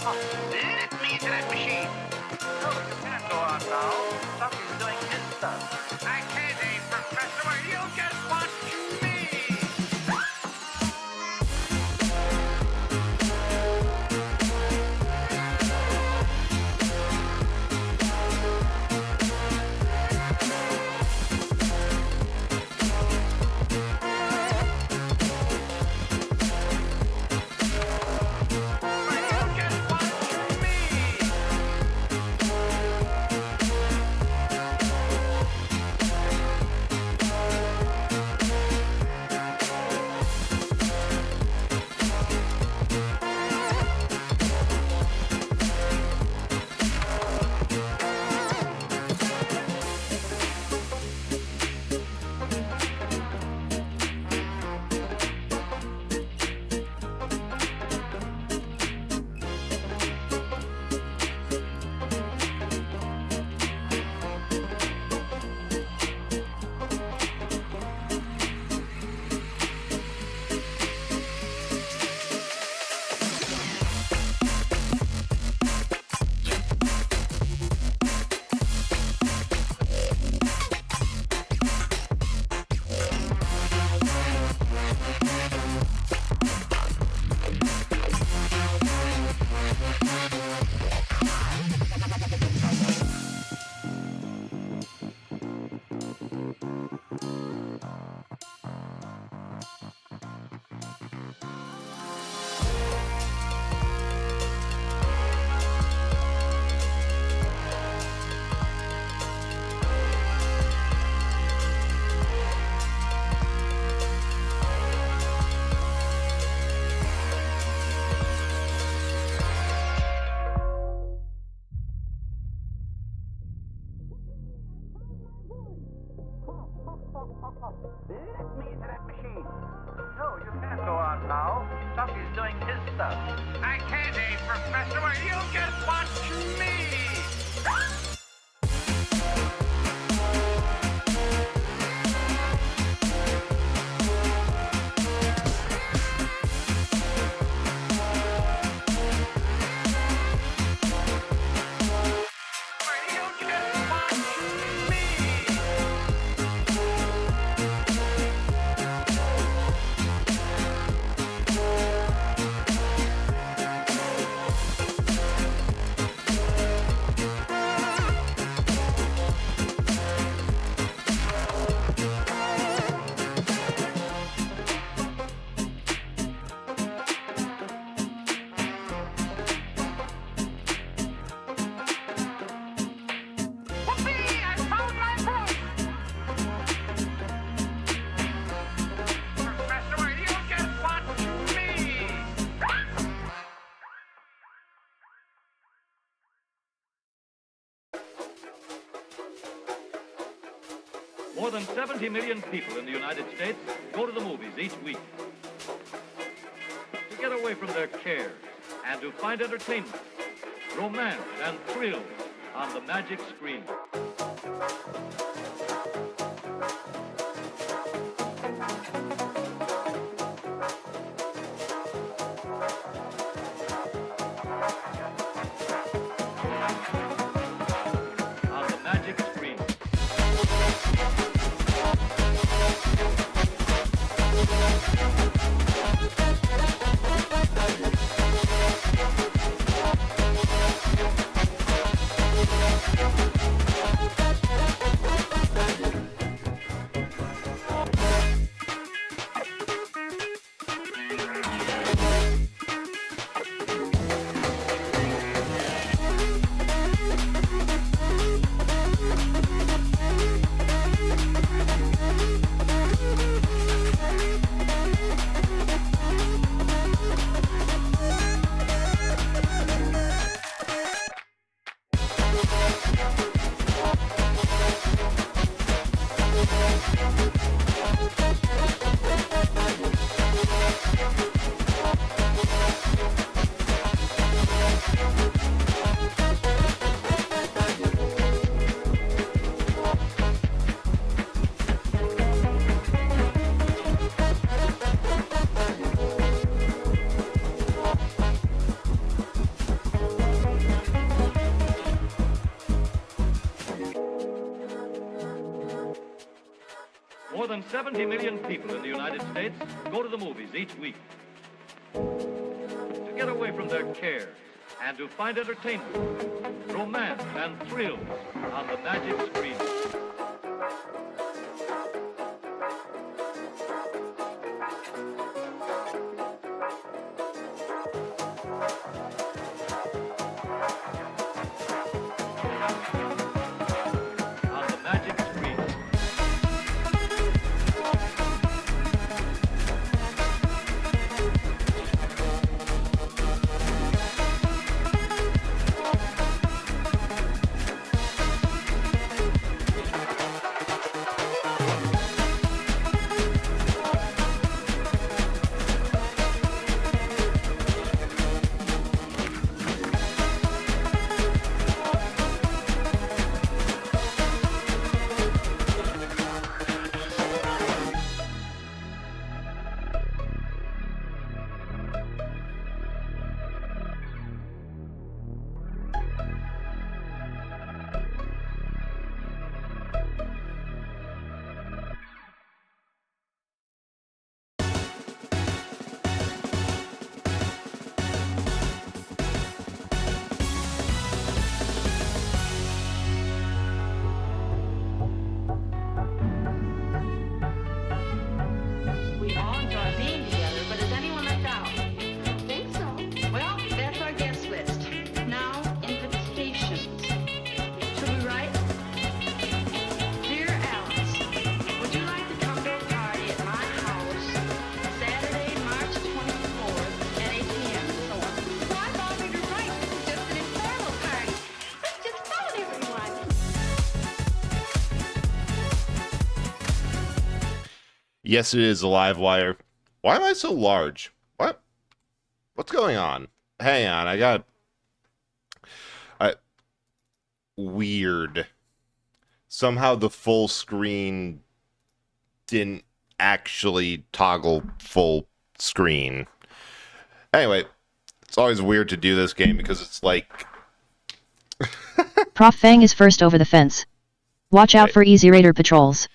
Let me into that machine. No, you can't go on now. Somebody's doing his stuff. I can't, Professor, or you'll just watch me. Let me into that machine. No, you can't go on now. Somebody's doing his stuff. I can't, Professor, or you'll just watch me. More than 70 million people in the United States go to the movies each week to get away from their cares and to find entertainment, romance, and thrills on the magic screen. On the magic screen. 70 million people in the United States go to the movies each week. To get away from their cares and to find entertainment, romance, and thrills on the magic screen. Yes, it is a live wire. Why am I so large? What? What's going on? Hang on, I got... weird. Somehow the full screen didn't actually toggle full screen. Anyway, it's always weird to do this game because it's like... Prof Fang is first over the fence. Watch out for Easy Raider patrols.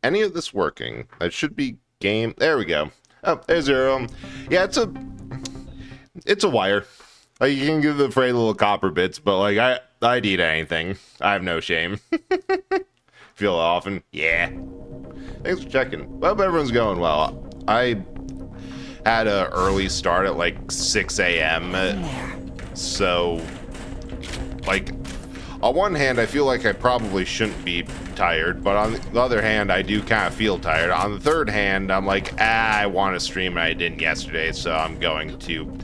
Any of this working? It should be game. There we go. Oh, there's Zero. Yeah, it's a wire. Like, you can give the Frey little copper bits, but like I'd eat anything. I have no shame. Feel it often. Yeah. Thanks for checking. Hope everyone's going well. I had an early start at like 6 a.m. So, like, on one hand, I feel like I probably shouldn't be tired, but on the other hand, I do kind of feel tired. On the third hand, I'm like, I want to stream and I didn't yesterday, so I'm going to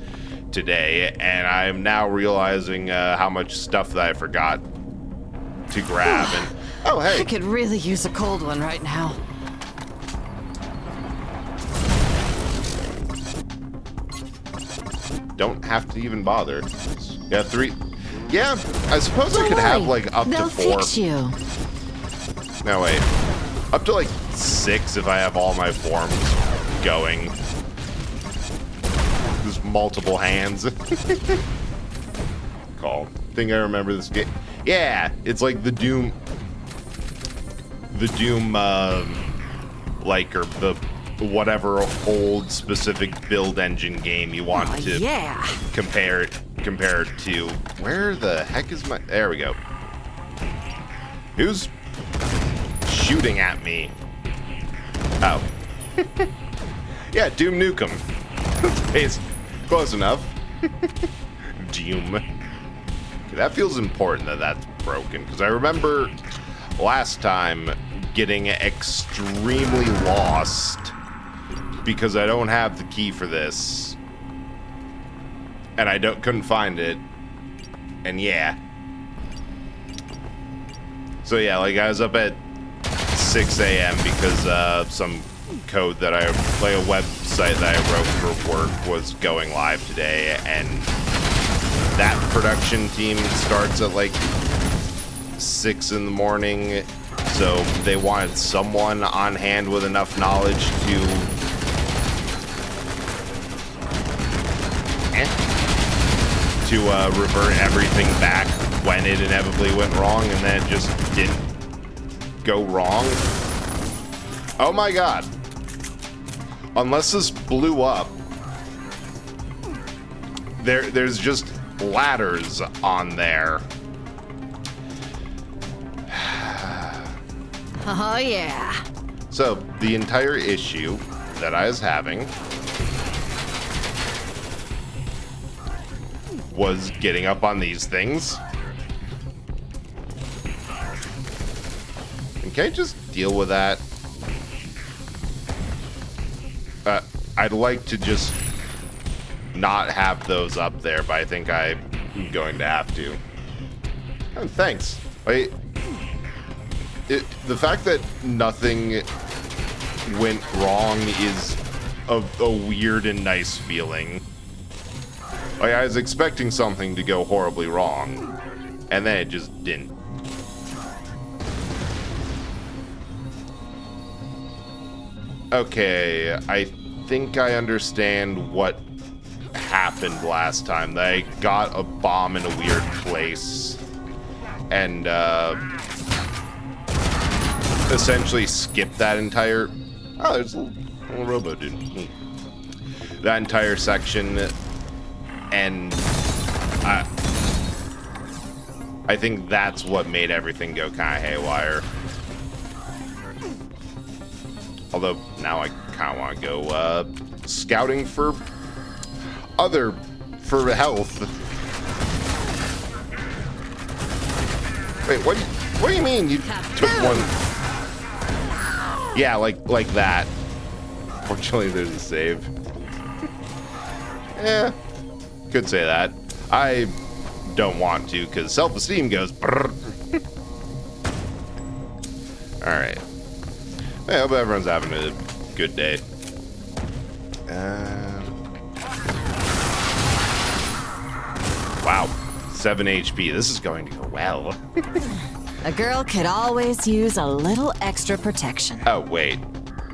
today. And I'm now realizing how much stuff that I forgot to grab. And oh, hey. I could really use a cold one right now. Don't have to even bother. Yeah, 3... Yeah, I suppose I could have, like, up to 4. Fix you. No, wait. Up to, like, 6 if I have all my forms going. There's multiple hands. Call. Think I remember this game. Yeah, it's like the Doom... like, or the... whatever old specific build engine game you want to compare it to. Where the heck is my... There we go. Who's shooting at me? Oh. Yeah, Doom Nukem. It's close enough. Doom. Okay, that feels important that that's broken, because I remember last time getting extremely lost because I don't have the key for this. And I couldn't find it. And yeah. So yeah, like I was up at 6 a.m. because some code that like a website that I wrote for work was going live today, and that production team starts at like 6 in the morning, so they wanted someone on hand with enough knowledge to revert everything back when it inevitably went wrong, and then it just didn't go wrong. Oh my god. Unless this blew up, there's just ladders on there. Oh, yeah. So, the entire issue that I was having was getting up on these things. And can I just deal with that? I'd like to just not have those up there, but I think I'm going to have to. Oh, thanks. Wait. The fact that nothing went wrong is a weird and nice feeling. Like, I was expecting something to go horribly wrong, and then it just didn't. Okay, I think I understand what happened last time. That I got a bomb in a weird place, and essentially skipped that entire... Oh, there's a little robo dude. Neat. That entire section, and I think that's what made everything go kind of haywire. Although now I kind of want to go scouting for health. Wait, what do you mean you took one? Yeah, like that. Fortunately, there's a save. Yeah, could say that. I don't want to, because self-esteem goes brrr. Alright. I hope everyone's having a good day. Wow. 7 HP. This is going to go well. A girl could always use a little extra protection. Oh, wait.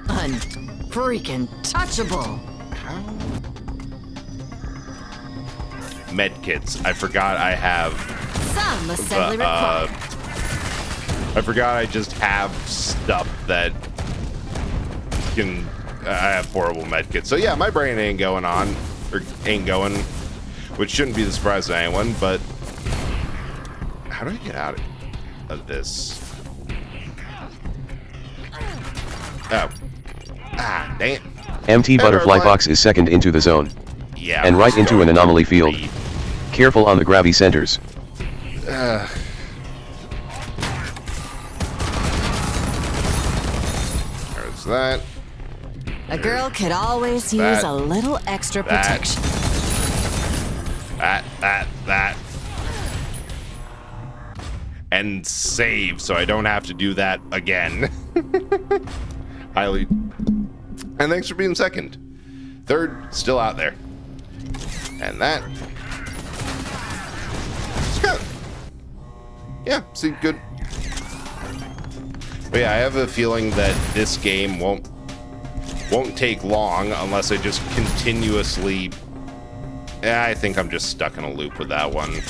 Unfreaking touchable. Medkits. I forgot I have... Some assembly required. I forgot I just have stuff that can... I have horrible medkits. So yeah, my brain ain't going on. Or ain't going. Which shouldn't be the surprise to anyone, but... How do I get out of this? Oh. Ah, dang it. MT Butterfly Box is second into the zone. Yeah. And right into an anomaly field. Careful on the grabby centers. There's that. A girl could always use a little extra protection. That. And save, so I don't have to do that again. Highly. And thanks for being second. Third, still out there. And that. It's good. Yeah, see, good. But yeah, I have a feeling that this game won't take long unless I just continuously... Yeah, I think I'm just stuck in a loop with that one.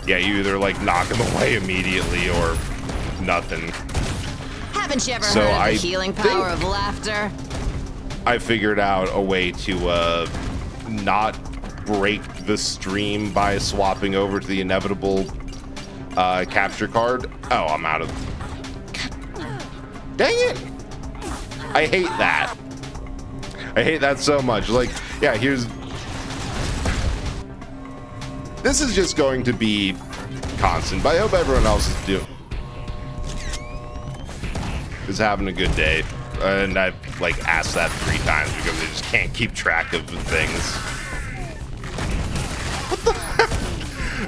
Yeah, you either like knock him away immediately or nothing. Haven't you ever heard of the healing power of laughter? I figured out a way to not break the stream by swapping over to the inevitable capture card. Oh, I'm out of... God. Dang it! I hate that. I hate that so much. Like, yeah, here's... This is just going to be constant, but I hope everyone else is having a good day. And I've, like, asked that 3 times because I just can't keep track of the things. What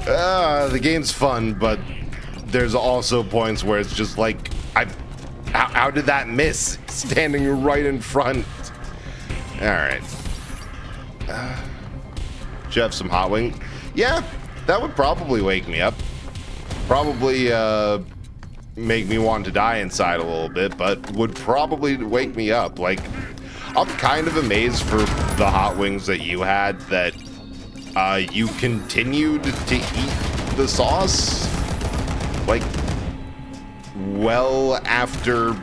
the... the game's fun, but there's also points where it's just like, how did that miss? Standing right in front. Alright. Should you have some hot wing? Yeah, that would probably wake me up. Probably make me want to die inside a little bit, but would probably wake me up. Like, I'm kind of amazed for the hot wings that you had that you continued to eat the sauce. Like, well after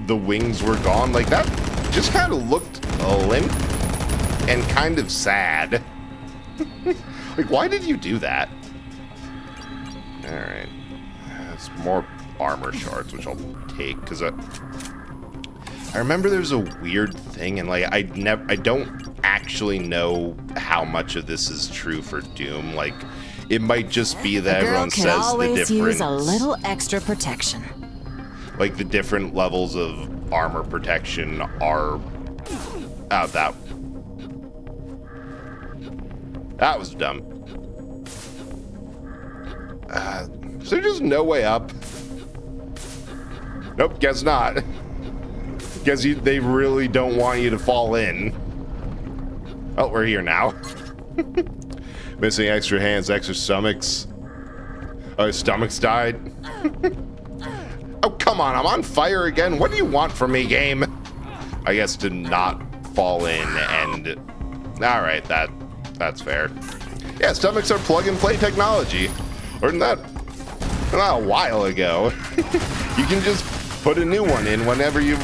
the wings were gone. Like, that just kind of looked limp and kind of sad. Like, why did you do that? Alright. It's more armor shards, which I'll take, because I remember there's a weird thing, and like, I don't actually know how much of this is true for Doom. Like, it might just be that everyone says the different... always use a little extra protection. Like, the different levels of armor protection are... Oh, that was dumb. Is there just no way up? Nope, guess not. Guess they really don't want you to fall in. Oh, we're here now. Missing extra hands, extra stomachs. Oh, his stomachs died. Oh, come on, I'm on fire again. What do you want from me, game? I guess to not fall in and... Alright, that's fair. Yeah, stomachs are plug-and-play technology. Learned that not a while ago. You can just put a new one in whenever you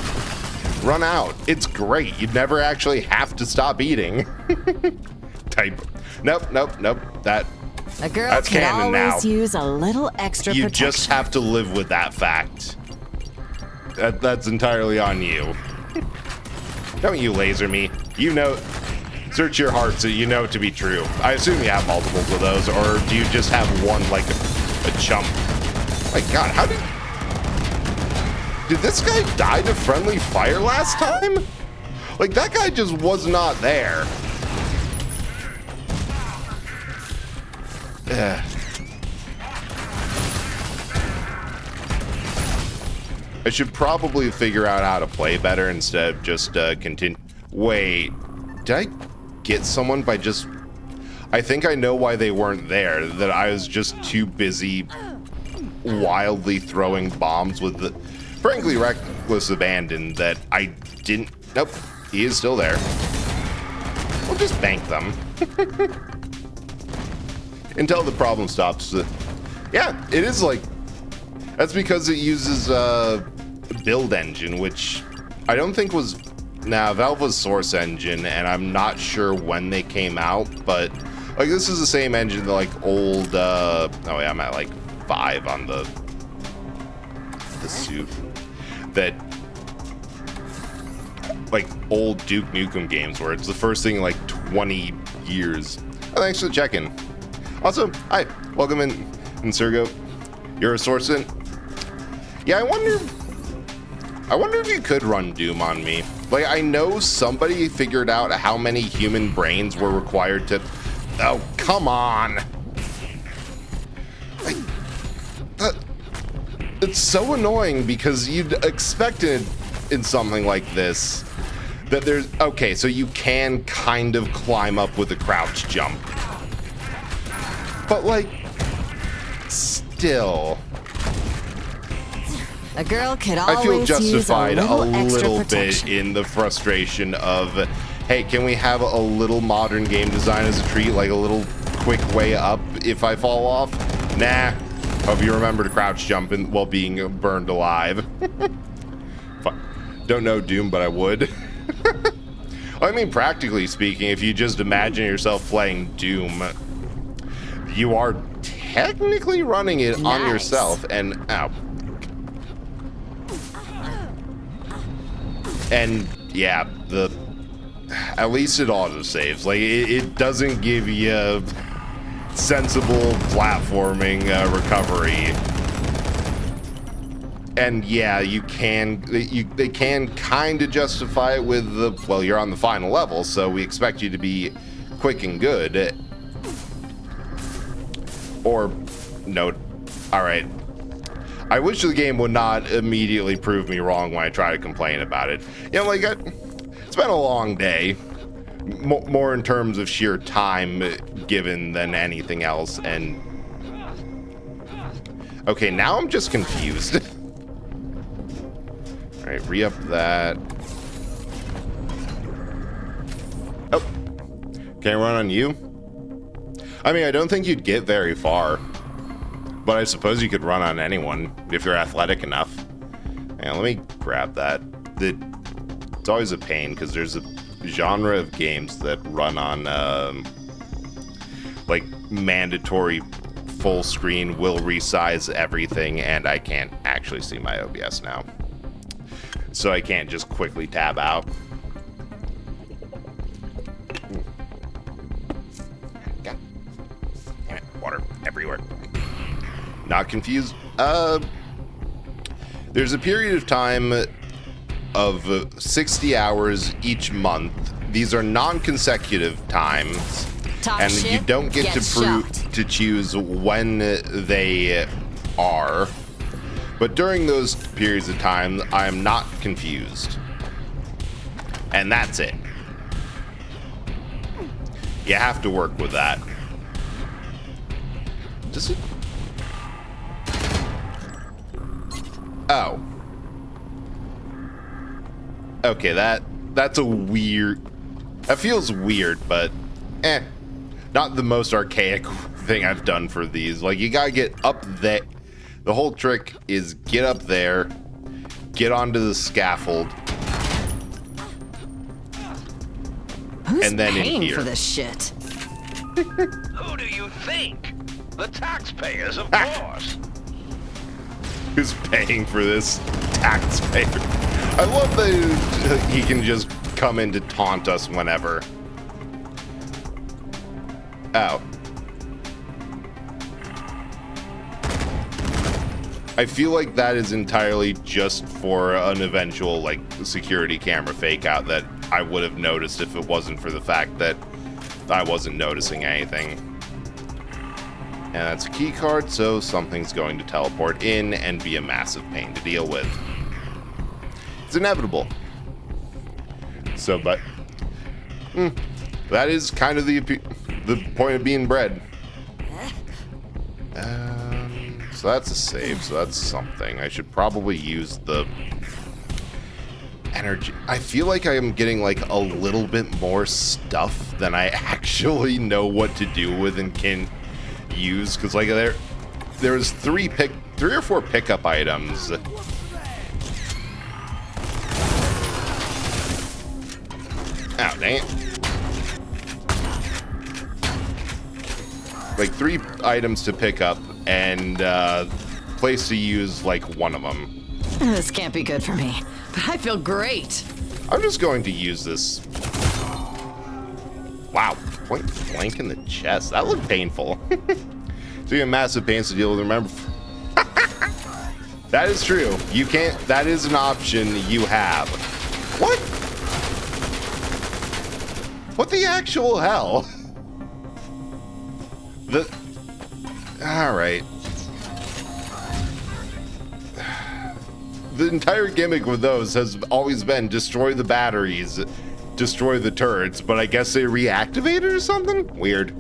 run out. It's great. You'd never actually have to stop eating. Type. Nope. A girl That's can canon always now. use a little extra You protection. just have to live with that fact. That's entirely on you. Don't you laser me. You know, search your heart so you know it to be true. I assume you have multiples of those, or do you just have one like a chump? My God, how did this guy die to friendly fire last time? Like, that guy just was not there. Ugh. I should probably figure out how to play better instead of just continue. Wait, did I get someone by just... I think I know why they weren't there. That I was just too busy wildly throwing bombs with the frankly reckless abandon that I didn't... Nope, he is still there. We'll just bank them. Until the problem stops. Yeah, it is like... That's because it uses build engine, which I don't think was... Nah, Valve was Source Engine, and I'm not sure when they came out, but like this is the same engine that like old... oh yeah, I'm at like 5 on the suit. That like old Duke Nukem games where it's the first thing in like 20 years. Oh, thanks for the check-in. Also, hi, welcome in Sergo. You're a Source in. Yeah, I wonder if you could run Doom on me. Like, I know somebody figured out how many human brains were required to... Oh, come on! Like, it's so annoying because you'd expect it in something like this that there's... Okay, so you can kind of climb up with a crouch jump. But, like, still... A girl could I always feel justified use a extra little bit protection. in the frustration of, hey, can we have a little modern game design as a treat, like a little quick way up if I fall off? Nah. Hope you remember to crouch jump while being burned alive. Don't know Doom, but I would. I mean, practically speaking, if you just imagine yourself playing Doom, you are technically running it on Nice. yourself, and ow. And yeah, at least it auto saves. Like it doesn't give you sensible platforming recovery. And yeah, they can kind of justify it with the, well, you're on the final level, so we expect you to be quick and good. Or no, all right. I wish the game would not immediately prove me wrong when I try to complain about it. You know, like, it's been a long day. More in terms of sheer time given than anything else, and... Okay, now I'm just confused. Alright, re-up that. Oh. Can I run on you? I mean, I don't think you'd get very far. But I suppose you could run on anyone if you're athletic enough. Yeah, let me grab that. It's always a pain because there's a genre of games that run on like mandatory full screen, will resize everything, and I can't actually see my OBS now. So I can't just quickly tab out. God damn it, water everywhere. Not confused. There's a period of time of 60 hours each month. These are non-consecutive times, Talk and shit, you don't get to choose when they are. But during those periods of time, I am not confused. And that's it. You have to work with that. Does it? Oh. Okay, that's a weird... That feels weird, but not the most archaic thing I've done for these. Like, you gotta get up there. The whole trick is get up there, get onto the scaffold, Who's and then in paying here. for this shit? Who do you think? The taxpayers, of course. Who's paying for this? Taxpayer. I love that he can just come in to taunt us whenever. Oh. I feel like that is entirely just for an eventual, like, security camera fake out that I would have noticed if it wasn't for the fact that I wasn't noticing anything. And that's a key card, so something's going to teleport in and be a massive pain to deal with. It's inevitable. So, but that is kind of the point of being bred. So that's a save, so that's something. I should probably use the energy. I feel like I am getting like a little bit more stuff than I actually know what to do with and can use, because like there's three or four pickup items. Oh, dang it. Like 3 items to pick up and place to use like one of them. This can't be good for me, but I feel great. I'm just going to use this. Wow, point blank in the chest. That looked painful. So you have massive pains to deal with. Remember, that is true. You can't. That is an option you have. What? What the actual hell? All right. The entire gimmick with those has always been destroy the batteries, destroy the turrets, but I guess they reactivated or something? Weird.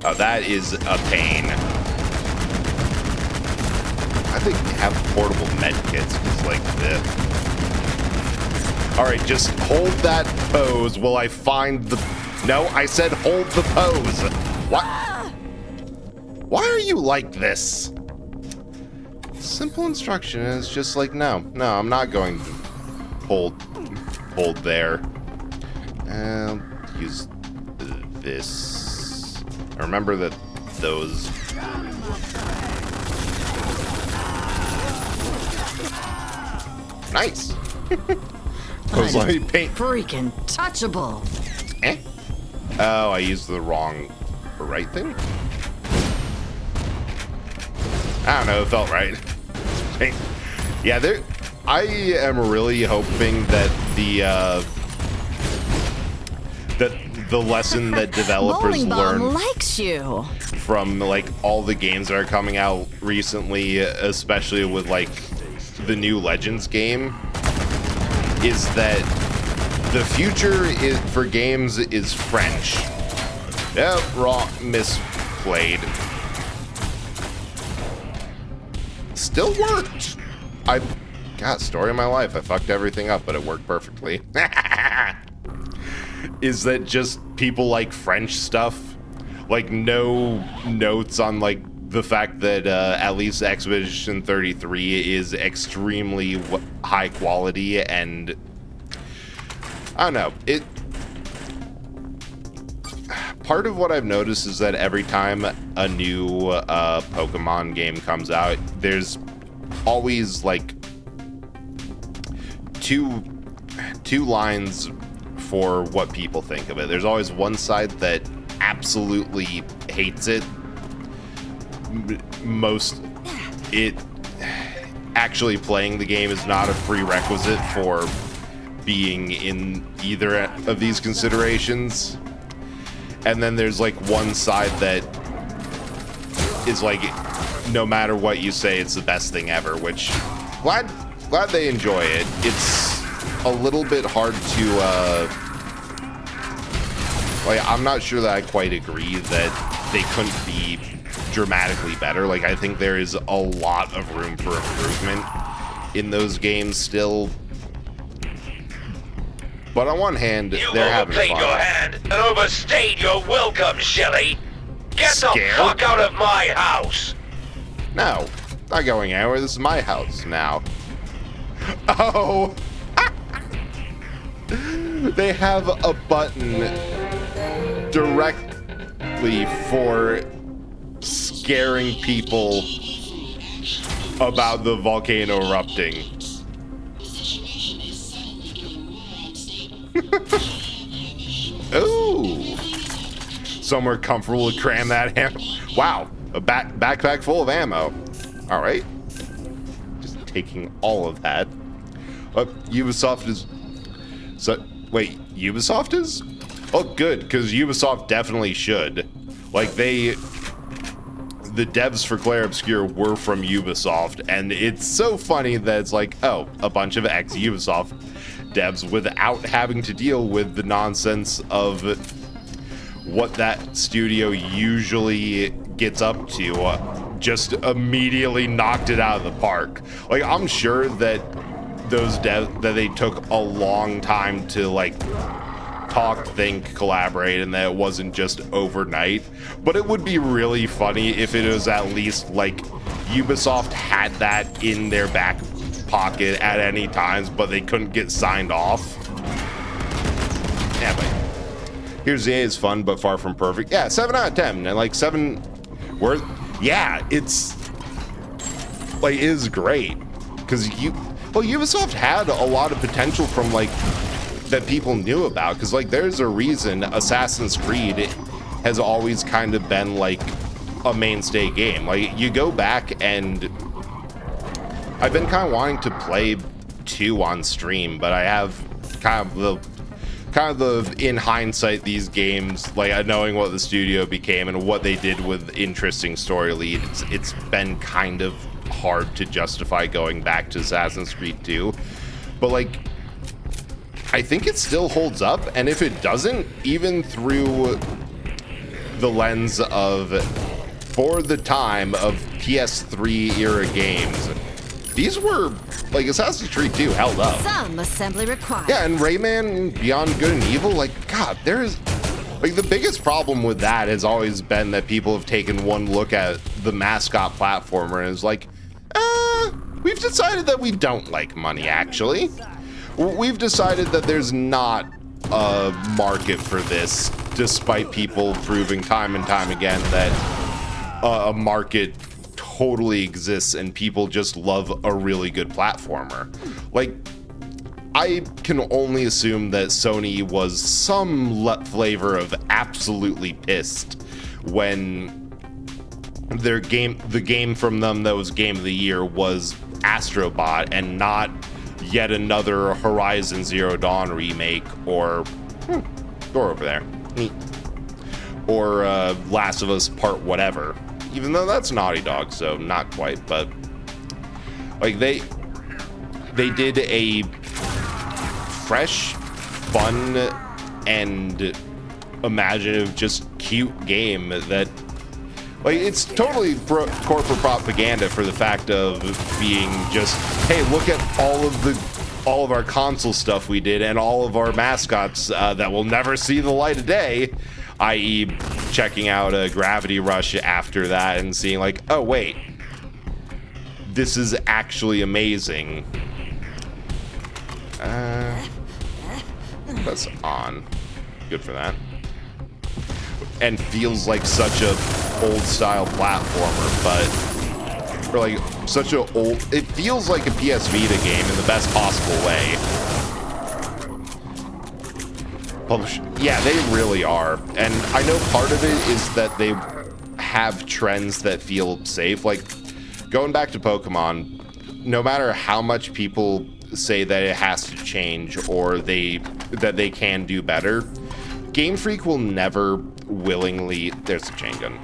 Oh, that is a pain. I think we have portable med kits just like this. All right, just hold that pose while I find the... No, I said hold the pose. What? Why are you like this? Simple instruction is just like, no, I'm not going to hold there. And use this. Remember that those... Nice. Those let me paint. Freaking touchable. Eh? Oh, I used the wrong or right thing? I don't know, it felt right. Yeah, I am really hoping that the lesson that developers Bowling Bomb learn likes you. from like all the games that are coming out recently, especially with like the new Legends game, is that the future for games is French. Yep, wrong, misplayed. Still worked. God, story of my life. I fucked everything up, but it worked perfectly. Is that just people like French stuff? Like no notes on like the fact that at least Expedition 33 is extremely high quality, and I don't know, part of what I've noticed is that every time a new Pokemon game comes out, there's always like two lines for what people think of it. There's always one side that absolutely hates it. Actually playing the game is not a prerequisite for being in either of these considerations. And then there's like one side that is like, no matter what you say, it's the best thing ever, which glad they enjoy it. It's a little bit hard to like, I'm not sure that I quite agree that they couldn't be dramatically better. Like, I think there is a lot of room for improvement in those games still. But on one hand, they're having fun. You overplayed your hand and overstayed your welcome, Shelly. Get the fuck out of my house. No, not going anywhere. This is my house now. Oh. They have a button directly for scaring people about the volcano erupting. Ooh. Somewhere comfortable to cram that ammo. Wow, a backpack full of ammo. All right. Just taking all of that. Ubisoft is... So, wait, Ubisoft is? Oh, good, because Ubisoft definitely should. Like, the devs for Clair Obscur were from Ubisoft, and it's so funny that it's like, oh, a bunch of ex-Ubisoft devs without having to deal with the nonsense of what that studio usually gets up to, just immediately knocked it out of the park. Like, I'm sure that those devs, that they took a long time to, like, talk, think, collaborate, and that it wasn't just overnight. But it would be really funny if it was at least like Ubisoft had that in their back pocket at any times, but they couldn't get signed off. Yeah, but Here's the A is fun, but far from perfect. Yeah, 7 out of 10, and like 7 worth. Yeah, it's like it is great because Ubisoft had a lot of potential from like that people knew about, because like there's a reason Assassin's Creed has always kind of been like a mainstay game. Like you go back, and I've been kind of wanting to play 2 on stream, but I have kind of the in hindsight these games, like knowing what the studio became and what they did with interesting story leads, it's been kind of hard to justify going back to Assassin's Creed 2. But like I think it still holds up, and if it doesn't, even through the lens of, for the time of PS3 era games, these were, like, Assassin's Creed 2 held up. Some assembly required. Yeah, and Rayman Beyond Good and Evil, like, God, there's, like, the biggest problem with that has always been that people have taken one look at the mascot platformer and is like, we've decided that we don't like money, actually. We've decided that there's not a market for this, despite people proving time and time again that a market totally exists and people just love a really good platformer. Like, I can only assume that Sony was some flavor of absolutely pissed when the game from them that was Game of the Year was Astrobot and not yet another Horizon Zero Dawn remake or door over there, or Last of Us Part whatever, even though that's Naughty Dog, so not quite. But like they did a fresh, fun, and imaginative, just cute game that, like, it's totally corporate propaganda for the fact of being just, hey, look at all of our console stuff we did and all of our mascots that will never see the light of day. i.e. checking out a Gravity Rush after that and seeing like, oh wait, this is actually amazing. That's on. Good for that. And feels like such a old style platformer, but or like such a old, it feels like a PS Vita game in the best possible way. Yeah, they really are. And I know part of it is that they have trends that feel safe. Like, going back to Pokemon, no matter how much people say that it has to change or that they can do better, Game Freak will never willingly, there's a chain gun,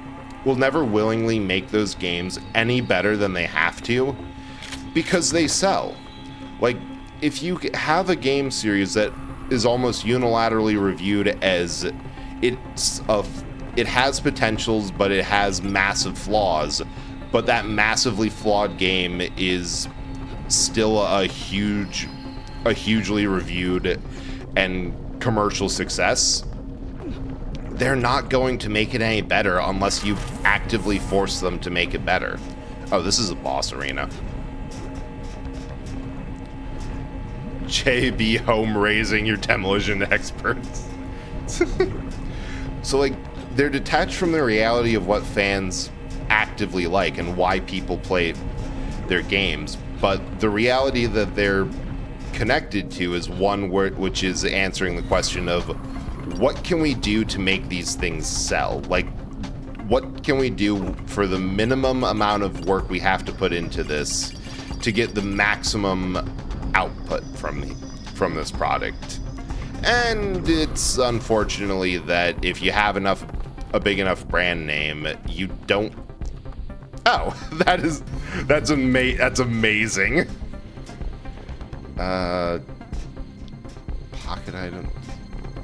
will never willingly make those games any better than they have to, because they sell. Like, if you have a game series that is almost unilaterally reviewed as it has potentials, but it has massive flaws, but that massively flawed game is still a hugely reviewed and commercial success, they're not going to make it any better unless you actively force them to make it better. Oh, this is a boss arena. JB home raising your demolition experts. So, like, they're detached from the reality of what fans actively like and why people play their games, but the reality that they're connected to is one which is answering the question of what can we do to make these things sell? Like, what can we do for the minimum amount of work we have to put into this to get the maximum output from this product? And it's unfortunately that if you have a big enough brand name, you don't. Oh, that's amazing. Pocket item.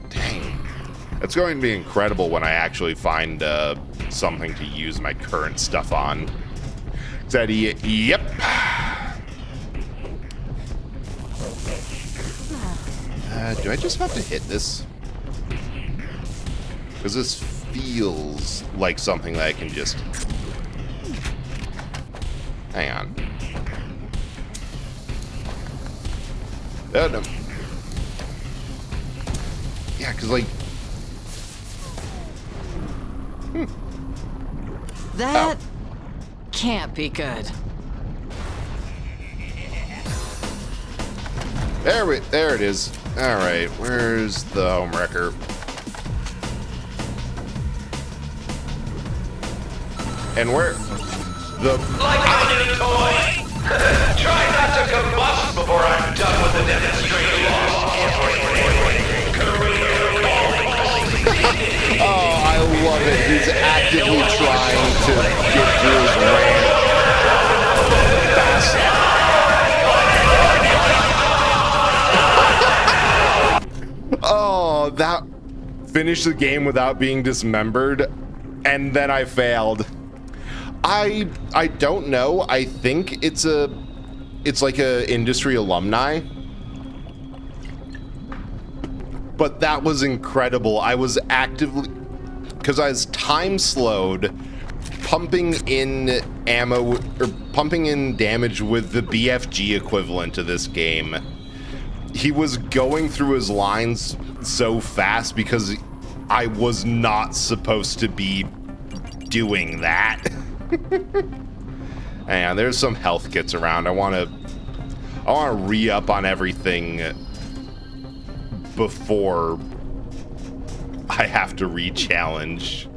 Dang. It's going to be incredible when I actually find something to use my current stuff on. Teddy, yep. Do I just have to hit this? Because this feels like something that I can just... Hang on. Oh, no. Yeah, because, like... That can't be good. There it is. All right, where's the home wrecker? And where the Like a new toy? Try not to combust before I'm done with the demonstration. Oh, I love it. He's actively trying to get through his rant fast. Oh, that finished the game without being dismembered, and then I failed. I don't know. I think it's like a industry alumni. But that was incredible. I was actively, because I was time slowed, pumping in ammo or pumping in damage with the BFG equivalent to this game. He was going through his lines so fast because I was not supposed to be doing that. And there's some health kits around. I want to re-up on everything before I have to re-challenge.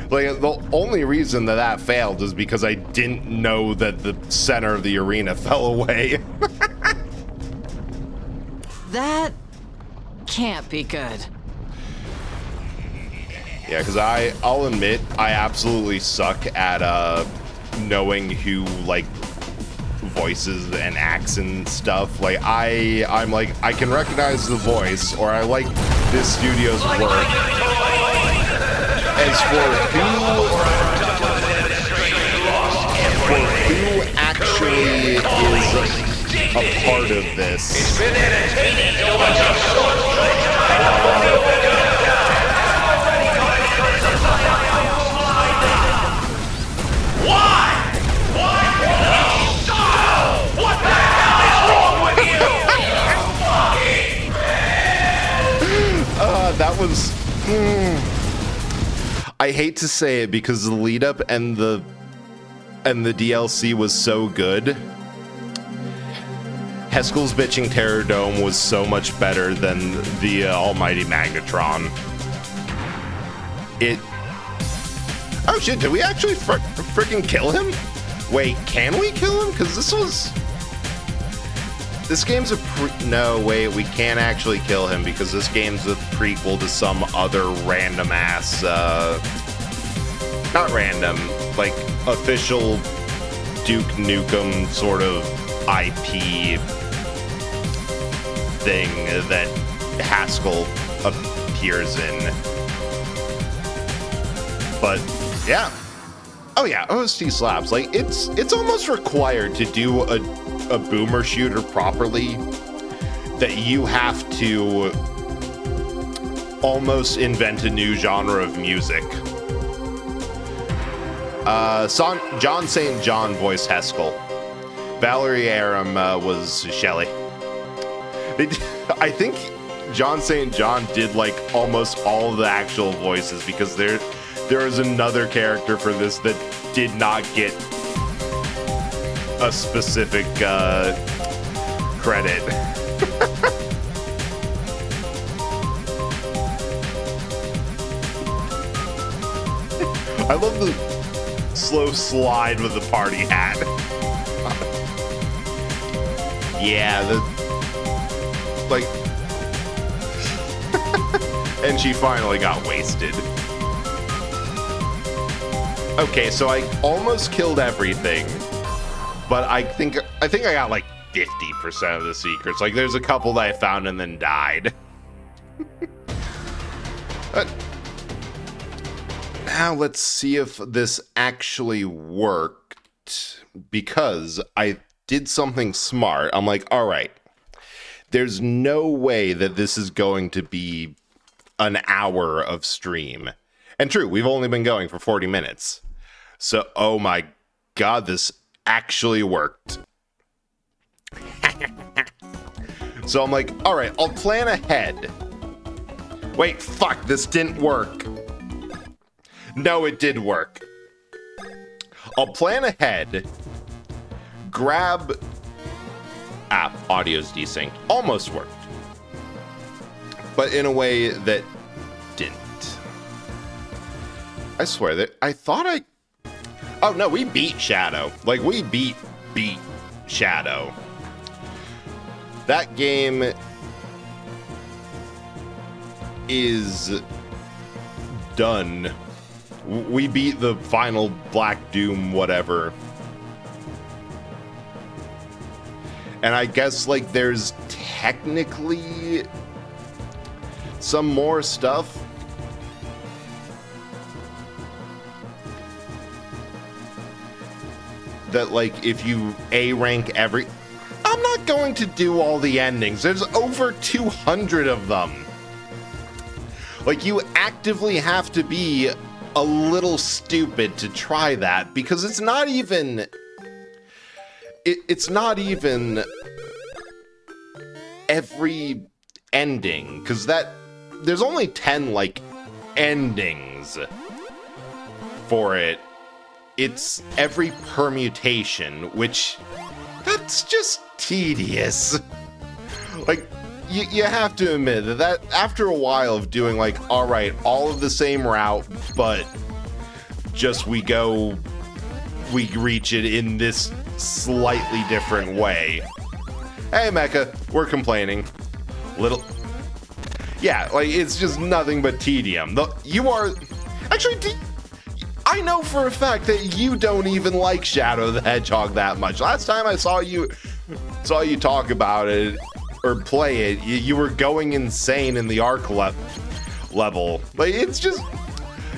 Like, the only reason that failed is because I didn't know that the center of the arena fell away. That can't be good. Yeah, because I'll admit, I absolutely suck at knowing who, like, voices and acts and stuff. Like, I'm like, I can recognize the voice, or I like this studio's work. As for who actually is a part of this, It's been entertaining to watch Why? What the hell is wrong with you? That was... I hate to say it because the lead up and the DLC was so good. Heskel's Bitching Terror Dome was so much better than the Almighty Magnetron. Oh shit, did we actually freaking kill him? Wait, can we kill him? Because this game's a no, wait, we can't actually kill him because this game's a prequel to some other random ass, not random, like official Duke Nukem sort of IP thing that Haskell appears in. But yeah. Oh yeah, OST slaps. Like it's almost required to do a boomer shooter properly that you have to almost invent a new genre of music. John St. John voiced Haskell. Valerie Aram was Shelly. I think John St. John did like almost all of the actual voices because there is another character for this that did not get a specific credit. I love the slow slide with the party hat. Yeah, and she finally got wasted. Okay, so I almost killed everything, but I think I got like 50% of the secrets. Like there's a couple that I found and then died. Now let's see if this actually worked, because I did something smart. I'm like, all right, there's no way that this is going to be an hour of stream. And true, we've only been going for 40 minutes. So, oh my god, this actually worked. So I'm like, all right, I'll plan ahead. Wait, fuck, this didn't work. No, it did work. I'll plan ahead. Grab... audio's desynced. Almost worked. But in a way that didn't. I swear that I thought I... Oh no, we beat Shadow. Like, we beat Shadow. That game is done. We beat the final Black Doom whatever. And I guess, like, there's technically some more stuff. That, like, if you A-rank every... I'm not going to do all the endings. There's over 200 of them. Like, you actively have to be a little stupid to try that, because it's not even... It's not even every ending, because there's only 10, like, endings for it. It's every permutation, which, that's just tedious. Like, you have to admit that after a while of doing, like, alright, all of the same route, but just we reach it in this slightly different way. Hey, Mecha, we're complaining. Little... Yeah, like, it's just nothing but tedium. You are... Actually, I know for a fact that you don't even like Shadow the Hedgehog that much. Last time I saw you talk about it or play it, you were going insane in the Ark level. Like, it's just...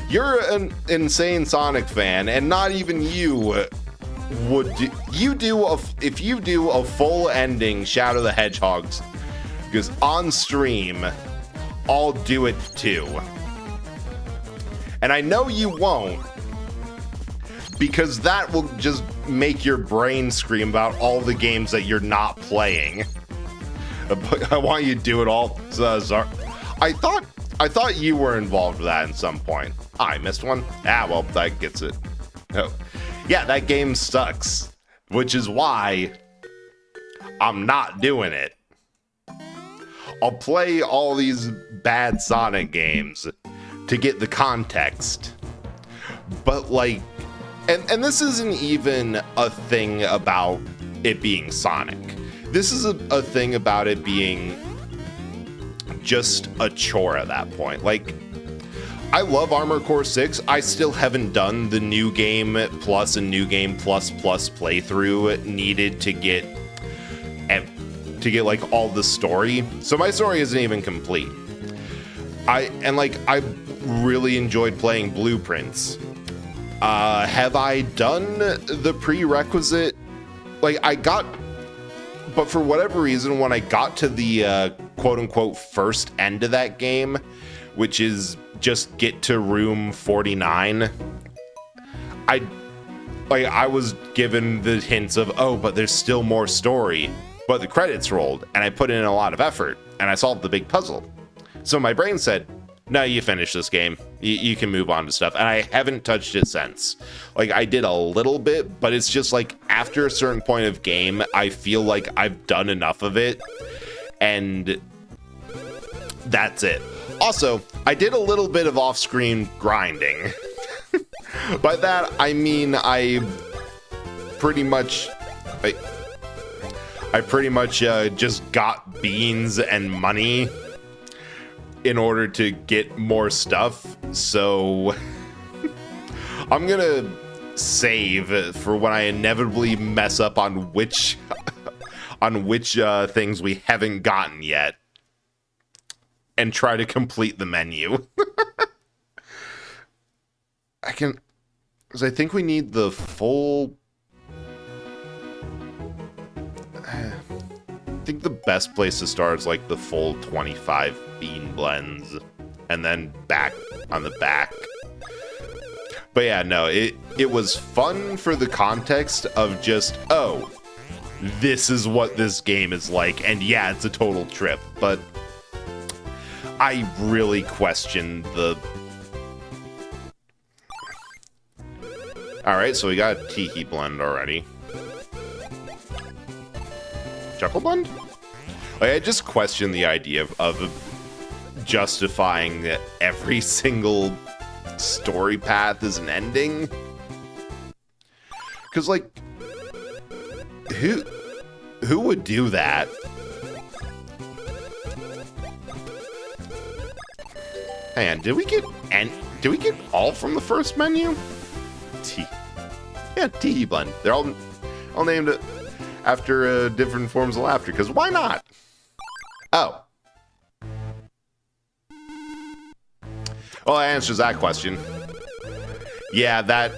You're an insane Sonic fan, and not even you would do... If you do a full ending Shadow the Hedgehogs, because on stream, I'll do it too. And I know you won't, because that will just make your brain scream about all the games that you're not playing. I want you to do it all, Zar. I thought you were involved with that at some point. I missed one. Well, that gets it. Oh. Yeah, that game sucks, which is why I'm not doing it. I'll play all these bad Sonic games to get the context. But like, and this isn't even a thing about it being Sonic. This is a thing about it being just a chore at that point. Like, I love Armored Core 6. I still haven't done the New Game Plus and New Game Plus playthrough needed to get like all the story. So my story isn't even complete. I really enjoyed playing Blueprints. Have I done the prerequisite? But for whatever reason, when I got to the quote-unquote first end of that game, which is just get to room 49, I was given the hints of, oh, but there's still more story. But the credits rolled, and I put in a lot of effort, and I solved the big puzzle. So my brain said, no, you finish this game. You can move on to stuff. And I haven't touched it since. Like, I did a little bit, but it's just like after a certain point of game, I feel like I've done enough of it. And that's it. Also, I did a little bit of off-screen grinding. By that, I mean I pretty much just got beans and money in order to get more stuff. So I'm gonna save for when I inevitably mess up on which things we haven't gotten yet, and try to complete the menu. Because I think we need the full. I think the best place to start is like the full 25 bean blends, and then back on the back. But yeah, no, it was fun for the context of just, oh, this is what this game is like, and yeah, it's a total trip. But I really questioned the. All right, so we got a Tiki blend already. Chuckle blend? Like, I just question the idea of justifying that every single story path is an ending. Because, like, who would do that? Hang on, did we get all from the first menu? Tiki blend. They're all named after different forms of laughter, because why not? Oh. Well, that answers that question. Yeah, that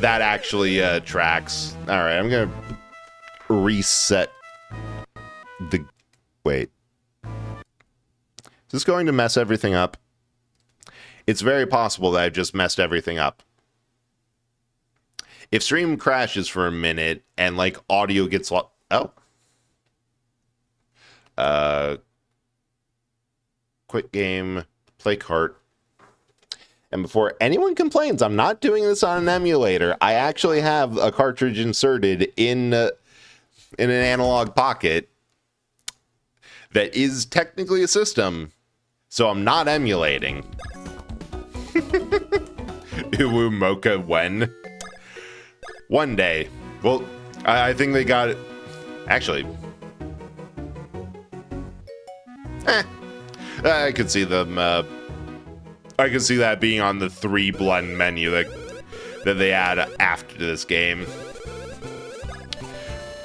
actually tracks. All right, I'm gonna reset the. Wait. Is this going to mess everything up? It's very possible that I've just messed everything up. If stream crashes for a minute and like audio gets quit game, play cart. And before anyone complains, I'm not doing this on an emulator. I actually have a cartridge inserted in an analog pocket that is technically a system, so I'm not emulating. Uwu Mocha when? One day. Well, I think they got it. Actually, I could see them. I could see that being on the 3 blend menu that they add after this game.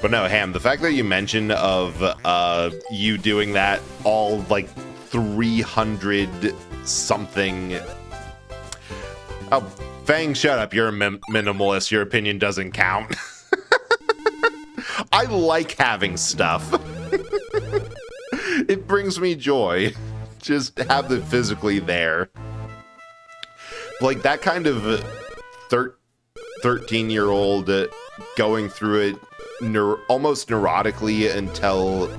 But no, Ham, the fact that you mentioned of you doing that all like 300 something. Oh, Fang, shut up. You're a minimalist. Your opinion doesn't count. I like having stuff. It brings me joy. Just have it physically there. Like that kind of 13-year-old going through it almost neurotically until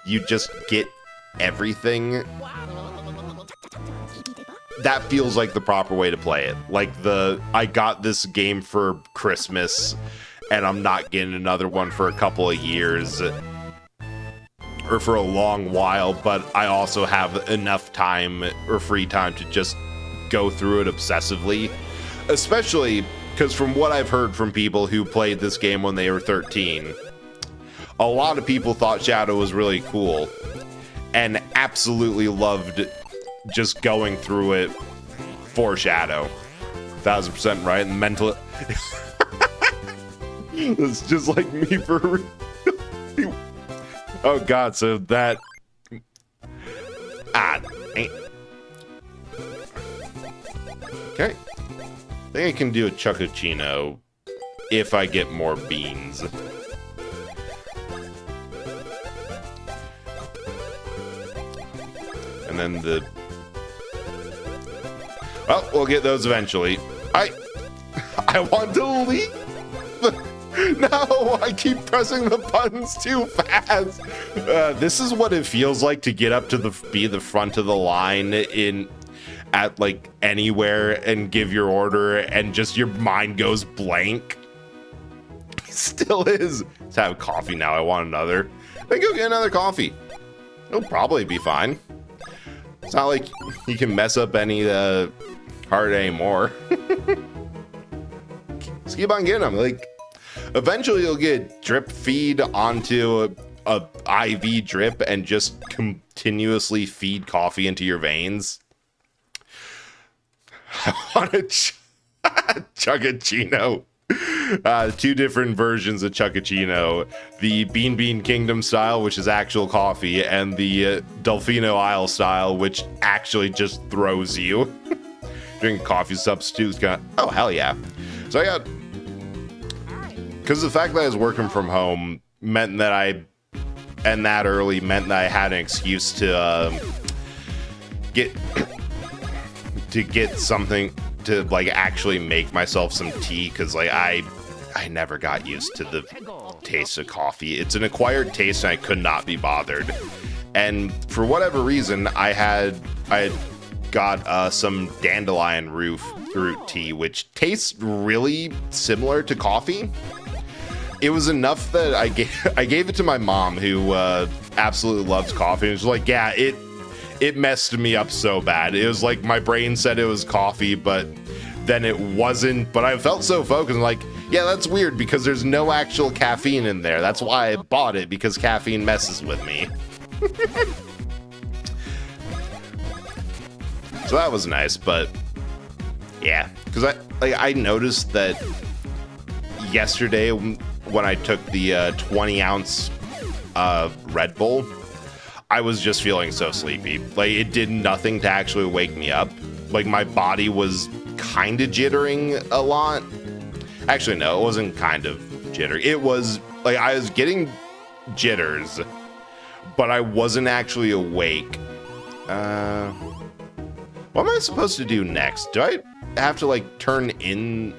you just get everything. That feels like the proper way to play it. Like I got this game for Christmas and I'm not getting another one for a couple of years or for a long while, but I also have enough time or free time to just go through it obsessively. Especially because from what I've heard from people who played this game when they were 13, a lot of people thought Shadow was really cool and absolutely loved just going through it for Shadow. 1000% right. And mental. It's just like me for real. Oh god, so that. Okay. I think I can do a Chuckuccino if I get more beans. And then well, we'll get those eventually. I want to leave. No, I keep pressing the buttons too fast. This is what it feels like to get up to be the front of the line at like anywhere and give your order and just your mind goes blank. It still is. Let's have coffee now. I want another. Then go get another coffee. It'll probably be fine. It's not like you can mess up any heart anymore. Just keep on getting them. Like, eventually you'll get drip feed onto a IV drip and just continuously feed coffee into your veins. I want a Chuckuccino. Two different versions of Chuckuccino. The Bean Kingdom style, which is actual coffee, and the Delfino Isle style, which actually just throws you. Drinking coffee substitute is kind of, oh, hell yeah. So I got, because the fact that I was working from home meant that I had an excuse to get something to like actually make myself some tea, because like I never got used to the taste of coffee. It's an acquired taste and I could not be bothered. And for whatever reason, I had got some dandelion root tea, which tastes really similar to coffee. It was enough that I gave it to my mom, who absolutely loves coffee, and she's like, yeah, it messed me up so bad. It was like my brain said it was coffee, but then it wasn't. But I felt so focused, like, yeah, that's weird because there's no actual caffeine in there. That's why I bought it, because caffeine messes with me. So that was nice, but yeah, because I noticed that yesterday when I took the 20-ounce Red Bull, I was just feeling so sleepy. Like, it did nothing to actually wake me up. Like, my body was kind of jittering a lot. Actually, no, it wasn't kind of jittery. It was, like, I was getting jitters, but I wasn't actually awake. What am I supposed to do next? Do I have to, like, turn in...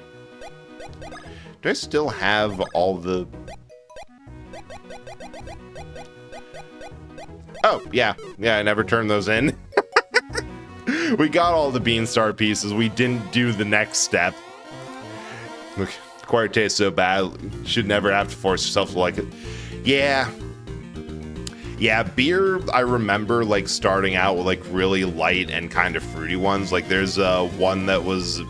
Do I still have all the... Oh, yeah. Yeah, I never turned those in. We got all the Beanstar pieces. We didn't do the next step. Look, acquired taste so bad. Should never have to force yourself to like it. Yeah. Yeah, beer, I remember, like, starting out with, like, really light and kind of fruity ones. Like, there's one that was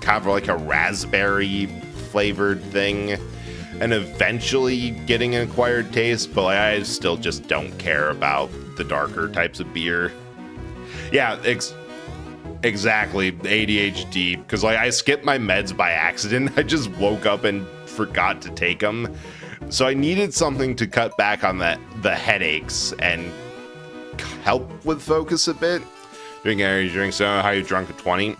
kind of like a raspberry flavored thing, and eventually getting an acquired taste, but like, I still just don't care about the darker types of beer. Yeah, exactly, ADHD, because like I skipped my meds by accident. I just woke up and forgot to take them, so I needed something to cut back on the headaches and help with focus a bit. Drinking energy drinks, so how you drunk at 20?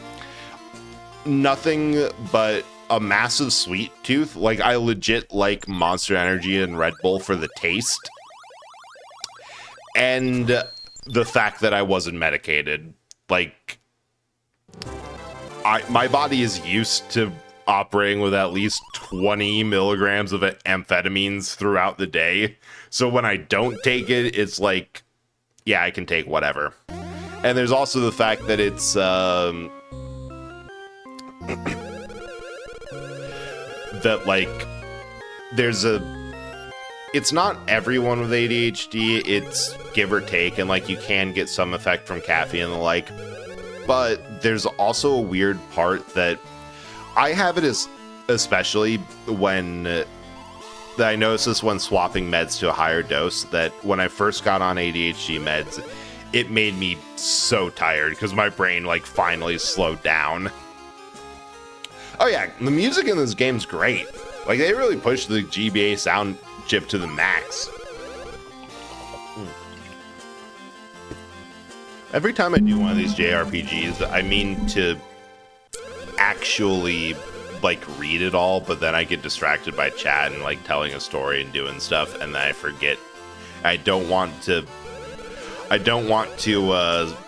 Nothing but a massive sweet tooth. Like, I legit like Monster Energy and Red Bull for the taste, and the fact that I wasn't medicated. Like, my body is used to operating with at least 20 milligrams of amphetamines throughout the day. So when I don't take it, it's like, yeah, I can take whatever. And there's also the fact that it's that like it's not everyone with ADHD, it's give or take, and like you can get some effect from caffeine and the like, but there's also a weird part that I have it especially when that I noticed this when swapping meds to a higher dose, that when I first got on ADHD meds, it made me so tired because my brain like finally slowed down. Oh yeah, the music in this game's great. Like they really pushed the GBA sound chip to the max. Every time I do one of these JRPGs, I mean to actually like read it all, but then I get distracted by chat and like telling a story and doing stuff, and then I forget. I don't want to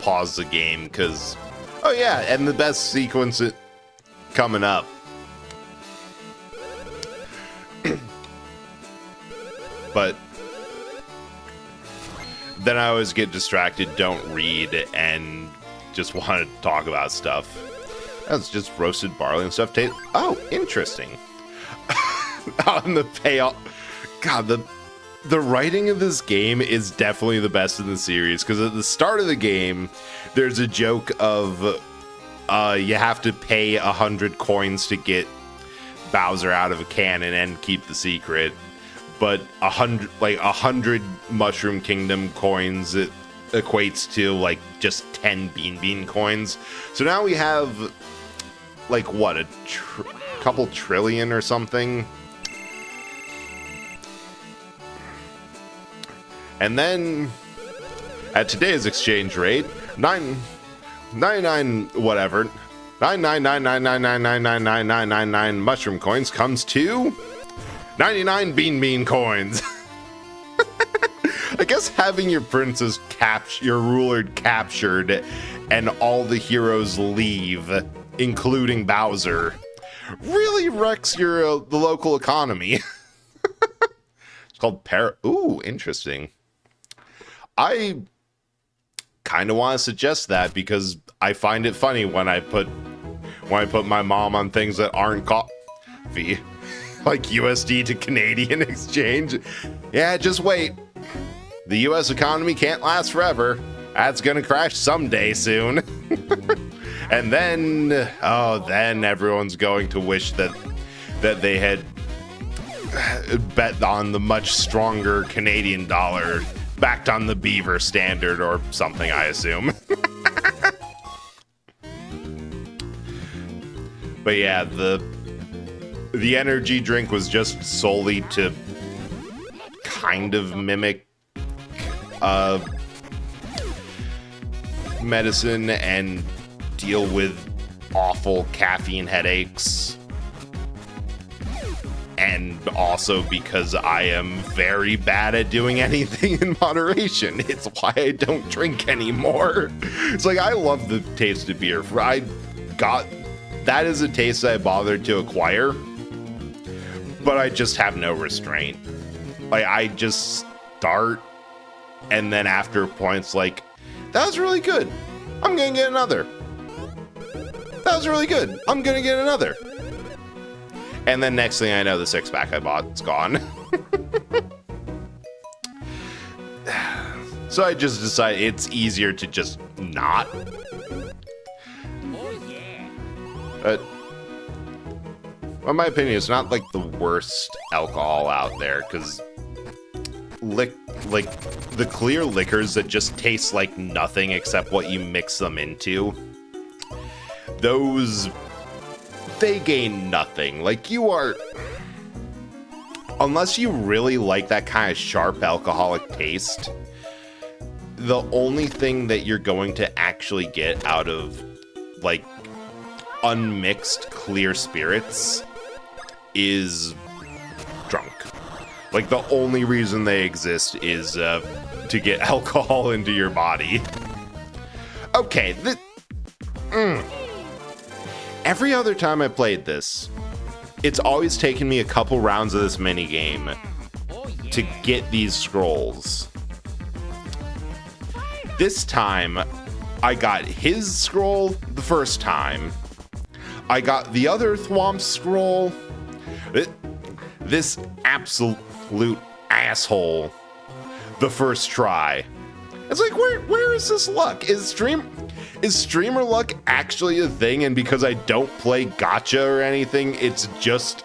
pause the game because, oh yeah, and the best sequence coming up. But then I always get distracted, don't read, and just want to talk about stuff. That's just roasted barley and stuff. Oh, interesting. On the payoff. God, the writing of this game is definitely the best in the series, because at the start of the game, there's a joke of you have to pay 100 coins to get Bowser out of a cannon and keep the secret. But 100 Mushroom Kingdom coins, it equates to like just 10 Bean coins. So now we have like what, a couple trillion or something. And then at today's exchange rate, 99 whatever, 99999999999 mushroom coins comes to 99 bean coins. I guess having your princess your ruler captured and all the heroes leave, including Bowser, really wrecks the local economy. It's called Ooh, interesting. I kind of want to suggest that because I find it funny when I put my mom on things that aren't coffee. Like USD to Canadian exchange. Yeah, just wait. The US economy can't last forever. That's gonna crash someday soon. And then, then everyone's going to wish that they had bet on the much stronger Canadian dollar, backed on the beaver standard or something, I assume. But yeah, the energy drink was just solely to kind of mimic medicine and deal with awful caffeine headaches. And also because I am very bad at doing anything in moderation. It's why I don't drink anymore. It's like, I love the taste of beer. That is a taste that I bothered to acquire, but I just have no restraint. Like, I just start, and then after points like, that was really good, I'm gonna get another. That was really good, I'm gonna get another. And then next thing I know, the 6-pack I bought's gone. So I just decided it's easier to just not. But, in my opinion, it's not like the worst alcohol out there, because like the clear liquors that just taste like nothing except what you mix them into, those, they gain nothing. Like, you are, unless you really like that kind of sharp alcoholic taste, the only thing that you're going to actually get out of like unmixed clear spirits is drunk. Like, the only reason they exist is to get alcohol into your body. Okay, every other time I played this, it's always taken me a couple rounds of this mini game to get these scrolls. This time, I got his scroll the first time. I got the other Thwomp scroll. This absolute asshole the first try. It's like, where is this luck? Is streamer luck actually a thing? And because I don't play gacha or anything, it's just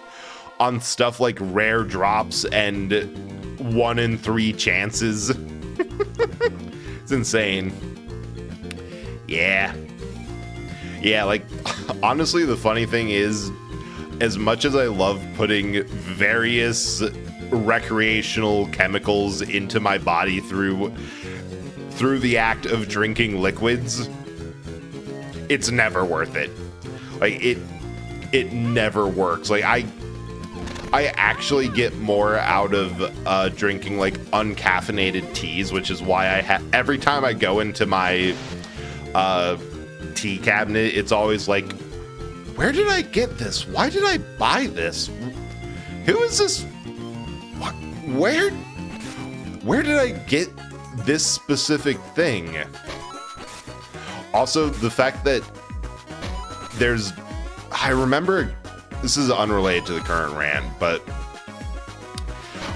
on stuff like rare drops and 1 in 3 chances. It's insane. Yeah, like, honestly, the funny thing is, as much as I love putting various recreational chemicals into my body through the act of drinking liquids, it's never worth it. Like, it never works. Like, I actually get more out of drinking like uncaffeinated teas, which is why every time I go into my tea cabinet, it's always like, where did I get this? Why did I buy this? Who is this? What? Where did I get this specific thing? Also, the fact that I remember, this is unrelated to the current rant, but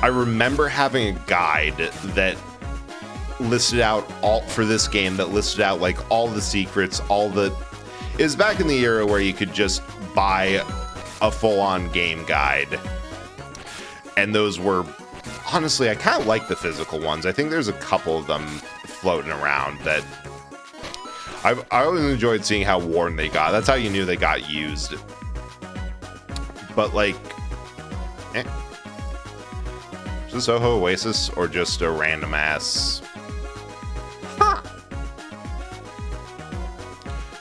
I remember having a guide that listed out for this game, that listed out like all the secrets, it was back in the era where you could just buy a full-on game guide. And those were, honestly, I kind of like the physical ones. I think there's a couple of them floating around that I always enjoyed seeing how worn they got. That's how you knew they got used. But like, is this Oho Oasis or just a random ass? Huh.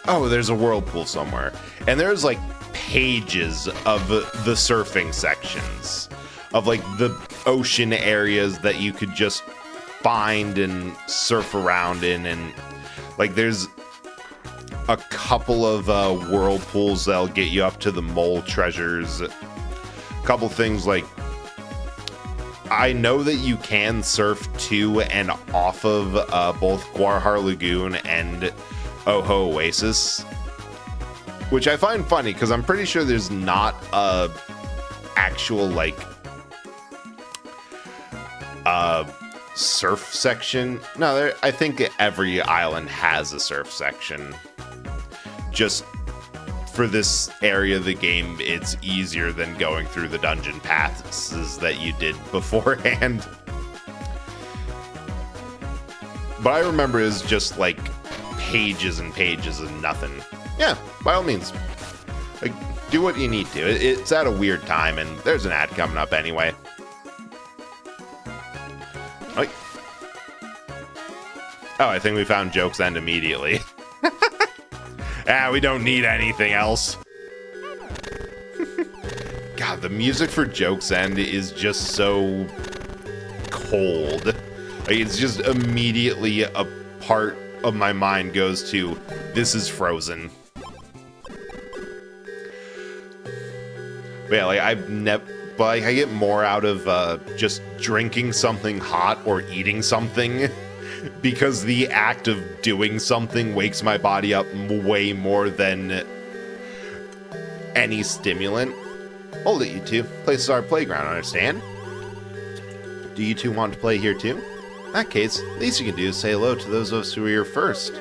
Oh, there's a whirlpool somewhere. And there's like pages of the surfing sections, of like the ocean areas that you could just find and surf around in. And like there's a couple of whirlpools that'll get you up to the mole treasures. A couple things like, I know that you can surf to and off of both Guarhar Lagoon and Oho Oasis, which I find funny because I'm pretty sure there's not a actual like surf section. No, I think every island has a surf section. Just for this area of the game, it's easier than going through the dungeon paths that you did beforehand. But I remember it was just like pages and pages of nothing. Yeah, by all means, like, do what you need to. It's at a weird time, and there's an ad coming up anyway. Like, oh, I think we found Joke's End immediately. We don't need anything else. God, the music for Joke's End is just so cold. Like, it's just immediately a part of my mind goes to, this is Frozen. But yeah, like, I get more out of just drinking something hot or eating something, because the act of doing something wakes my body up way more than any stimulant. Hold it, you two. Place is our playground, understand? Do you two want to play here too? In that case, the least you can do is say hello to those of us who were here first.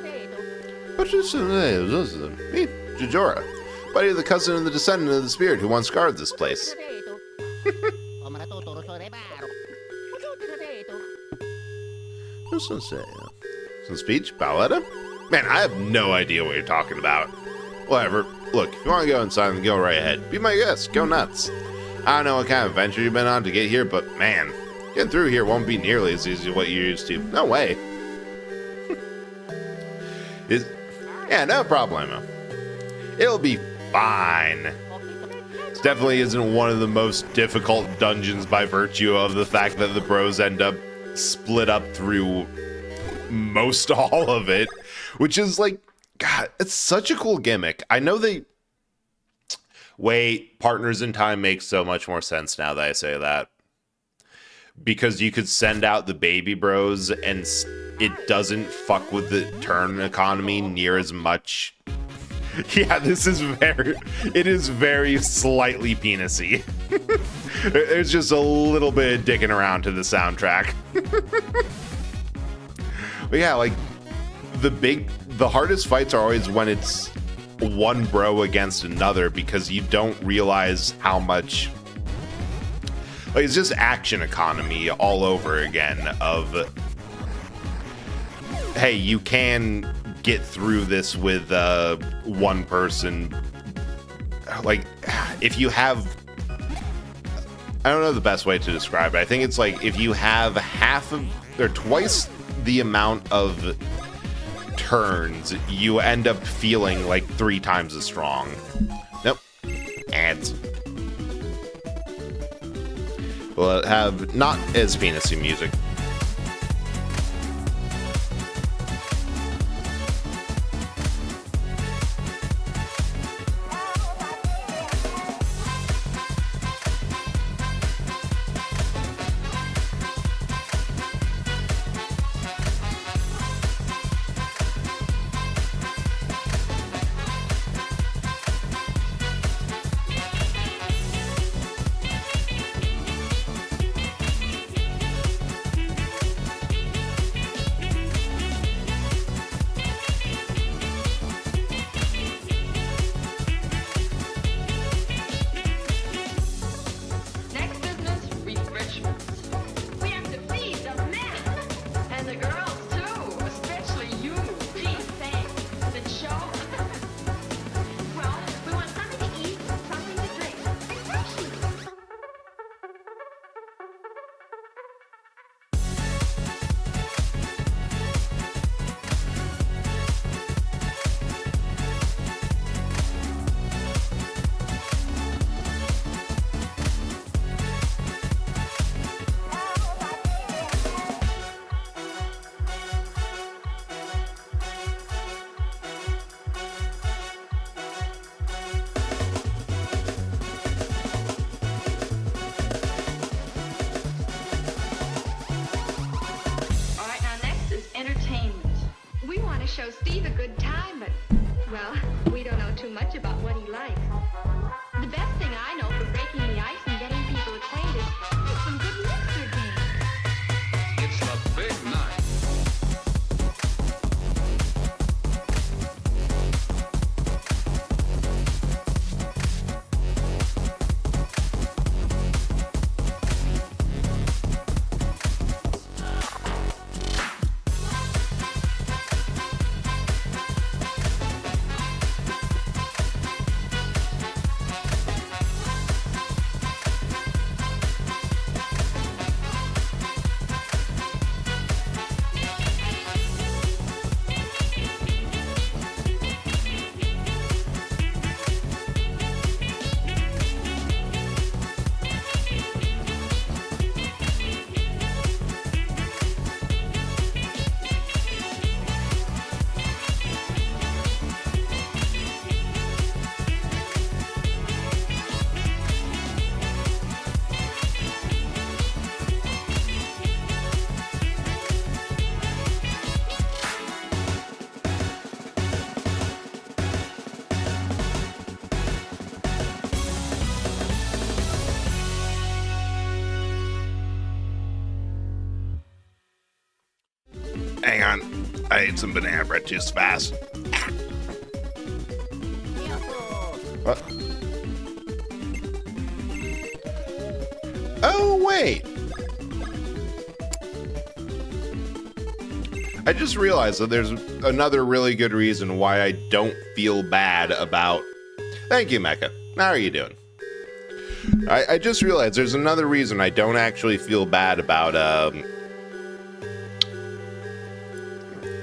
What's this? Me, Jajora, buddy of the cousin and the descendant of the spirit who once guarded this place. Some speech? Balletta? Man, I have no idea what you're talking about. Whatever. Look, if you want to go inside, then go right ahead. Be my guest. Go nuts. I don't know what kind of adventure you've been on to get here, but man, getting through here won't be nearly as easy as what you're used to. No way. Yeah, no problemo. It'll be fine. This definitely isn't one of the most difficult dungeons by virtue of the fact that the bros end up split up through most all of it, which is like, God, it's such a cool gimmick. I know Wait, Partners in Time makes so much more sense now that I say that. Because you could send out the baby bros and it doesn't fuck with the turn economy near as much. Yeah, it is very slightly penisy. There's just a little bit of dicking around to the soundtrack. But yeah, like the hardest fights are always when it's one bro against another, because you don't realize how much, like, it's just action economy all over again of, hey, you can get through this with one person. Like, if you have, I don't know the best way to describe it. I think it's like if you have half of or twice the amount of turns, you end up feeling like 3 times as strong. Nope. Ads. We'll have not as fantasy music. Show Steve a good time, but, well, we don't know too much about what he likes. The best thing I know for breaking the ice and getting people acquainted is some good mixer games. It's a big night. Hang on. I ate some banana bread just fast. What? Oh, wait. I just realized that there's another really good reason why I don't feel bad about... Thank you, Mecca. How are you doing? I just realized there's another reason I don't actually feel bad about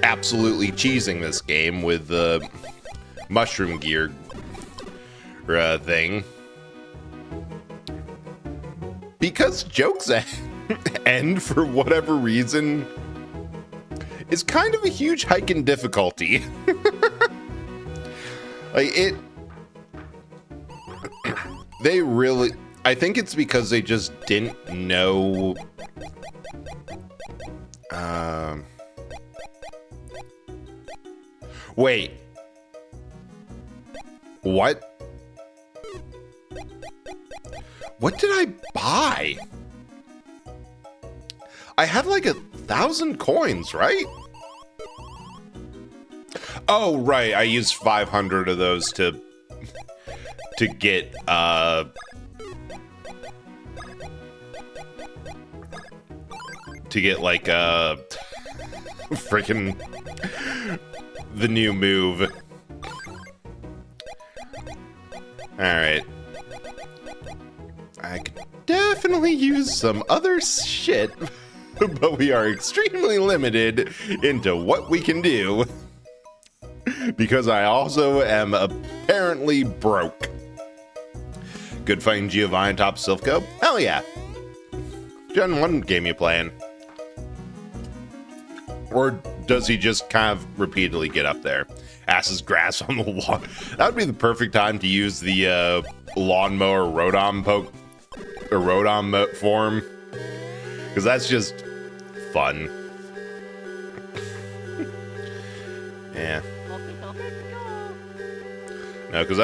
absolutely cheesing this game with the mushroom gear thing. Because jokes end for whatever reason is kind of a huge hike in difficulty. Like, it... They really... I think it's because they just didn't know... Wait. What? What did I buy? I had like 1,000 coins, right? Oh, right. I used 500 of those to get like freaking the new move. All right. I could definitely use some other shit, but we are extremely limited into what we can do because I also am apparently broke. Good fighting Giovanni top Silph. Hell yeah. Gen 1 game you playing? Or does he just kind of repeatedly get up there? Ass's grass on the lawn. That would be the perfect time to use the lawnmower Rotom form. Because that's just fun. Yeah. No, because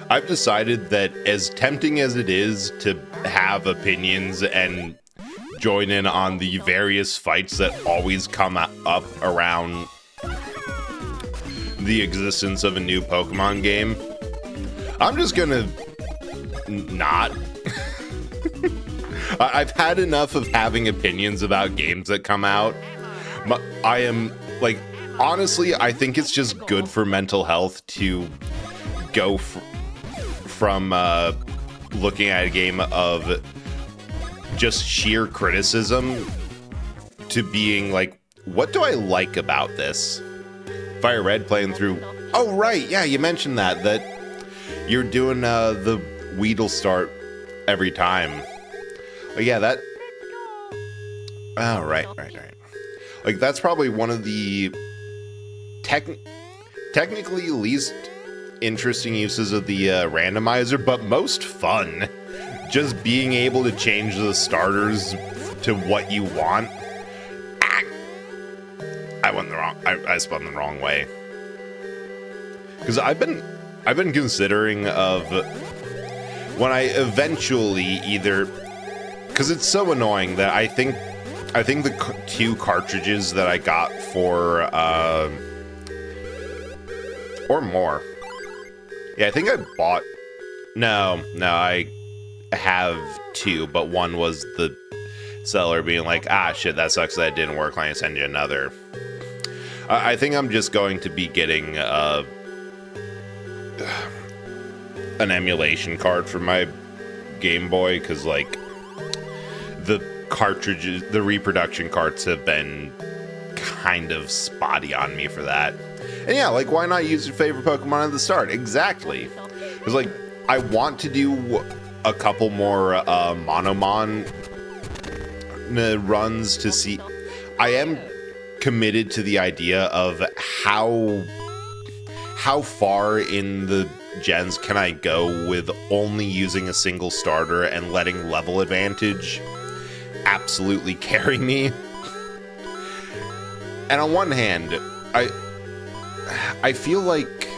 I've decided that as tempting as it is to have opinions and join in on the various fights that always come up around the existence of a new Pokemon game, I'm just gonna not. I've had enough of having opinions about games that come out. I am, like, honestly, I think it's just good for mental health to go from looking at a game of just sheer criticism to being like, what do I like about this? Fire Red playing through. Oh, right. Yeah, you mentioned that you're doing the Weedle start every time. But yeah, that. Oh, right. Like, that's probably one of the technically least interesting uses of the randomizer, but most fun. Just being able to change the starters to what you want. I spun the wrong way. Because I've been considering of when I eventually either, because it's so annoying that I think the 2 cartridges that I got for or more. Yeah, I think I bought. No, I have 2, but one was the seller being like, shit, that sucks that it didn't work, let me send you another. I think I'm just going to be getting an emulation card for my Game Boy, because like the cartridges, the reproduction carts have been kind of spotty on me for that. And yeah, like, why not use your favorite Pokemon at the start? Exactly. Because like, I want to do a couple more Monomon runs to see. I am committed to the idea of how far in the gens can I go with only using a single starter and letting level advantage absolutely carry me. And on one hand, I feel like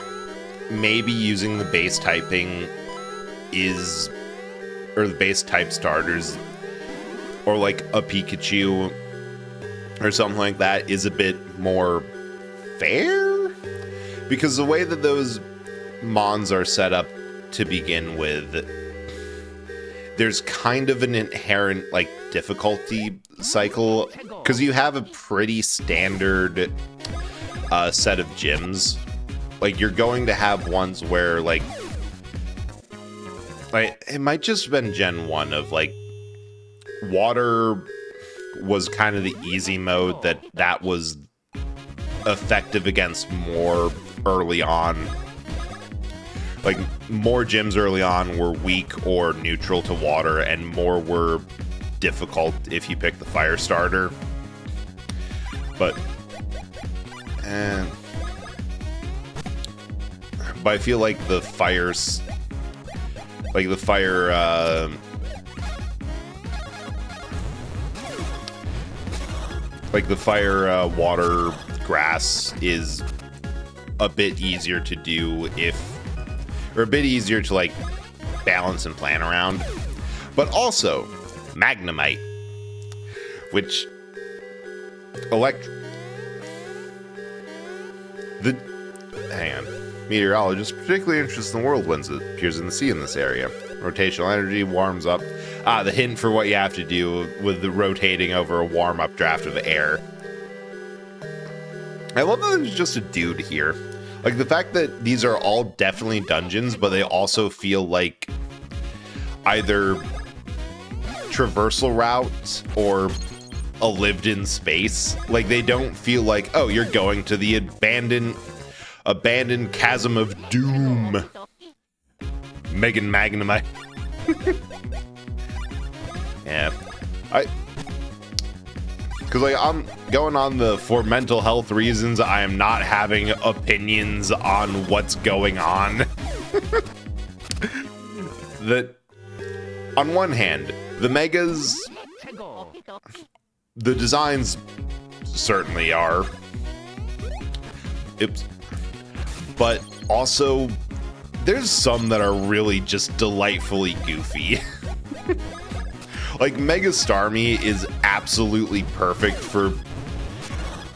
maybe using the base typing or the base type starters, or like a Pikachu or something like that, is a bit more fair, because the way that those mons are set up to begin with, there's kind of an inherent like difficulty cycle, because you have a pretty standard set of gyms. Like, you're going to have ones where like it might just have been Gen 1 of like water was kind of the easy mode that was effective against more early on. Like, more gyms early on were weak or neutral to water, and more were difficult if you pick the fire starter. But I feel like the fires, like the fire, water, grass is a bit easier to do or a bit easier to like balance and plan around. But also Magnemite, which meteorologists particularly interested in the whirlwinds that appears in the sea in this area. Rotational energy warms up. The hint for what you have to do with the rotating over a warm-up draft of air. I love that there's just a dude here. Like, the fact that these are all definitely dungeons, but they also feel like either traversal routes or a lived-in space. Like, they don't feel like, oh, you're going to the abandoned chasm of doom. Megan Magnemite. Yeah. Because, like, I'm going on for mental health reasons, I am not having opinions on what's going on. That, on one hand, the megas, the designs certainly are. But also, there's some that are really just delightfully goofy. Like, Mega Starmie is absolutely perfect for...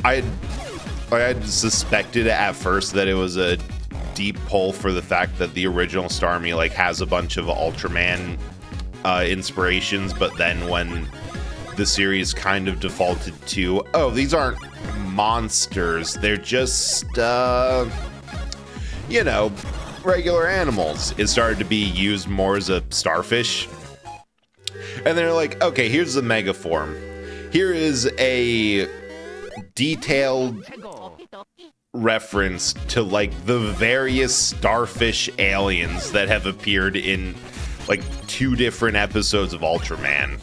I had suspected at first that it was a deep pull for the fact that the original Starmie, like, has a bunch of Ultraman inspirations, but then when the series kind of defaulted to, oh, these aren't monsters, they're just, you know, regular animals, it started to be used more as a starfish. And they're like, okay, here's the mega form. Here is a detailed reference to, like, the various starfish aliens that have appeared in, like, 2 different episodes of Ultraman.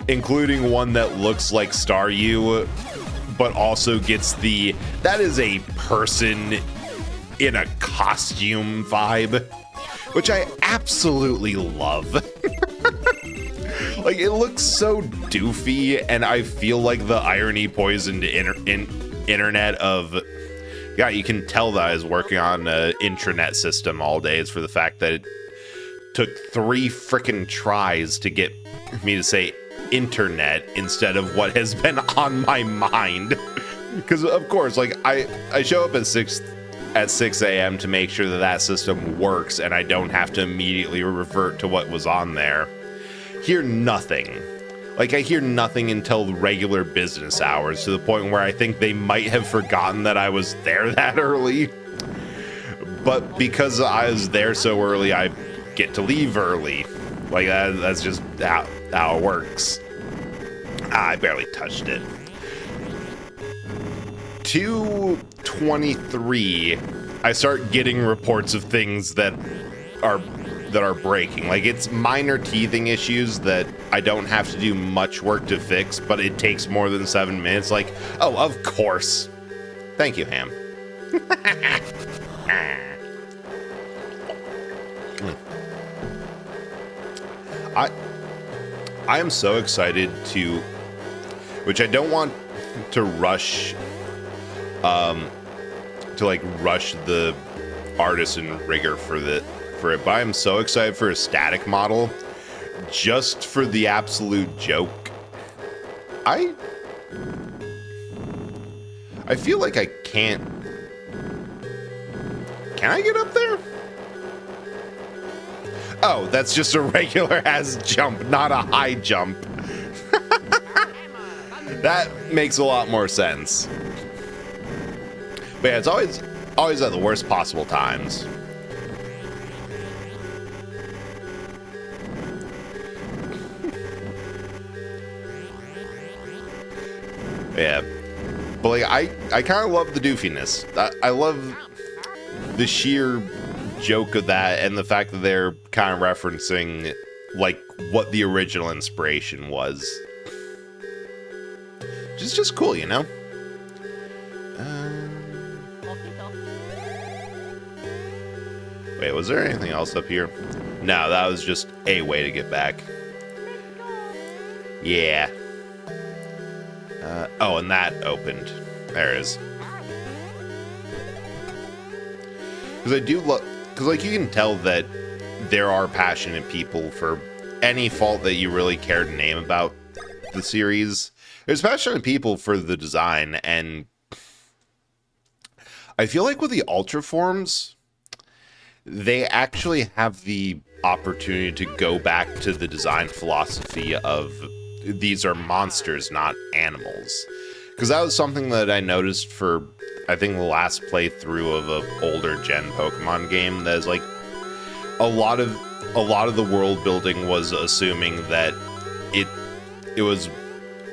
Including one that looks like Staryu, but also gets that is a person in a costume vibe, which I absolutely love. Like, it looks so doofy, and I feel like the irony poisoned internet of, yeah, you can tell that I was working on an intranet system all days for the fact that it took 3 frickin' tries to get me to say internet instead of what has been on my mind. Because, of course, like, I show up at 6 a.m. to make sure that system works and I don't have to immediately revert to what was on there. Hear nothing. Like, I hear nothing until regular business hours, to the point where I think they might have forgotten that I was there that early. But because I was there so early, I get to leave early. Like, that's just how it works. I barely touched it. 2:23, I start getting reports of things that are breaking. Like, it's minor teething issues that I don't have to do much work to fix, but it takes more than 7 minutes. Like, oh, of course. Thank you, Ham. I am so excited to, which I don't want to rush, rush the artisan rigor for it, but I'm so excited for a static model, just for the absolute joke. I feel like I can't. Can I get up there? Oh, that's just a regular ass jump, not a high jump. That makes a lot more sense. But yeah, it's always at the worst possible times. Yeah. But like, I kind of love the doofiness. I love the sheer joke of that, and the fact that they're kind of referencing like what the original inspiration was. Just cool, you know? Wait, was there anything else up here? No, that was just a way to get back. Yeah. Oh, and that opened. There it is. Because I do look... Because, like, you can tell that there are passionate people for any fault that you really care to name about the series. There's passionate people for the design, and I feel like with the Ultra Forms, they actually have the opportunity to go back to the design philosophy of these are monsters, not animals. Because that was something that I noticed for, I think, the last playthrough of an older gen Pokemon game. That is like a lot of the world building was assuming that it was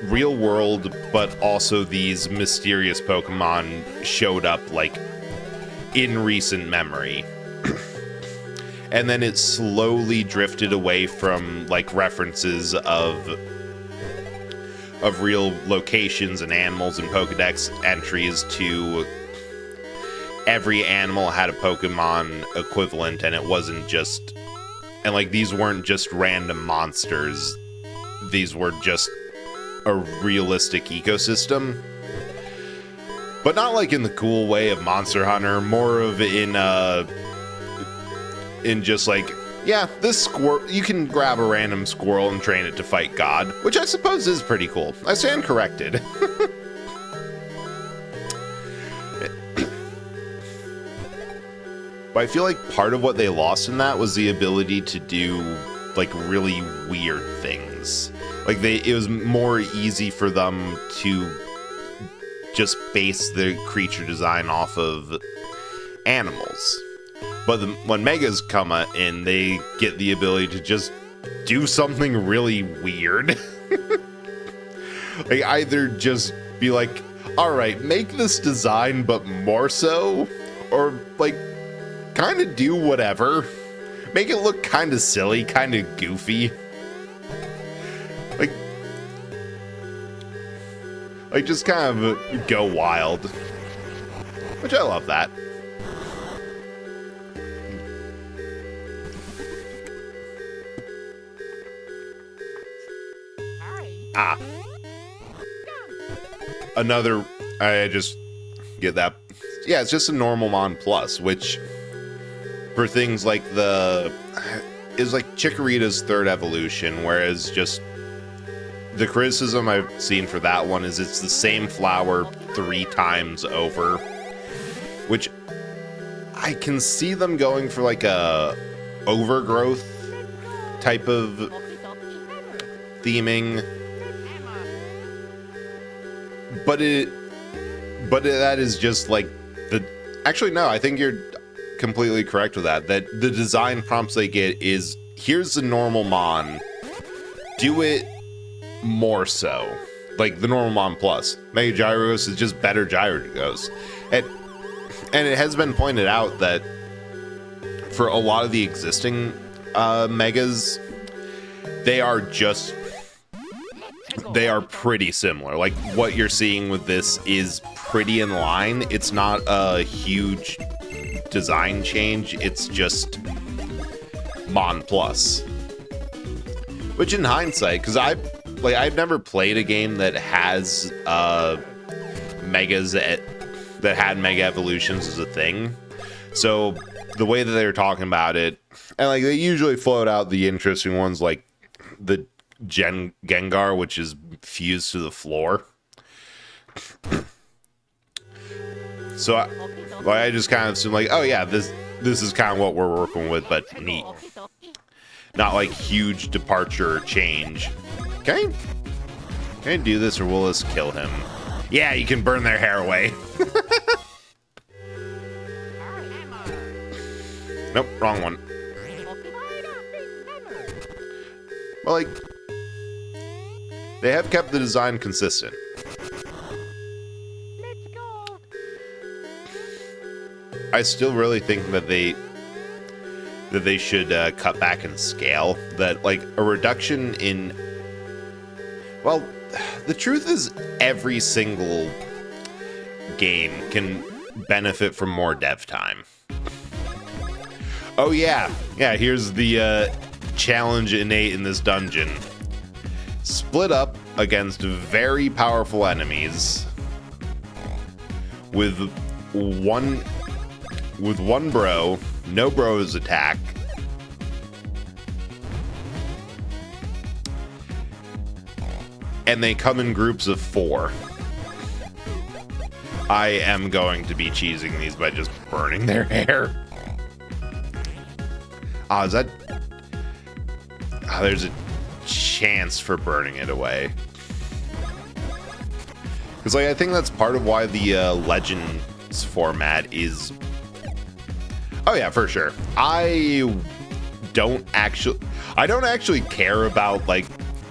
real world, but also these mysterious Pokemon showed up like in recent memory. And then it slowly drifted away from like references of real locations and animals and Pokedex entries to every animal had a Pokemon equivalent, and it wasn't just, and like these weren't just random monsters, these were just a realistic ecosystem. But not like in the cool way of Monster Hunter, more of in just like, yeah, this squirrel, you can grab a random squirrel and train it to fight God, which I suppose is pretty cool. I stand corrected. But I feel like part of what they lost in that was the ability to do like really weird things. Like it was more easy for them to just base the creature design off of animals. But when Megas come in, they get the ability to just do something really weird. Like either just be like, all right, make this design but more so, or like kind of do whatever. Make it look kind of silly, kind of goofy. Like just kind of go wild. Which I love that. Ah. Another, I just get that. Yeah, it's just a normal Mon Plus, which for things like is like Chikorita's third evolution, whereas just the criticism I've seen for that one is it's the same flower 3 times over, which I can see them going for like a overgrowth type of theming. But that is just like actually no, I think you're completely correct with that the design prompts they get is here's the normal Mon, do it more so like the normal Mon Plus. Mega Gyarados is just better Gyarados, and it has been pointed out that for a lot of the existing Megas, they are pretty similar. Like what you're seeing with this is pretty in line. It's not a huge design change, it's just Mon Plus. Which in hindsight, because I've never played a game that has Megas that had Mega Evolutions as a thing. So the way that they were talking about it, and like they usually float out the interesting ones like the Gengar, which is fused to the floor. So I just kind of assume like, oh yeah, this is kind of what we're working with, but neat. Not like huge departure or change. Can I do this or will this kill him? Yeah, you can burn their hair away. Nope, wrong one. Well, like, they have kept the design consistent. I still really think that they should cut back in scale. That like a reduction in, well, the truth is every single game can benefit from more dev time. Oh yeah, here's the challenge innate in this dungeon. Split up against very powerful enemies with one bro, no bros attack. And they come in groups of 4. I am going to be cheesing these by just burning their hair. Is that... there's a chance for burning it away. Because, like, I think that's part of why the Legends format is... Oh, yeah, for sure. I don't actually care about, like,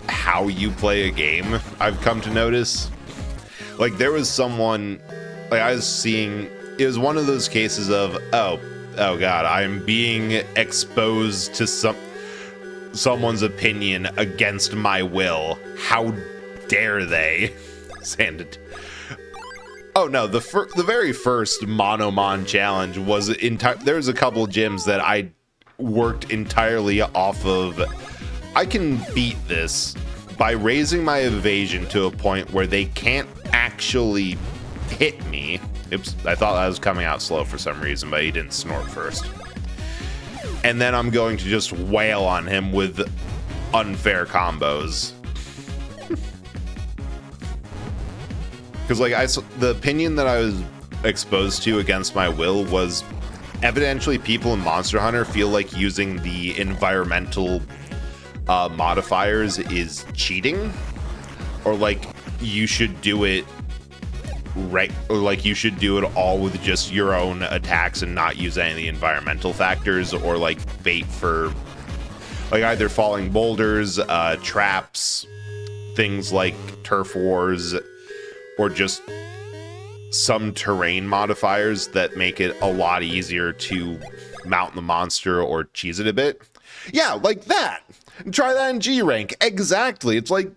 how you play a game, I've come to notice. Like, there was someone... Like, I was seeing... It was one of those cases of, oh god, I'm being exposed to someone's opinion against my will. How dare they? Sanded. Oh no, the very first Monomon challenge was there was a couple gyms that I worked entirely off of. I can beat this by raising my evasion to a point where they can't actually hit me. Oops, I thought I was coming out slow for some reason, but he didn't snort first. And then I'm going to just wail on him with unfair combos. Because, like, the opinion that I was exposed to against my will was evidently people in Monster Hunter feel like using the environmental modifiers is cheating, or like you should do it or like you should do it all with just your own attacks and not use any of the environmental factors, or like bait for like either falling boulders, traps, things like turf wars, or just some terrain modifiers that make it a lot easier to mount the monster or cheese it a bit. Yeah, like that. Try that in G rank. Exactly. It's like,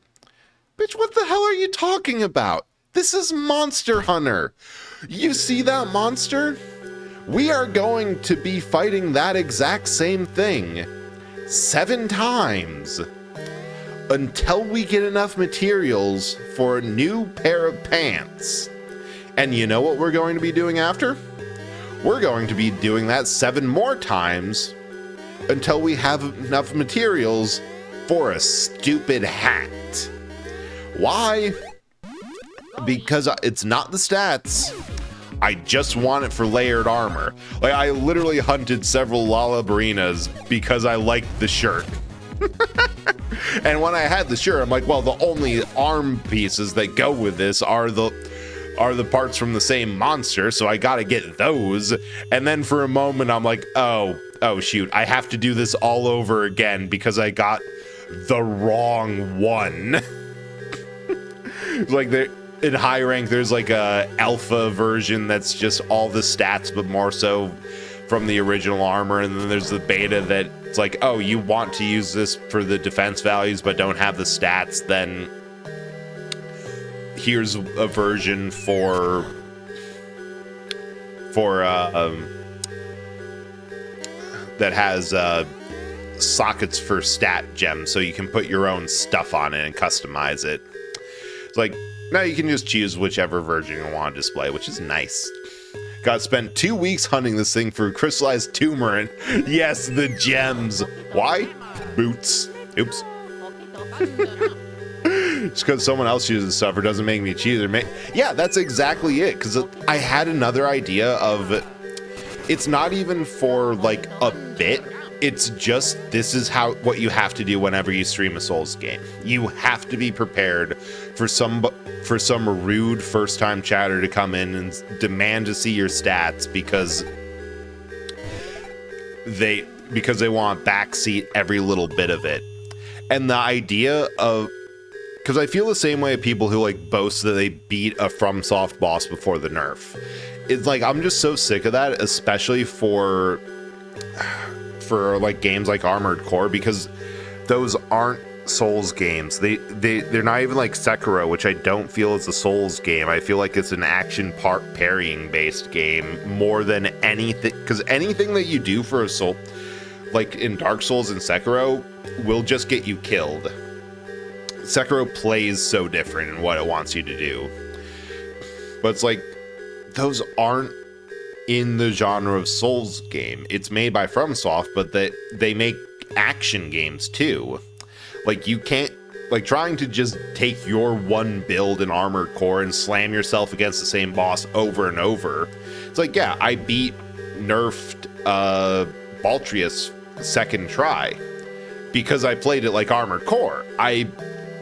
bitch, what the hell are you talking about? This is Monster Hunter. You see that monster? We are going to be fighting that exact same thing 7 times until we get enough materials for a new pair of pants. And you know what we're going to be doing after? We're going to be doing that 7 more times until we have enough materials for a stupid hat. Why? Because it's not the stats. I just want it for layered armor. Like, I literally hunted several Lalabarinas because I liked the shirt. And when I had the shirt, I'm like, well, the only arm pieces that go with this are the parts from the same monster, so I gotta get those. And then for a moment, I'm like, oh shoot, I have to do this all over again because I got the wrong one. It's like in high rank, there's like a alpha version that's just all the stats, but more so from the original armor. And then there's the beta that it's like, oh, you want to use this for the defense values, but don't have the stats. Then here's a version for that has sockets for stat gems, so you can put your own stuff on it and customize it. It's like, now you can just choose whichever version you want to display, which is nice. Got spent 2 weeks hunting this thing for crystallized turmeric. Yes, the gems. Why? Boots. Oops. Just because someone else uses stuff or doesn't make me cheese or make... Yeah, that's exactly it. Because I had another idea of... It's not even for, like, a bit. It's just, this is what you have to do whenever you stream a Souls game. You have to be prepared for some rude first-time chatter to come in and demand to see your stats because they want to backseat every little bit of it. And the idea of... Because I feel the same way of people who, like, boast that they beat a FromSoft boss before the nerf. It's like, I'm just so sick of that, especially for like games like Armored Core, because those aren't Souls games. They're not even like Sekiro, which I don't feel is a Souls game. I feel like it's an action parrying based game more than anything, because anything that you do for a soul, like in Dark Souls and Sekiro, will just get you killed. Sekiro plays so different in what it wants you to do. But it's like, those aren't in the genre of Souls game. It's made by FromSoft, but they make action games too. Like, you can't, like, trying to just take your one build in Armored Core and slam yourself against the same boss over and over. It's like, yeah, I beat nerfed Baltrius second try because I played it like Armored Core. I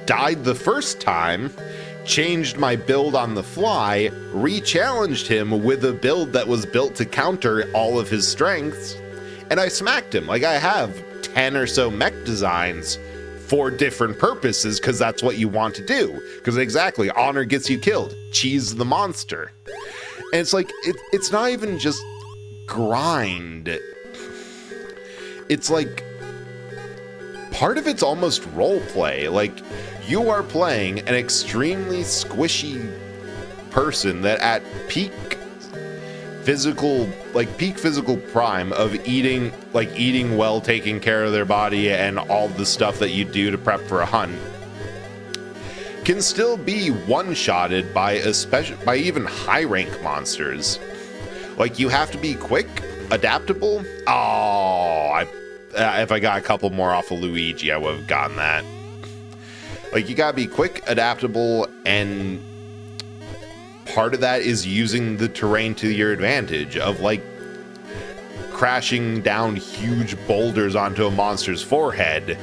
died the first time, changed my build on the fly, re-challenged him with a build that was built to counter all of his strengths, and I smacked him. Like, I have 10 or so mech designs for different purposes, because that's what you want to do. Because exactly, honor gets you killed. Cheese the monster. And it's like, it's not even just grind. It's like, part of it's almost role play. Like, you are playing an extremely squishy person that at peak physical prime of eating well, taking care of their body, and all the stuff that you do to prep for a hunt, can still be one-shotted by even high-rank monsters. Like, you have to be quick, adaptable. Oh, if I got a couple more off of Luigi, I would have gotten that. Like, you gotta be quick, adaptable, and part of that is using the terrain to your advantage, of like crashing down huge boulders onto a monster's forehead.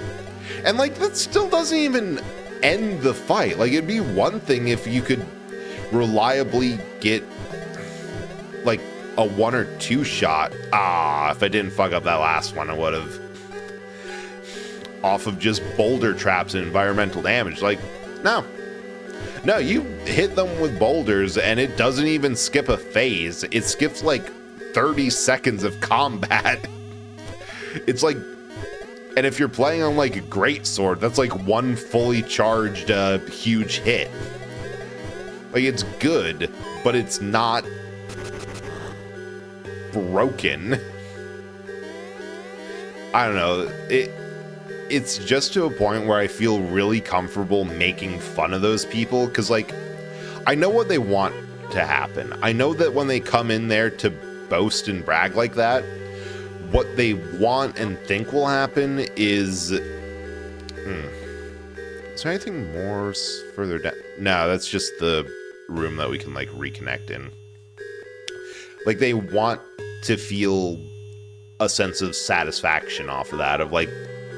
And like, that still doesn't even end the fight. Like, it'd be one thing if you could reliably get like a 1 or 2 shot. If I didn't fuck up that last one, I would have. Off of just boulder traps and environmental damage. Like, no, you hit them with boulders and it doesn't even skip a phase. It skips like 30 seconds of combat. It's like, and if you're playing on like a greatsword, that's like one fully charged huge hit. Like, it's good, but it's not broken. I don't know. It's just to a point where I feel really comfortable making fun of those people, because, like, I know what they want to happen. I know that when they come in there to boast and brag like that, what they want and think will happen is... Is there anything more further down? No, that's just the room that we can, like, reconnect in. Like, they want to feel a sense of satisfaction off of that, of, like,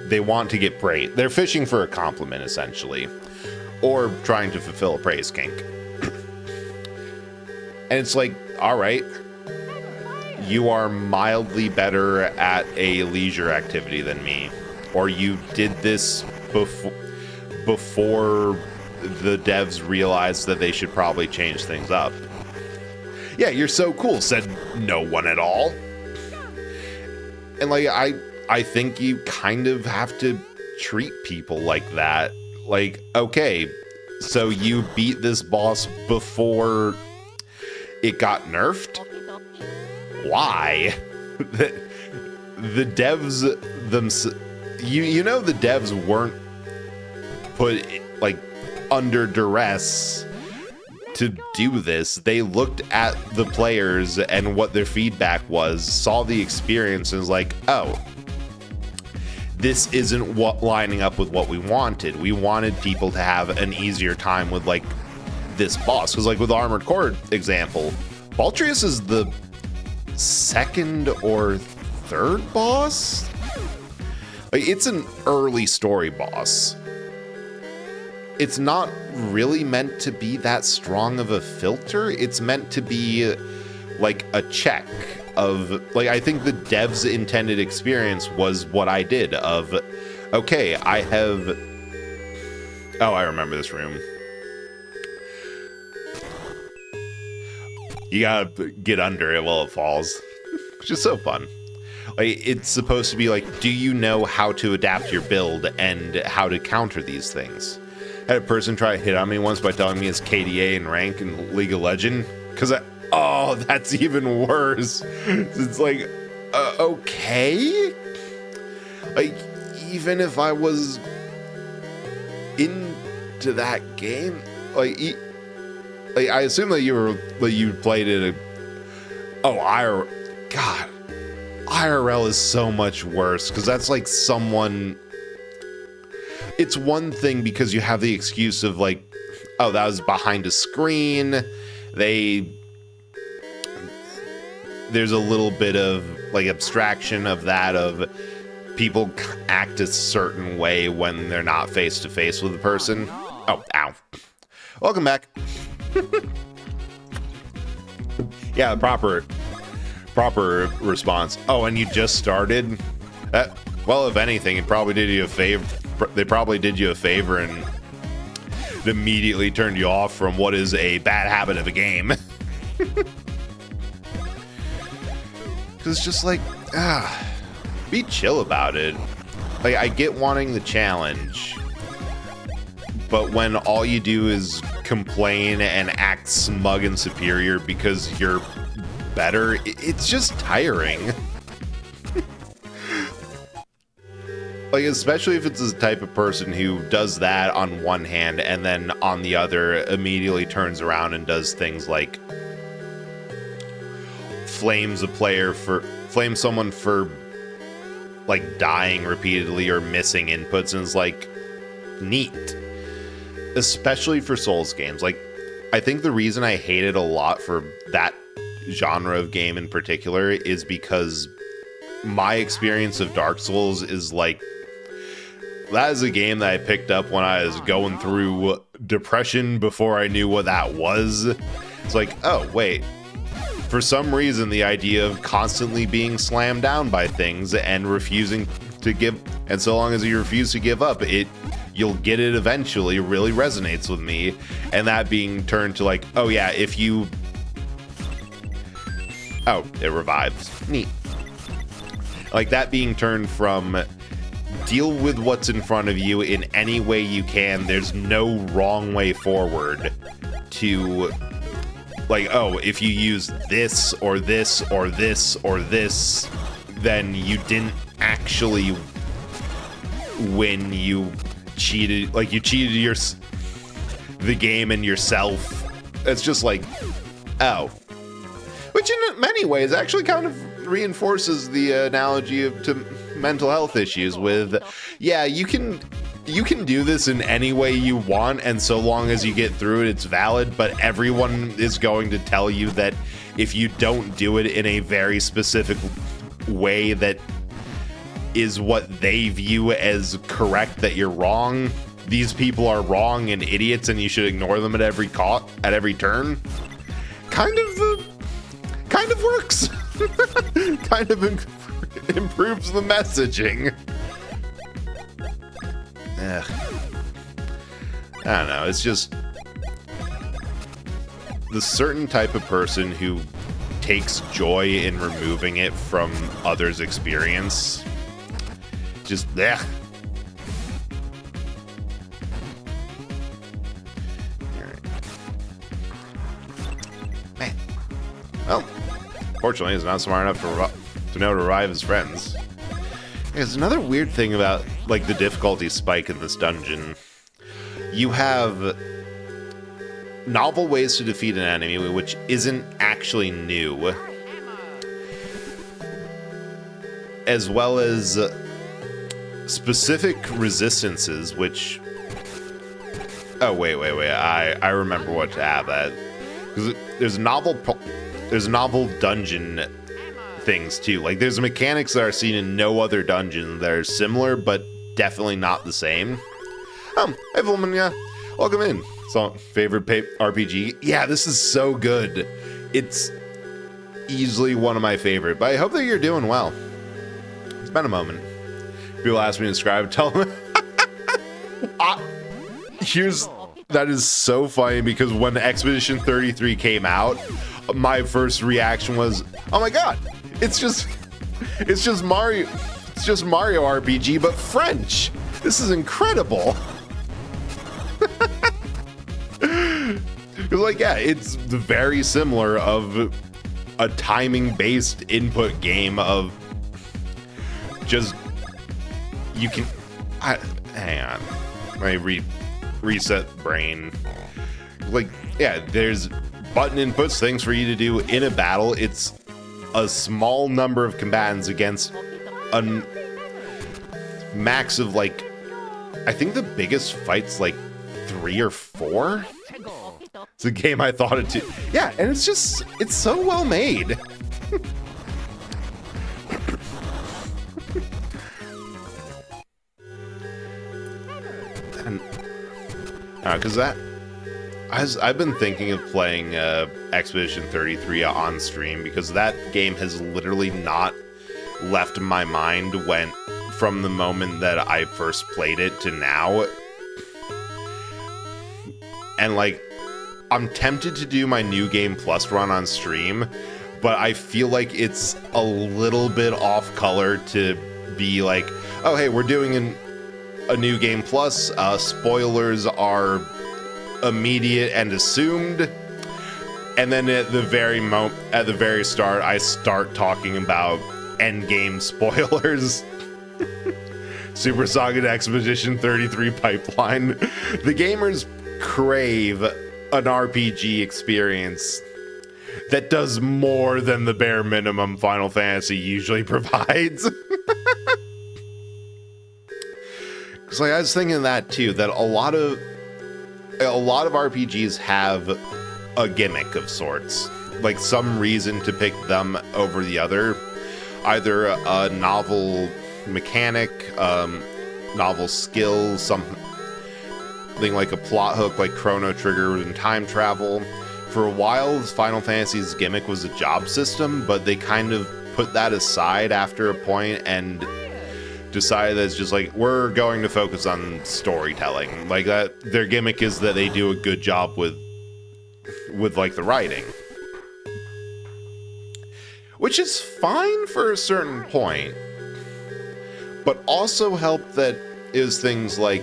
they want to get praise. They're fishing for a compliment, essentially, or trying to fulfill a praise kink. And it's like, all right, you are mildly better at a leisure activity than me, or you did this before the devs realized that they should probably change things up. Yeah, you're so cool, said no one at all. And like, I think you kind of have to treat people like that. Like, okay, so you beat this boss before it got nerfed? Why? The devs themselves, you know, the devs weren't put like under duress to do this. They looked at the players and what their feedback was, saw the experience, and was like, oh, this isn't what lining up with what we wanted. We wanted people to have an easier time with like this boss. Because like with Armored Core example, Baltrius is the second or third boss. Like, it's an early story boss. It's not really meant to be that strong of a filter. It's meant to be like a check of, like, I think the dev's intended experience was what I did of, okay, I remember this room. You gotta get under it while it falls, which is so fun. Like, it's supposed to be like, do you know how to adapt your build and how to counter these things? I had a person try to hit on me once by telling me his KDA and rank in League of Legends, because oh, that's even worse. It's like, okay? Like, even if I was into that game, like I assume that you played it. IRL is so much worse, because that's like someone. It's one thing because you have the excuse of like, oh, that was behind a screen. There's a little bit of like abstraction of that, of people act a certain way when they're not face to face with the person. Oh, ow. Welcome back. Yeah, proper response. Oh, and you just started? Well, if anything, it probably did you a favor. They probably did you a favor and immediately turned you off from what is a bad habit of a game. Because it's just like, be chill about it. Like, I get wanting the challenge, but when all you do is complain and act smug and superior because you're better, it's just tiring. Like, especially if it's the type of person who does that on one hand and then on the other immediately turns around and does things like flame someone for like dying repeatedly or missing inputs, and is like, neat. Especially for Souls games. Like, I think the reason I hate it a lot for that genre of game in particular is because my experience of Dark Souls is like, that is a game that I picked up when I was going through depression before I knew what that was. It's like, oh, wait. For some reason, the idea of constantly being slammed down by things and refusing to give, and so long as you refuse to give up, you'll get it eventually, really resonates with me. And that being turned to like, oh yeah, if you... Oh, it revives. Neat. Like, that being turned from deal with what's in front of you in any way you can, there's no wrong way forward, to like, oh, if you use this or this or this or this, then you didn't actually win. You cheated. Like, you cheated the game and yourself. It's just like, oh. Which in many ways actually kind of reinforces the analogy to mental health issues with, yeah, you can do this in any way you want, and so long as you get through it, it's valid, but everyone is going to tell you that if you don't do it in a very specific way that is what they view as correct, that you're wrong. These people are wrong and idiots, and you should ignore them at every turn. Kind of works. Kind of improves the messaging. I don't know, it's just the certain type of person who takes joy in removing it from others' experience. Just, man. Well, fortunately, he's not smart enough to know to revive his friends. There's another weird thing about, like, the difficulty spike in this dungeon. You have novel ways to defeat an enemy, which isn't actually new, as well as specific resistances, which... Oh, wait. I remember what to add that. Because there's novel dungeon things too. Like, there's mechanics that are seen in no other dungeon that are similar, but definitely not the same. Hey, Volmania. Welcome in. So, favorite RPG? Yeah, this is so good. It's easily one of my favorite, but I hope that you're doing well. It's been a moment. People ask me to describe, tell them. That is so funny, because when Expedition 33 came out, my first reaction was, oh my god, it's just It's just Mario. It's just Mario RPG, but French. This is incredible. It's like, yeah, it's very similar of a timing-based input game of just you can. Hang on, let me reset brain. Like, yeah, there's button inputs, things for you to do in a battle. It's a small number of combatants against a max of, like, I think the biggest fight's like 3 or 4. It's a game I thought it too. Yeah, and it's so well made. And because I've been thinking of playing Expedition 33 on stream, because that game has literally not left my mind from the moment that I first played it to now. And like, I'm tempted to do my New Game Plus run on stream, but I feel like it's a little bit off color to be like, oh hey, we're doing a New Game Plus, spoilers are immediate and assumed, and then at the very start I start talking about endgame spoilers. Super Saga Expedition 33 pipeline. The gamers crave an RPG experience that does more than the bare minimum Final Fantasy usually provides. Cause like, I was thinking that too, that a lot of RPGs have a gimmick of sorts, like some reason to pick them over the other, either a novel mechanic, novel skill, something like a plot hook like Chrono Trigger and time travel. For a while, Final Fantasy's gimmick was a job system, but they kind of put that aside after a point and decided that it's just like, we're going to focus on storytelling. Like that, their gimmick is that they do a good job with like the writing, which is fine for a certain point, but also help that is things like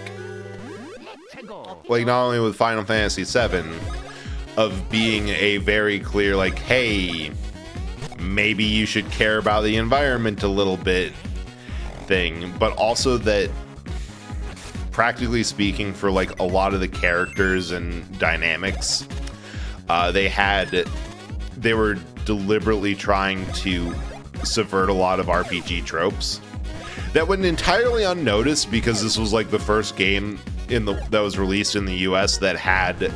not only with Final Fantasy VII, of being a very clear, like, hey, maybe you should care about the environment a little bit thing, but also that, practically speaking, for like a lot of the characters and dynamics, they were deliberately trying to subvert a lot of RPG tropes that went entirely unnoticed, because this was like the first game that was released in the US that had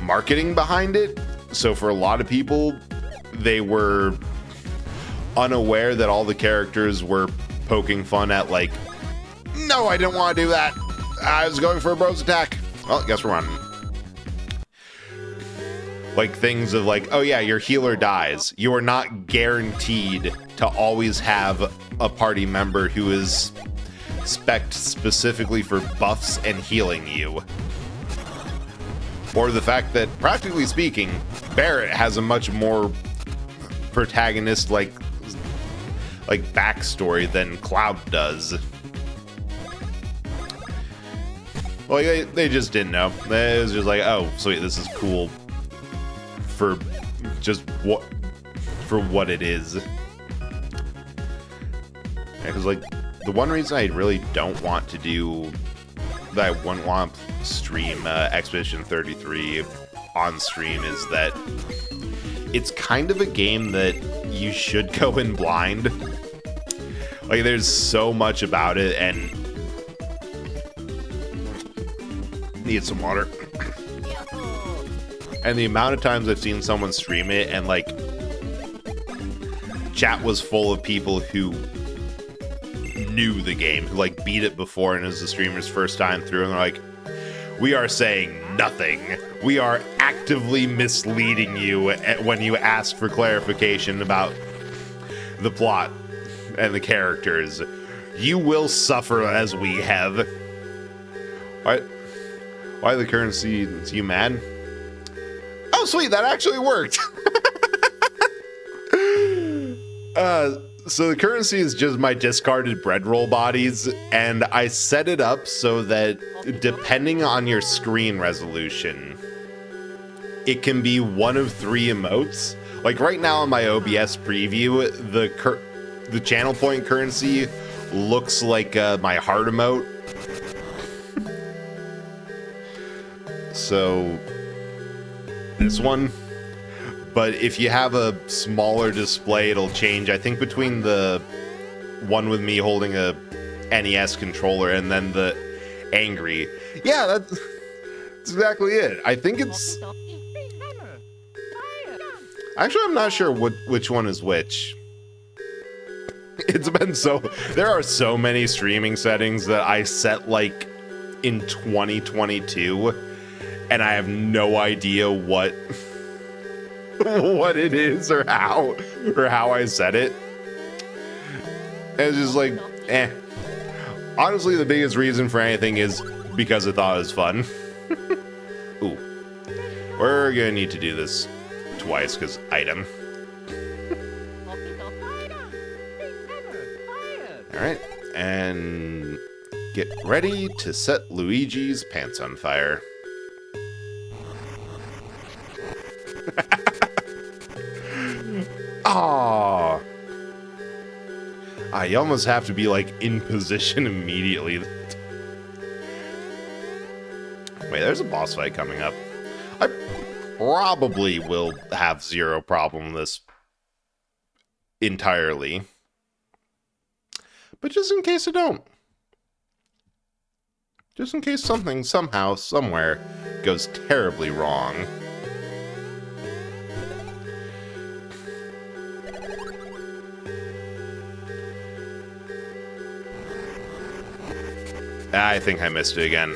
marketing behind it. So for a lot of people, they were unaware that all the characters were poking fun at, like, no, I didn't want to do that, I was going for a bros attack. Well, guess we're running. Like things of like, oh yeah, your healer dies. You are not guaranteed to always have a party member who is spec'd specifically for buffs and healing you. Or the fact that, practically speaking, Barret has a much more protagonist like backstory than Cloud does. Well, they just didn't know. It was just like, oh, sweet, this is cool for what it is. Yeah, because like, the one reason I really don't want to that I wouldn't want to stream Expedition 33 on stream is that it's kind of a game that you should go in blind. Like, there's so much about it, and need some water. And the amount of times I've seen someone stream it and like chat was full of people who knew the game, who like beat it before, and it was the streamer's first time through, and they're like, we are saying nothing. We are actively misleading you when you ask for clarification about the plot and the characters. You will suffer as we have. Why the currency? Is you mad? Oh, sweet, that actually worked. So the currency is just my discarded bread roll bodies, and I set it up so that depending on your screen resolution, it can be one of 3 emotes. Like right now on my OBS preview, the channel point currency looks like my heart emote. So this one. But if you have a smaller display, it'll change. I think between the one with me holding a NES controller and then the angry. Yeah, that's exactly it. I think it's... Actually, I'm not sure which one is which. It's been so... There are so many streaming settings that I set, like, in 2022, and I have no idea what it is or how I set it. And it's just like, eh. Honestly, the biggest reason for anything is because I thought it was fun. Ooh. We're gonna need to do this twice, because item. Alright, and get ready to set Luigi's pants on fire. Aww. You almost have to be, like, in position immediately. Wait, there's a boss fight coming up. I probably will have zero problem with this entirely. But just in case I don't. Just in case something, somehow, somewhere, goes terribly wrong. I think I missed it again.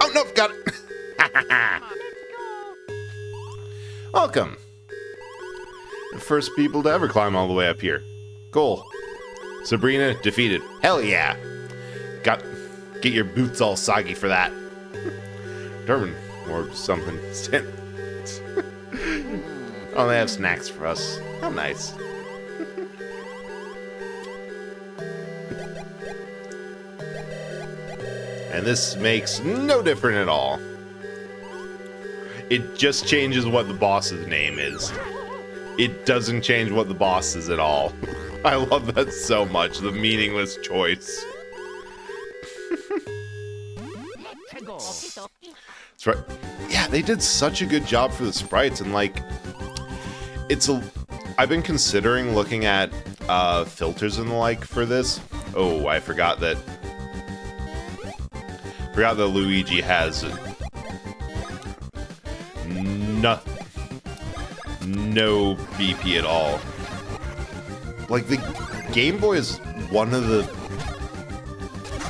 Oh, no, got it. Welcome. The first people to ever climb all the way up here. Goal. Sabrina defeated. Hell yeah. Get your boots all soggy for that. Determined or something. Oh, they have snacks for us. How nice. And this makes no difference at all. It just changes what the boss's name is. It doesn't change what the boss is at all. I love that so much, the meaningless choice. That's right. Yeah, they did such a good job for the sprites, and like, I've been considering looking at filters and the like for this. Oh, I forgot that Luigi has no BP at all. Like, the Game Boy is one of the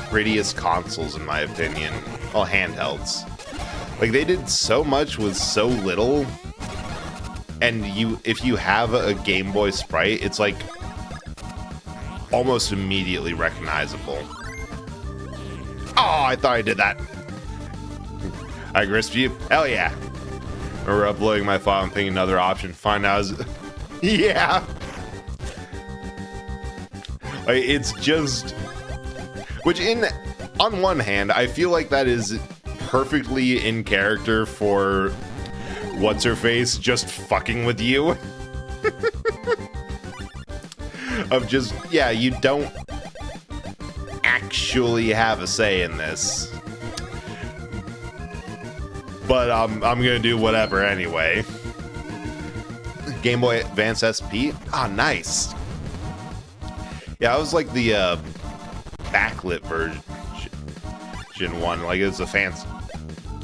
prettiest consoles in my opinion. Well, handhelds. Like, they did so much with so little, and if you have a Game Boy sprite, it's like almost immediately recognizable. Oh, I thought I did that. I grist you? Hell yeah. Or uploading my file and picking another option. Find out. Yeah. Like, it's just. Which, on one hand, I feel like that is perfectly in character for what's her face just fucking with you. Of just, yeah, you don't actually have a say in this, but I'm gonna do whatever anyway. Game Boy Advance SP. Nice. Yeah, I was like the backlit version one. Like, it's a fancy.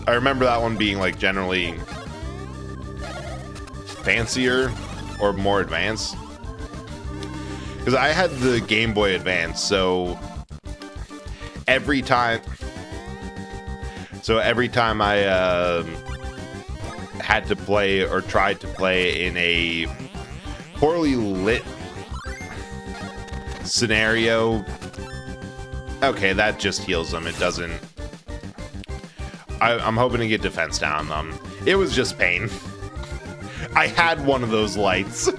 I remember that one being like generally fancier or more advanced, because I had the Game Boy Advance, so every time I had to play or tried to play in a poorly lit scenario, okay, that just heals them. It doesn't. I'm hoping to get defense down on them. It was just pain. I had one of those lights.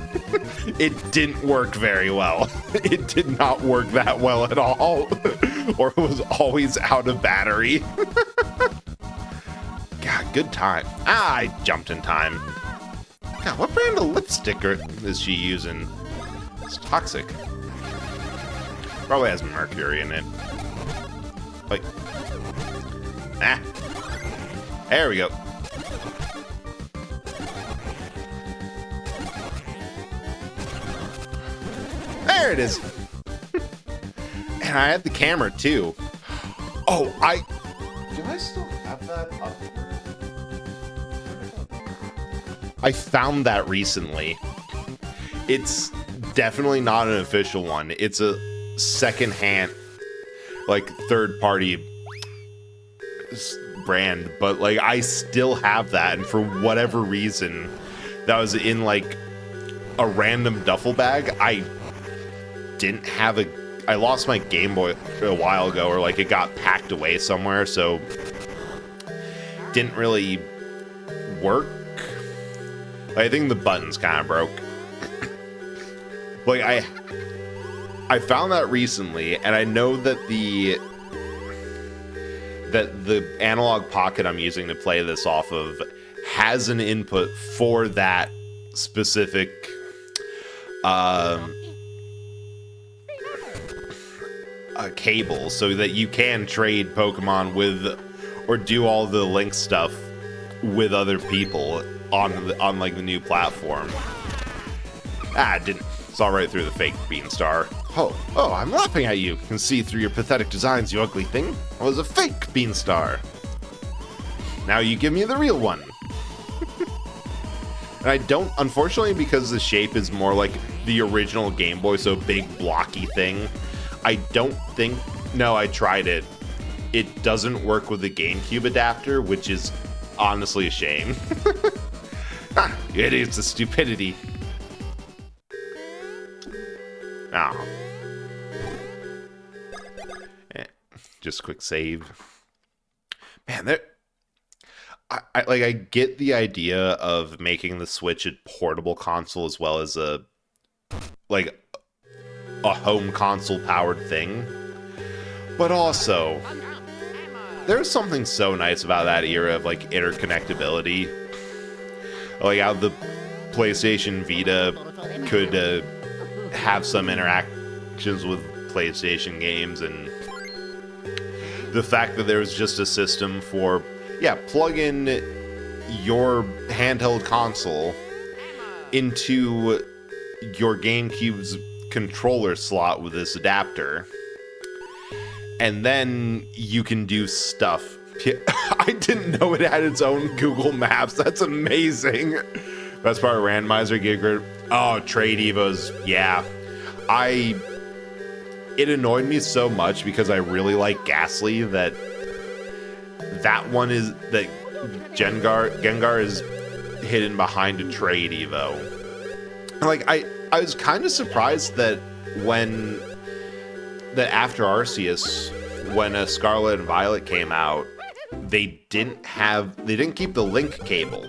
It didn't work very well. It did not work that well at all. Or it was always out of battery. God, good time. I jumped in time. God, what brand of lipstick is she using? It's toxic. Probably has mercury in it. Like, there we go. There it is. And I had the camera too. Oh, do I still have that up? I found that recently. It's definitely not an official one. It's a secondhand, like third-party brand, but like I still have that, and for whatever reason, that was in like a random duffel bag. I lost my Game Boy a while ago, or like it got packed away somewhere, so didn't really work. I think the buttons kind of broke. Like I found that recently, and I know that the analog pocket I'm using to play this off of has an input for that specific cable, so that you can trade Pokemon with, or do all the Link stuff with other people on like the new platform. It didn't. Saw right through the fake Beanstar. Oh, I'm laughing at you. Can see through your pathetic designs, you ugly thing. I was a fake Beanstar. Now you give me the real one. And I don't, unfortunately, because the shape is more like the original Game Boy, so big blocky thing. I don't think, no, I tried it. It doesn't work with the GameCube adapter, which is honestly a shame. It's a stupidity. Oh. Just quick save. Man, I get the idea of making the Switch a portable console as well as a home console powered thing. But also, there's something so nice about that era of like interconnectability. Like how the PlayStation Vita could have some interactions with PlayStation games, and the fact that there was just a system for, plug in your handheld console into your GameCube's controller slot with this adapter, and then you can do stuff. I didn't know it had its own Google Maps. That's amazing. Best part, randomizer, Giga. Oh, Trade Evos. Yeah. It annoyed me so much because I really like Ghastly that Gengar is hidden behind a Trade Evo. Like, I was kind of surprised that after Arceus, when Scarlet and Violet came out, they didn't keep the Link cable.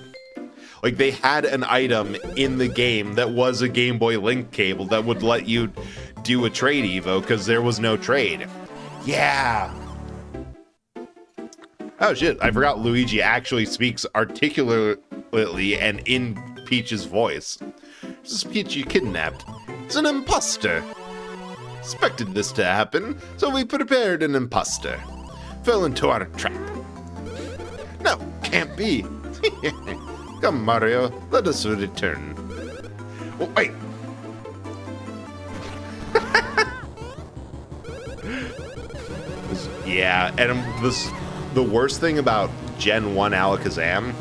Like, they had an item in the game that was a Game Boy Link cable that would let you do a Trade Evo, because there was no trade. Yeah! Oh shit, I forgot Luigi actually speaks articulately and in Peach's voice. This is Peach you kidnapped. It's an imposter! Expected this to happen, so we prepared an imposter. Fell into our trap. No, can't be. Come, Mario, let us return. Oh, wait. Yeah, and the worst thing about Gen 1 Alakazam,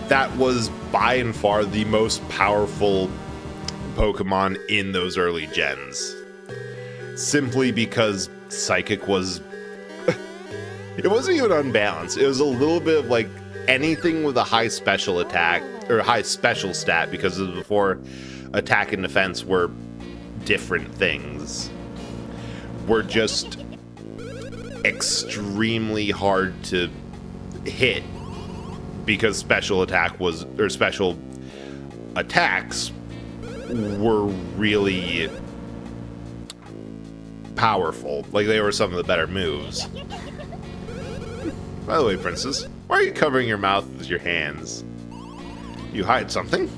that was by and far the most powerful Pokemon in those early gens. Simply because Psychic was... it wasn't even unbalanced. It was a little bit of like anything with a high special attack, or high special stat, because it was before attack and defense were different things, were just extremely hard to hit because special attacks were really powerful. Like, they were some of the better moves. By the way, Princess, why are you covering your mouth with your hands? You hide something?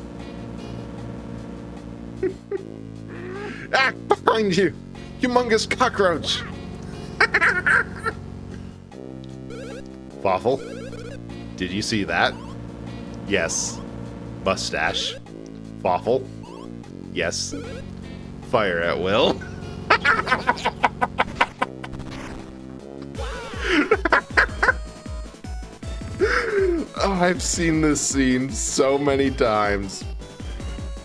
Ah, behind you! Humongous cockroach! Waffle, did you see that? Yes. Mustache. Waffle. Yes. Fire at will. Oh, I've seen this scene so many times,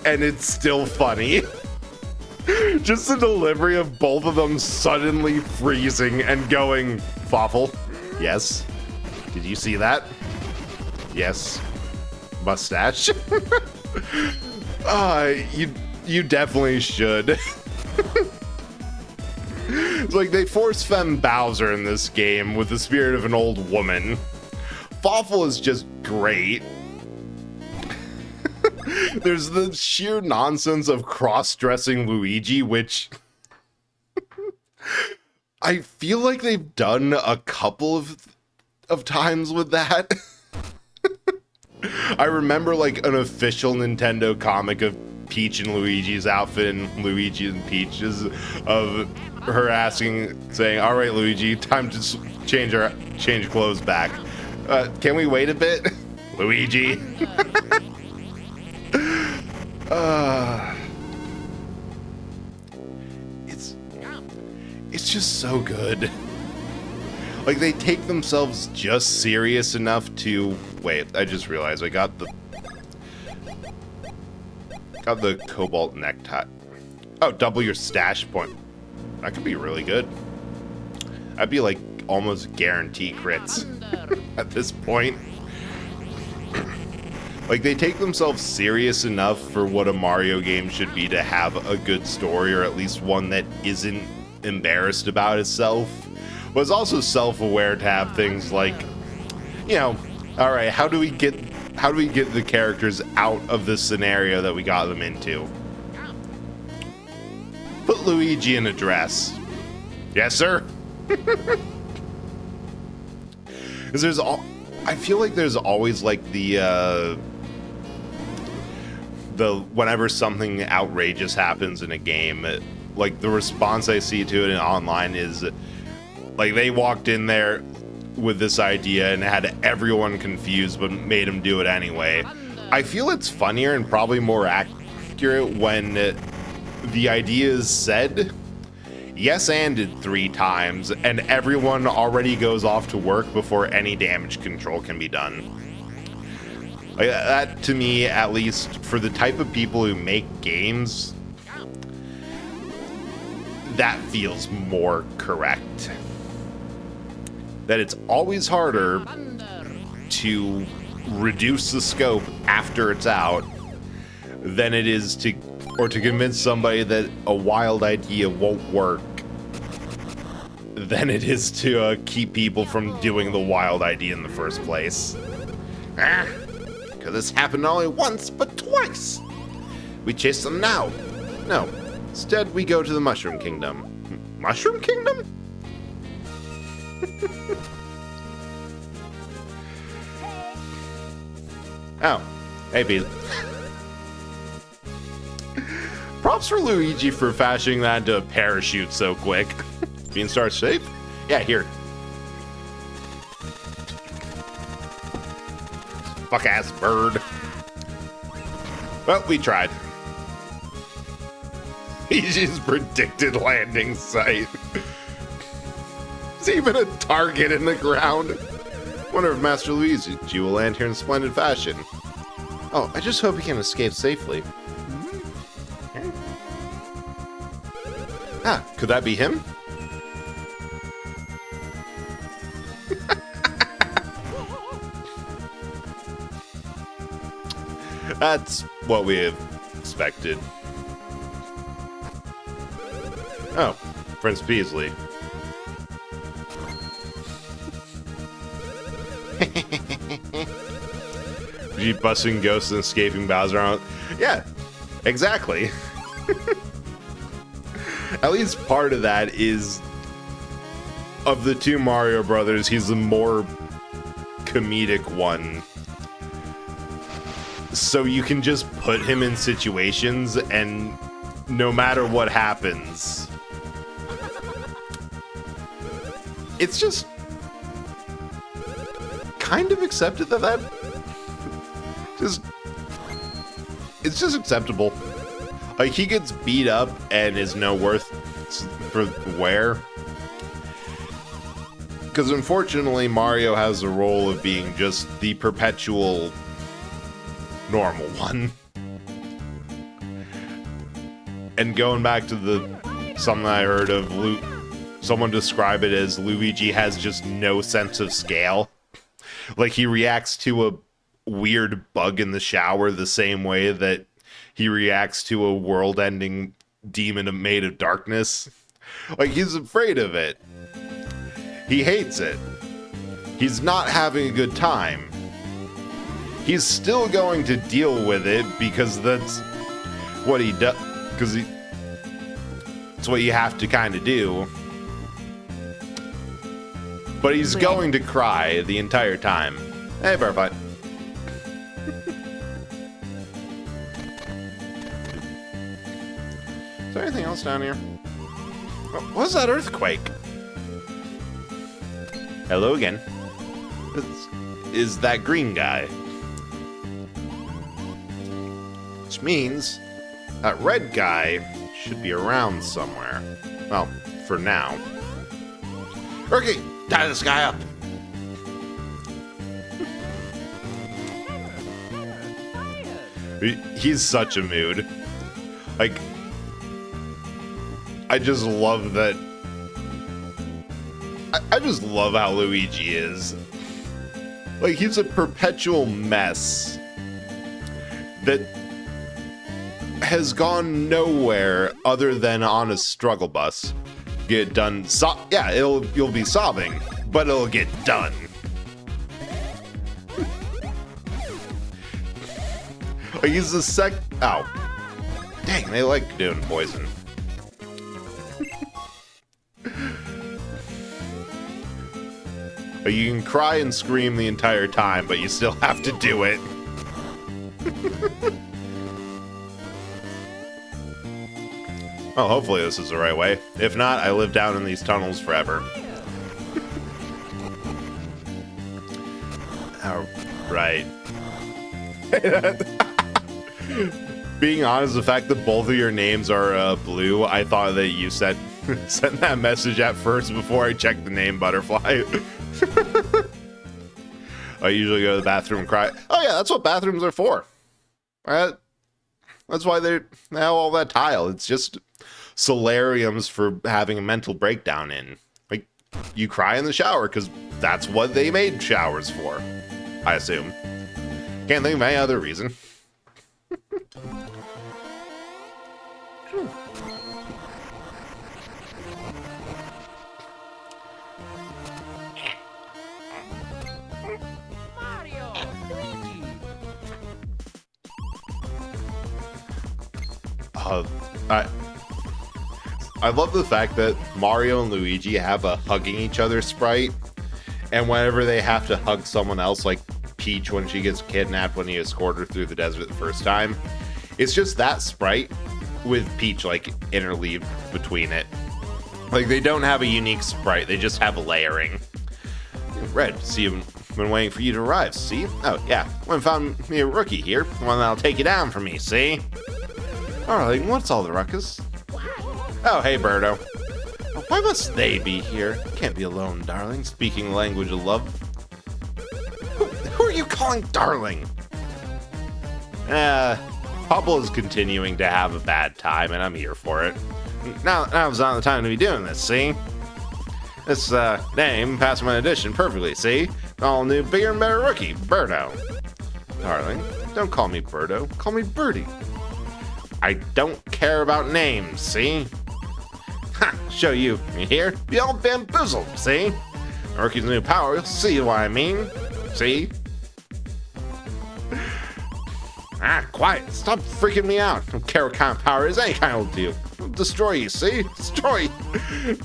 and it's still funny. Just the delivery of both of them suddenly freezing and going, Waffle, yes. Did you see that? Yes. Mustache. You definitely should. It's like they force Fem Bowser in this game with the spirit of an old woman. Waffle is just great. There's the sheer nonsense of cross-dressing Luigi, which I feel like they've done a couple of times with that. I remember like an official Nintendo comic of Peach and Luigi's outfit and Luigi and Peach's of her saying, "All right, Luigi, time to change clothes back. Can we wait a bit, Luigi?" It's just so good. Like, they take themselves just serious enough to... Wait, I just realized I got the cobalt necktie. Oh, double your stash point. That could be really good. I'd be like almost guarantee crits at this point. Like, they take themselves serious enough for what a Mario game should be to have a good story, or at least one that isn't embarrassed about itself, but is also self-aware to have things like, you know, all right, how do we get the characters out of this scenario that we got them into? Put Luigi in a dress. Yes, sir. Because I feel like there's always like the whenever something outrageous happens in a game, like the response I see to it online is like they walked in there with this idea and had everyone confused but made them do it anyway. I feel it's funnier and probably more accurate when the idea is said, yes-anded 3 times, and everyone already goes off to work before any damage control can be done. Like, that, to me, at least, for the type of people who make games, that feels more correct. That it's always harder to reduce the scope after it's out than it is to convince somebody that a wild idea won't work than it is to keep people from doing the wild idea in the first place. Because this happened not only once, but twice. We chase them now. No. Instead, we go to the Mushroom Kingdom. Mushroom Kingdom? Oh. Hey, Pete. Props for Luigi for fashioning that into a parachute so quick. Beanstar safe? Yeah, here. Fuck-ass bird. Well, we tried. Luigi's predicted landing site. There's even a target in the ground. Wonder if Master Luigi will land here in splendid fashion. Oh, I just hope he can escape safely. Ah, could that be him? That's what we have expected. Oh, Prince Peasley. Jeep busting ghosts and escaping Bowser. Yeah, exactly. At least part of that is, of the two Mario Brothers, he's the more comedic one. So you can just put him in situations and no matter what happens, it's just kind of accepted that it's just acceptable. Like, he gets beat up and is no worth for wear. Because unfortunately, Mario has the role of being just the perpetual normal one. And going back to something I heard of, someone describe it as Luigi has just no sense of scale. Like, he reacts to a weird bug in the shower the same way that he reacts to a world-ending demon made of darkness. Like, he's afraid of it. He hates it. He's not having a good time. He's still going to deal with it because that's what he does. Because it's what you have to kind of do. But he's going to cry the entire time. Hey, Butterfly. Is there anything else down here? What was that earthquake? Hello again. Is that green guy? Which means that red guy should be around somewhere. Well, for now. Rookie, tie this guy up. He's such a mood. Like, I just love that. I just love how Luigi is. Like, he's a perpetual mess that has gone nowhere other than on a struggle bus. Get done. Yeah, you'll be sobbing, but it'll get done. Like, he's the Ow. Dang, they like doing poison. You can cry and scream the entire time, but you still have to do it. Well, hopefully this is the right way. If not, I live down in these tunnels forever. Oh, right. Being honest, the fact that both of your names are blue, I thought that you sent that message at first before I checked the name, Butterfly. I usually go to the bathroom and cry. Oh yeah, that's what bathrooms are for. That's why they have all that tile. It's just solariums for having a mental breakdown in. Like, you cry in the shower because that's what they made showers for, I assume. Can't think of any other reason. I love the fact that Mario and Luigi have a hugging each other sprite, and whenever they have to hug someone else, like Peach when she gets kidnapped when he escorted her through the desert the first time, it's just that sprite with Peach like interleaved between it. Like, they don't have a unique sprite, they just have a layering. Red, see, I've been waiting for you to arrive, see? Oh yeah, went and found me a rookie here, one that'll take you down for me, see? Darling, what's all the ruckus? Oh, hey, Birdo. Why must they be here? Can't be alone, darling. Speaking the language of love. Who are you calling darling? Pablo's continuing to have a bad time, and I'm here for it. Now's not the time to be doing this, see? This name passed my audition perfectly, see? All new, bigger and better rookie, Birdo. Darling, don't call me Birdo. Call me Birdie. I don't care about names, see? Ha! Show you. You hear? Be all bamboozled, see? Rookie's new power, you'll see what I mean. See? Quiet. Stop freaking me out. I don't care what kind of power it is. Any kind will do. I'll destroy you, see? Destroy you.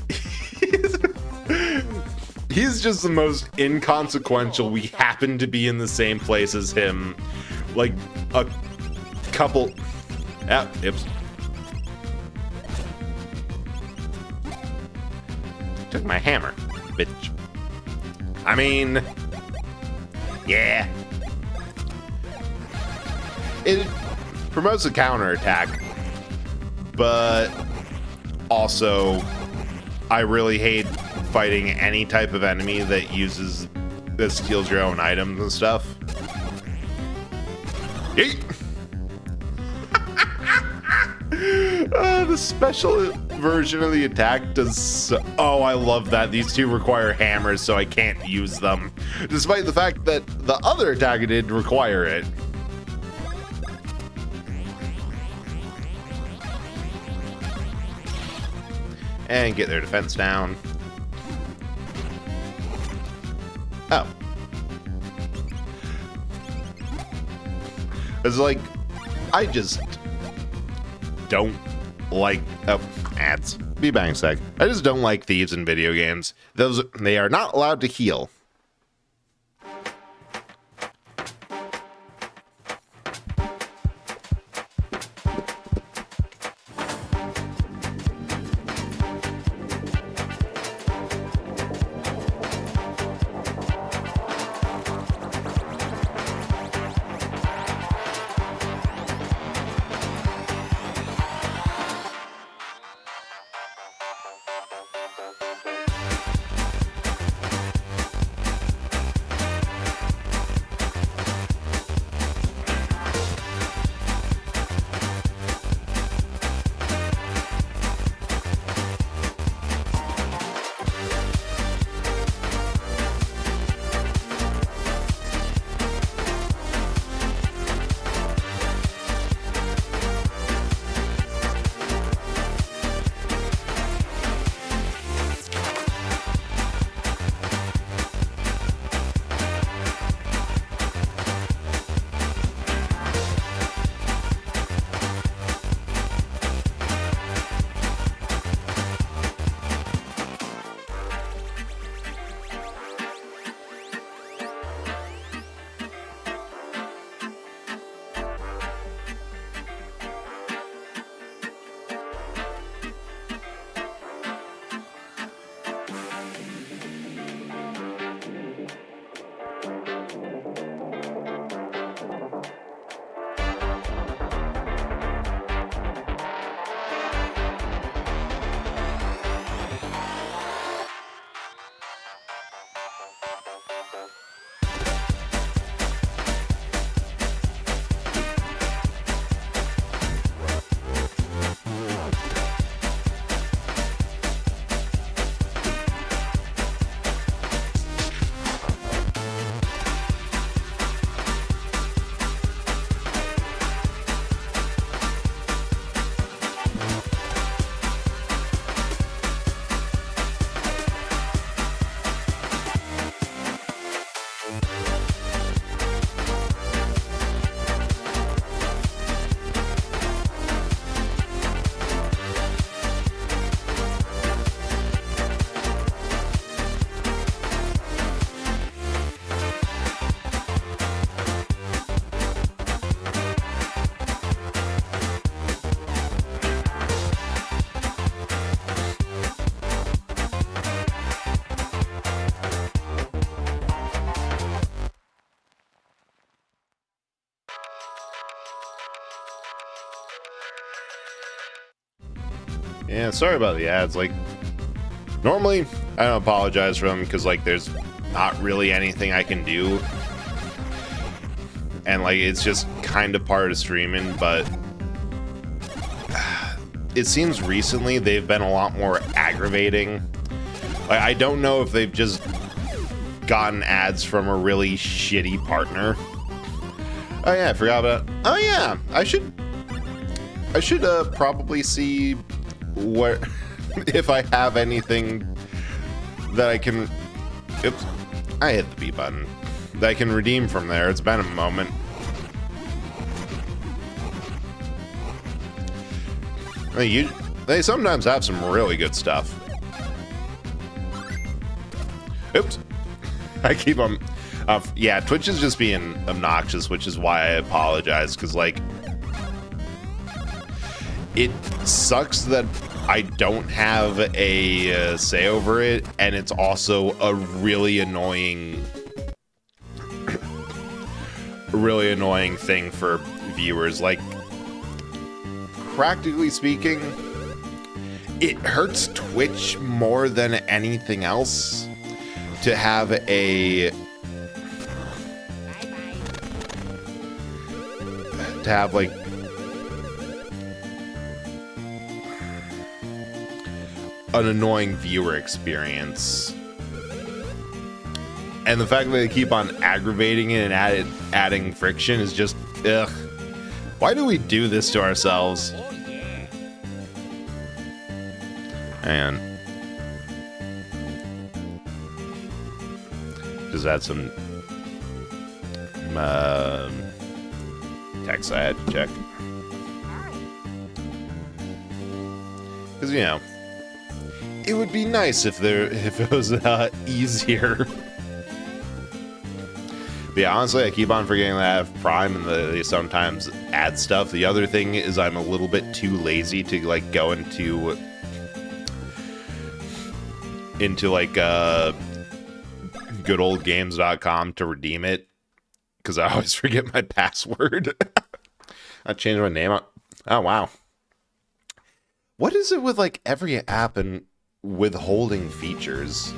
He's just the most inconsequential. We happen to be in the same place as him. Like, a couple... Oops. Took my hammer, bitch. I mean... Yeah. It promotes a counterattack, but also I really hate fighting any type of enemy that steals your own items and stuff. Yeet! The special version of the attack does... Oh, I love that. These two require hammers, so I can't use them. Despite the fact that the other attack did require it. And get their defense down. Oh. It's like, I just don't like... Oh, ads. Be back in a sec. I just don't like thieves in video games. They are not allowed to heal. Yeah, sorry about the ads. Like, normally I don't apologize for them because, like, there's not really anything I can do. And, like, it's just kind of part of streaming, but it seems recently they've been a lot more aggravating. Like, I don't know if they've just gotten ads from a really shitty partner. Oh yeah, I forgot about... Oh yeah, I should probably see what if I have anything that I can... Oops, I hit the B button. That I can redeem from there. It's been a moment. They sometimes have some really good stuff. Oops. I keep on... yeah, Twitch is just being obnoxious, which is why I apologize, because, like... It sucks that I don't have a say over it, and it's also a really annoying thing for viewers. Like, practically speaking, it hurts Twitch more than anything else to have like an annoying viewer experience. And the fact that they keep on aggravating it and adding friction is just, ugh. Why do we do this to ourselves? And just add some text I had to check. Because, you know, it would be nice if it was easier. But yeah, honestly, I keep on forgetting that I have Prime and they sometimes add stuff. The other thing is I'm a little bit too lazy to like go into like goodoldgames.com to redeem it, because I always forget my password. I changed my name. Oh wow. What is it with like every app and withholding features?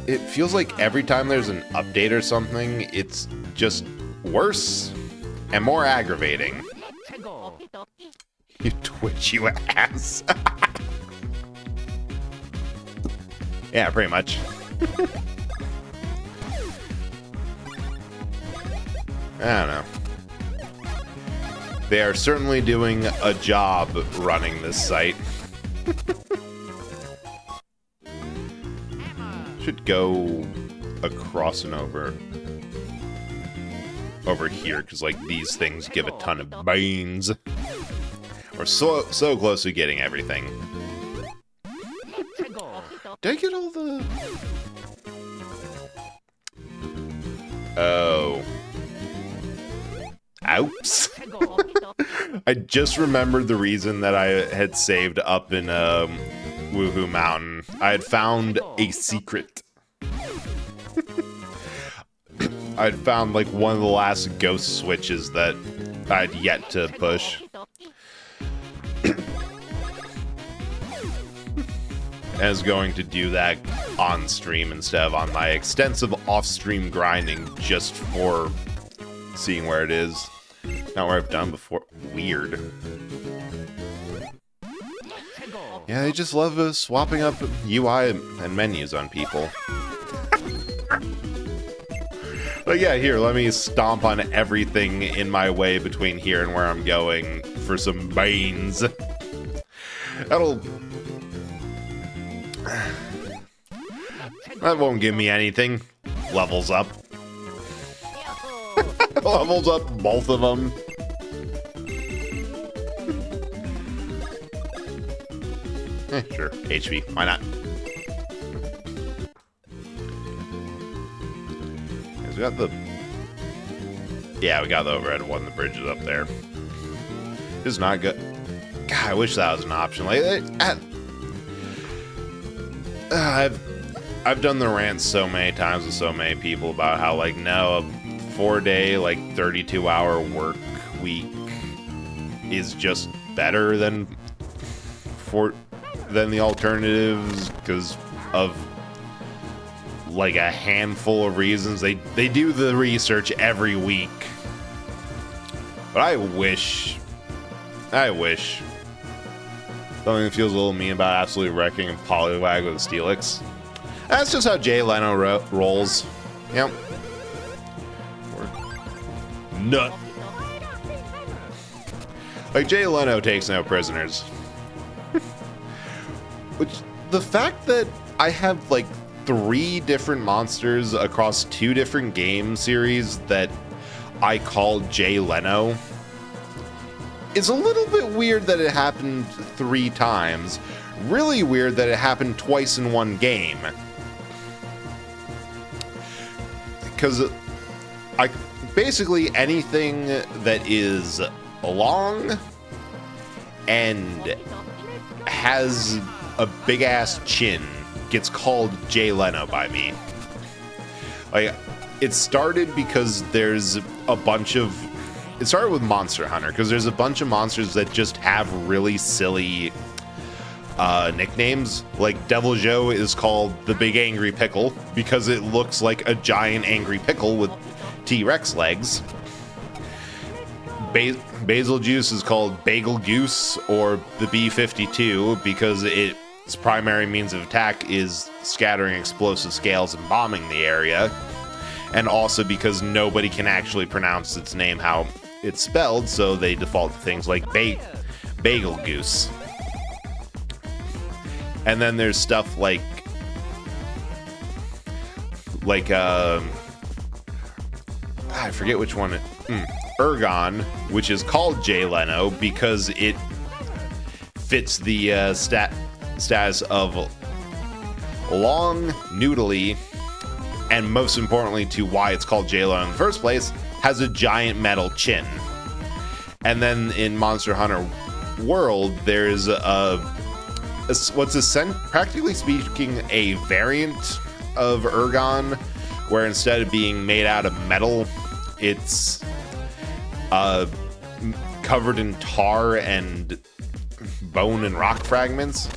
It feels like every time there's an update or something, it's just worse and more aggravating. You Twitch, you ass. Yeah, pretty much. I don't know. They are certainly doing a job running this site. Should go across and over here, because like these things give a ton of beans. We're so close to getting everything. Did I get all the... Oh. Oops. I just remembered the reason that I had saved up in Woohoo Mountain. I had found a secret. I'd found like one of the last ghost switches that I'd yet to push. And I was going to do that on stream instead of on my extensive off-stream grinding, just for seeing where it is. Not where I've done before. Weird. Yeah, they just love swapping up UI and menus on people. But yeah, here, let me stomp on everything in my way between here and where I'm going for some beans. That won't give me anything. Levels up. Levels up both of them. Sure, HP, why not? We got the... Yeah, we got the overhead one. The bridge is up there. This is not good. God, I wish that was an option. Like, I've done the rant so many times with so many people about how, like, no, a 4-day, like, 32-hour work week is just better than the alternatives because of like a handful of reasons. They do the research every week, but I wish something that feels a little mean about absolutely wrecking a Poliwag with a Steelix. That's just how Jay Leno rolls. Yep. Nut. Like, Jay Leno takes no prisoners. Which, the fact that I have like 3 different monsters across 2 different game series that I call Jay Leno It's a little bit weird that it happened 3 times. Really weird that it happened twice in one game. Because basically anything that is long and has a big ass chin gets called Jay Leno by me. Like, it started because there's a bunch of... It started with Monster Hunter, because there's a bunch of monsters that just have really silly nicknames. Like, Devil Joe is called the Big Angry Pickle, because it looks like a giant angry pickle with T-Rex legs. Basil Juice is called Bagel Goose, or the B-52, because its primary means of attack is scattering explosive scales and bombing the area. And also because nobody can actually pronounce its name how it's spelled, so they default to things like Bagel Goose. And then there's stuff like I forget which one. Ergon, which is called Jay Leno because it fits the status of long, noodly, and most importantly to why it's called Jay Leno in the first place, has a giant metal chin. And then in Monster Hunter World, there's practically speaking a variant of Ergon, where instead of being made out of metal, it's covered in tar and bone and rock fragments.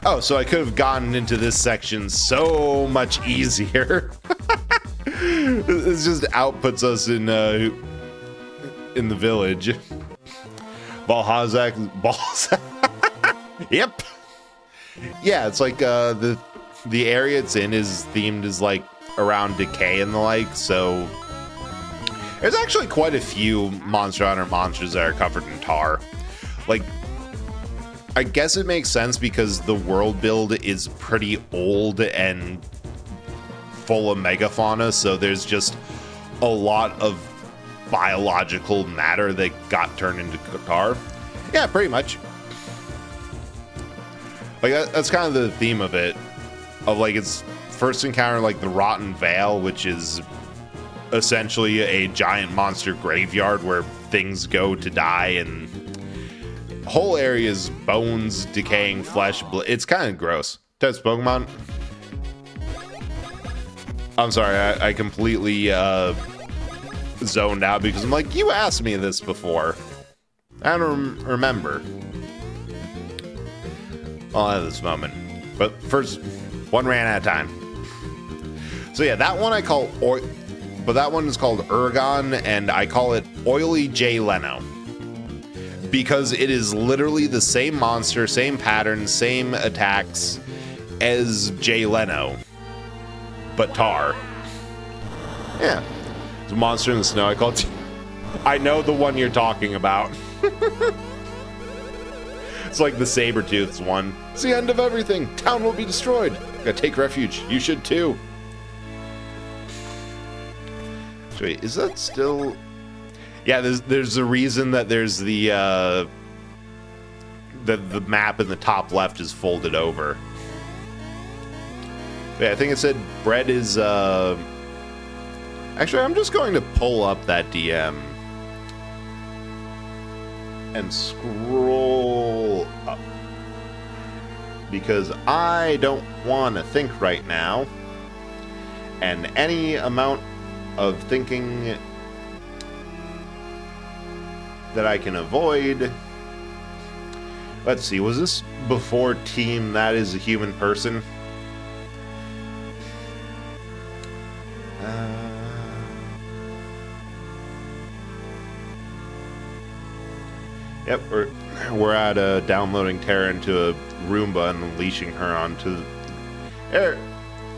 Oh, so I could have gotten into this section so much easier. This just outputs us in the village. Balhazak. Yep. Yeah, it's like the area it's in is themed as like around decay and the like, so there's actually quite a few Monster Hunter monsters that are covered in tar. Like, I guess it makes sense because the world build is pretty old and full of megafauna, so there's just a lot of biological matter that got turned into tar. Yeah, pretty much. Like, that's kind of the theme of it. Of like its first encounter, like the Rotten Vale, which is essentially a giant monster graveyard where things go to die, and whole area is bones, decaying flesh. It's kind of gross. That's Pokemon. I'm sorry, I completely zoned out because I'm like, you asked me this before. I don't remember. I'll have this moment. But first, one ran out of time. So yeah, that one I call but that one is called Ergon, and I call it Oily Jay Leno. Because it is literally the same monster, same pattern, same attacks as Jay Leno, but tar. Yeah. It's a monster in the snow. I call it... I know the one you're talking about. It's like the Sabertooth's one. It's the end of everything. Town will be destroyed. Gotta take refuge. You should too. So wait, is that still... Yeah, there's a reason that there's the map in the top left is folded over. Yeah, I think it said bread is... Actually, I'm just going to pull up that DM and scroll up. Because I don't want to think right now. And any amount of thinking that I can avoid. Let's see, was this before Team That Is a Human Person? Yep, we're at downloading Terra into a Roomba and unleashing her onto the...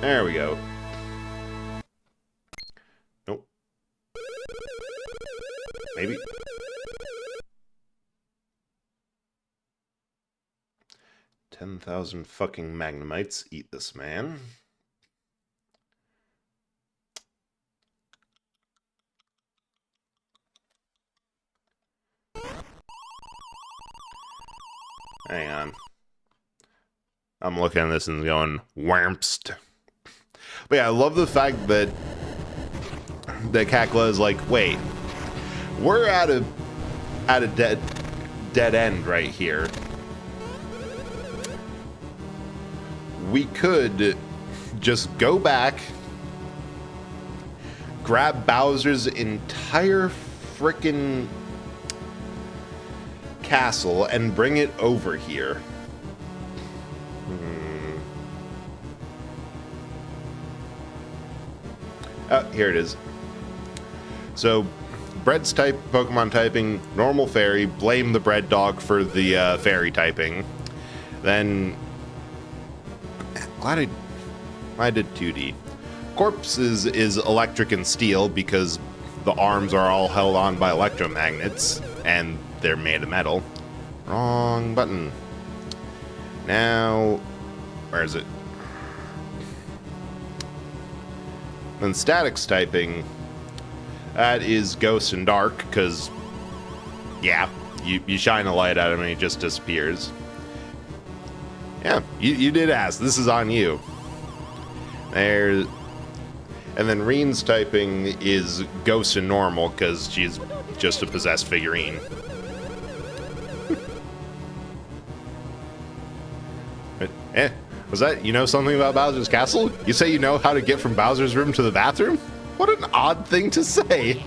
There we go. Nope. Maybe. 10,000 fucking Magnemites. Eat this, man. Hang on. I'm looking at this and going, whampst. But yeah, I love the fact that Kakla is like, wait, we're at a dead end right here. We could just go back, grab Bowser's entire frickin' castle and bring it over here. Oh, here it is. So, Bread's type, Pokemon typing, normal fairy, blame the bread dog for the fairy typing. Then, glad I did 2D. Corpse is electric and steel because the arms are all held on by electromagnets and they're made of metal. Wrong button. Now, where is it? Then Static's typing, that is Ghost and Dark, because, yeah, you shine a light at him and he just disappears. Yeah, you did ask. This is on you. There's... And then Reen's typing is Ghost and Normal, because she's just a possessed figurine. Was that, you know something about Bowser's Castle? You say you know how to get from Bowser's room to the bathroom? What an odd thing to say.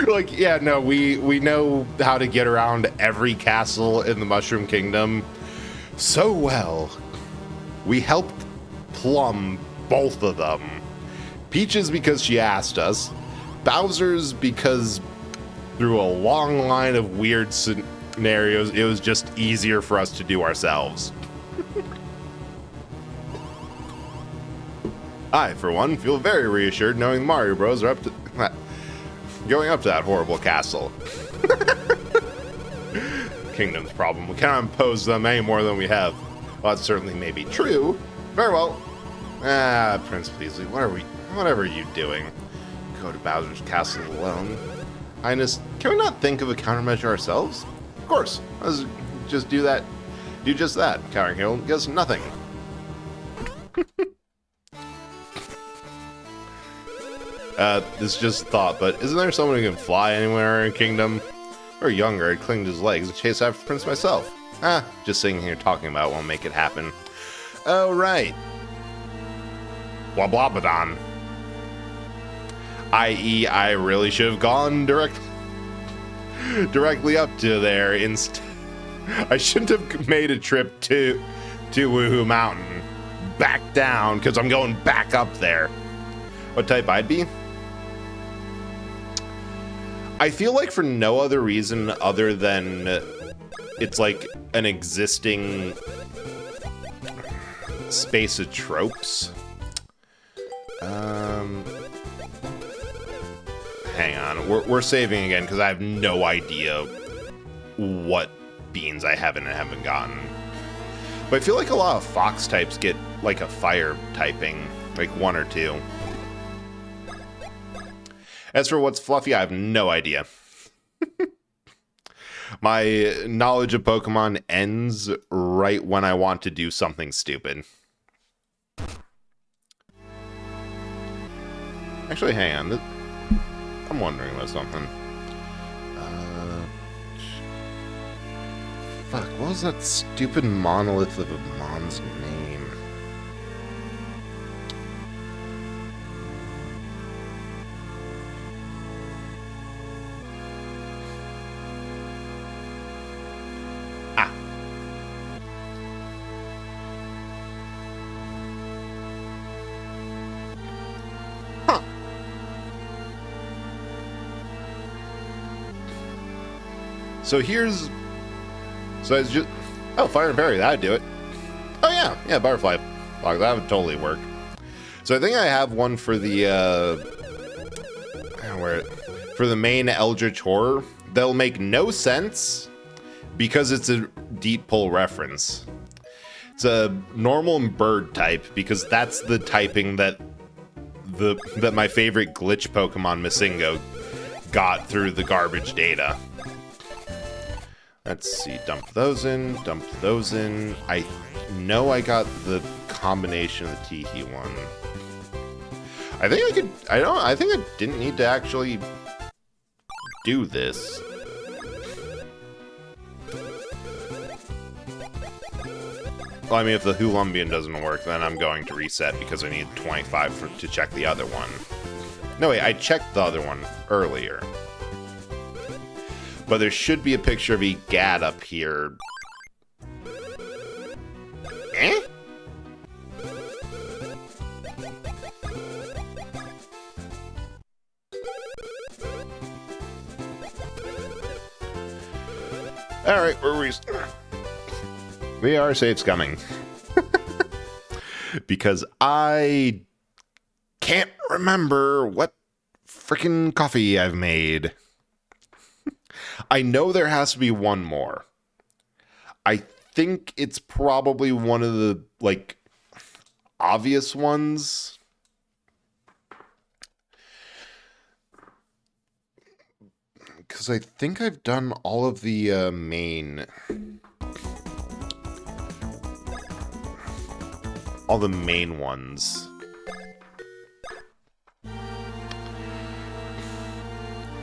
Like, yeah, no, we know how to get around every castle in the Mushroom Kingdom so well. We helped plumb both of them. Peach's because she asked us. Bowser's because through a long line of weird scenarios, it was just easier for us to do ourselves. I, for one, feel very reassured knowing the Mario Bros are going up to that horrible castle. Kingdom's problem. We cannot impose them any more than we have. Well, that certainly may be true. Very well. Prince Peasley, whatever are you doing? Go to Bowser's Castle alone. Highness, can we not think of a countermeasure ourselves? Of course. Let's just do that. Do just that. Cowering Hill gets nothing. This is just a thought, but isn't there someone who can fly anywhere in Kingdom? Or younger, I'd cling to his legs and chase after Prince myself. Just sitting here talking about it won't make it happen. Oh, right. Wablabadon. I.e., I really should have gone directly up to there instead. I shouldn't have made a trip to Woohoo Mountain. Back down, because I'm going back up there. What type I'd be? I feel like for no other reason other than it's like an existing space of tropes. Hang on, we're saving again because I have no idea what beans I haven't and haven't gotten. But I feel like a lot of fox types get like a fire typing, like one or two. As for what's fluffy, I have no idea. My knowledge of Pokemon ends right when I want to do something stupid. Actually, hang on. I'm wondering about something. Fuck, what was that stupid monolith of a Mon's name? So here's... So it's just... Oh, Fire and Berry, that'd do it. Oh yeah, yeah, Butterfly. Fuck, that would totally work. So I think I have one for the, for the main Eldritch Horror. They'll make no sense because it's a deep pull reference. It's a normal and bird type because that's the typing that my favorite glitch Pokemon, Missingo, got through the garbage data. Let's see. Dump those in. Dump those in. I know I got the combination of the Teehee one. I think I could... I think I didn't need to actually do this. Well, I mean, if the Hulumbian doesn't work, then I'm going to reset because I need 25 to check the other one. No, wait, I checked the other one earlier. But there should be a picture of Egad up here. Eh? Alright, we are safe coming. Because I can't remember what frickin' coffee I've made. I know there has to be one more. I think it's probably one of the, like, obvious ones. Because I think I've done all of the main... all the main ones.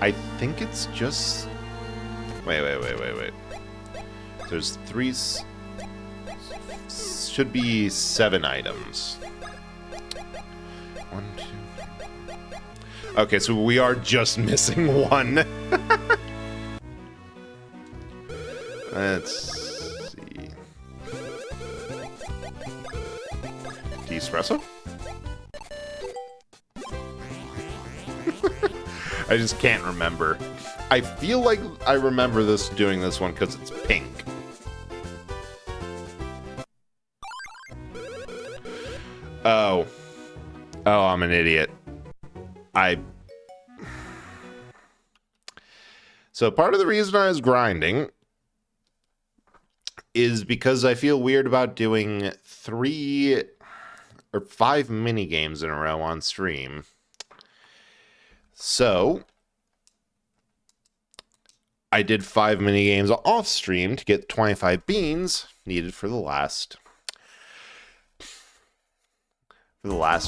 I think it's just... Wait. There's 3... should be 7 items. 1, 2... Okay, so we are just missing one. Let's see. Espresso? I just can't remember. I feel like I remember doing this one because it's pink. Oh, I'm an idiot. So part of the reason I was grinding is because I feel weird about doing 3 or 5 mini games in a row on stream. So I did 5 mini games off stream to get 25 beans needed for the last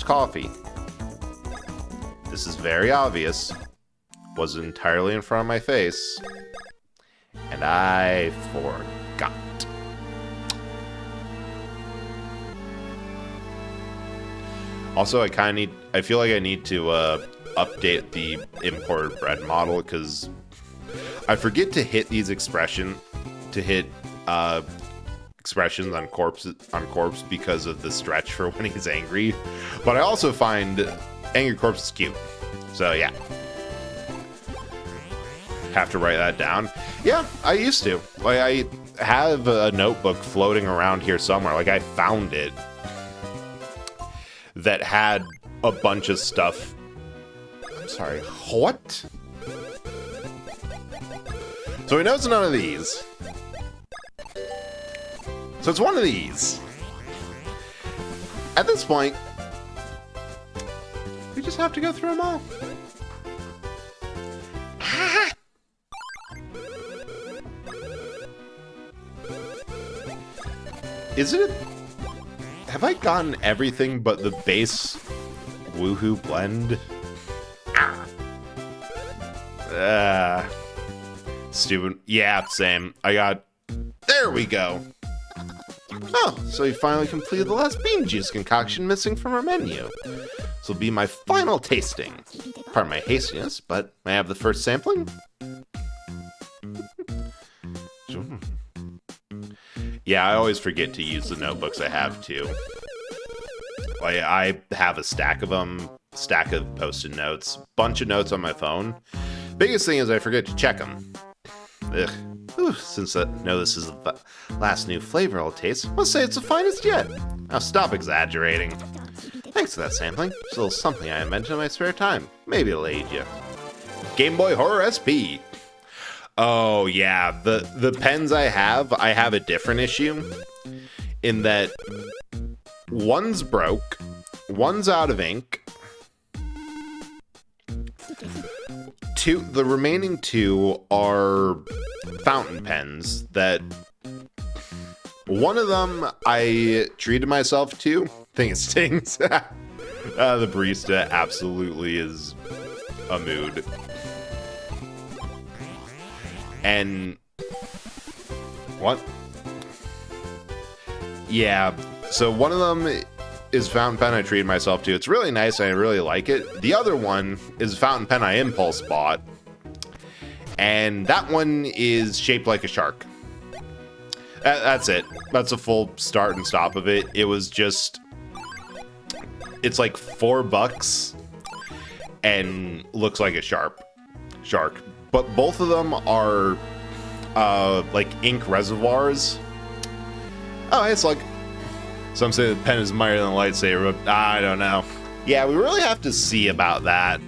coffee. This is very obvious. Was entirely in front of my face, and I forgot. Also, I feel like I need to update the imported bread model because I forget to hit these expressions on corpse because of the stretch for when he's angry. But I also find angry corpse is cute. So yeah. Have to write that down. Yeah, I used to. Like, I have a notebook floating around here somewhere. Like, I found it that had a bunch of stuff. I'm sorry, what? So we know it's none of these. So it's one of these. At this point, we just have to go through them all. Have I gotten everything but the base Woohoo blend? Stupid. Yeah, same. There we go. Oh, so we finally completed the last bean juice concoction missing from our menu. This will be my final tasting. Pardon my hastiness, but may I have the first sampling? Yeah, I always forget to use the notebooks I have, too. Like, I have a stack of them, stack of post-it notes, bunch of notes on my phone. Biggest thing is I forget to check them. Ugh. Ooh, since I know this is the last new flavor I'll taste, let's say it's the finest yet. Now stop exaggerating. Thanks for that sampling. It's a little something I invented in my spare time. Maybe it'll aid you. Game Boy Horror SP. Oh yeah, the pens I have a different issue. In that one's broke, one's out of ink. The remaining two are fountain pens that one of them I treated myself to. I think it stings. The barista absolutely is a mood. And what? Yeah, so one of them is fountain pen I treated myself to. It's really nice and I really like it. The other one is a fountain pen I impulse bought. And that one is shaped like a shark. That's it. That's a full start and stop of it. It was just... It's like $4 and looks like a shark. But both of them are like ink reservoirs. Oh, it's like... Some say the pen is mightier than a lightsaber, but I don't know. Yeah, we really have to see about that.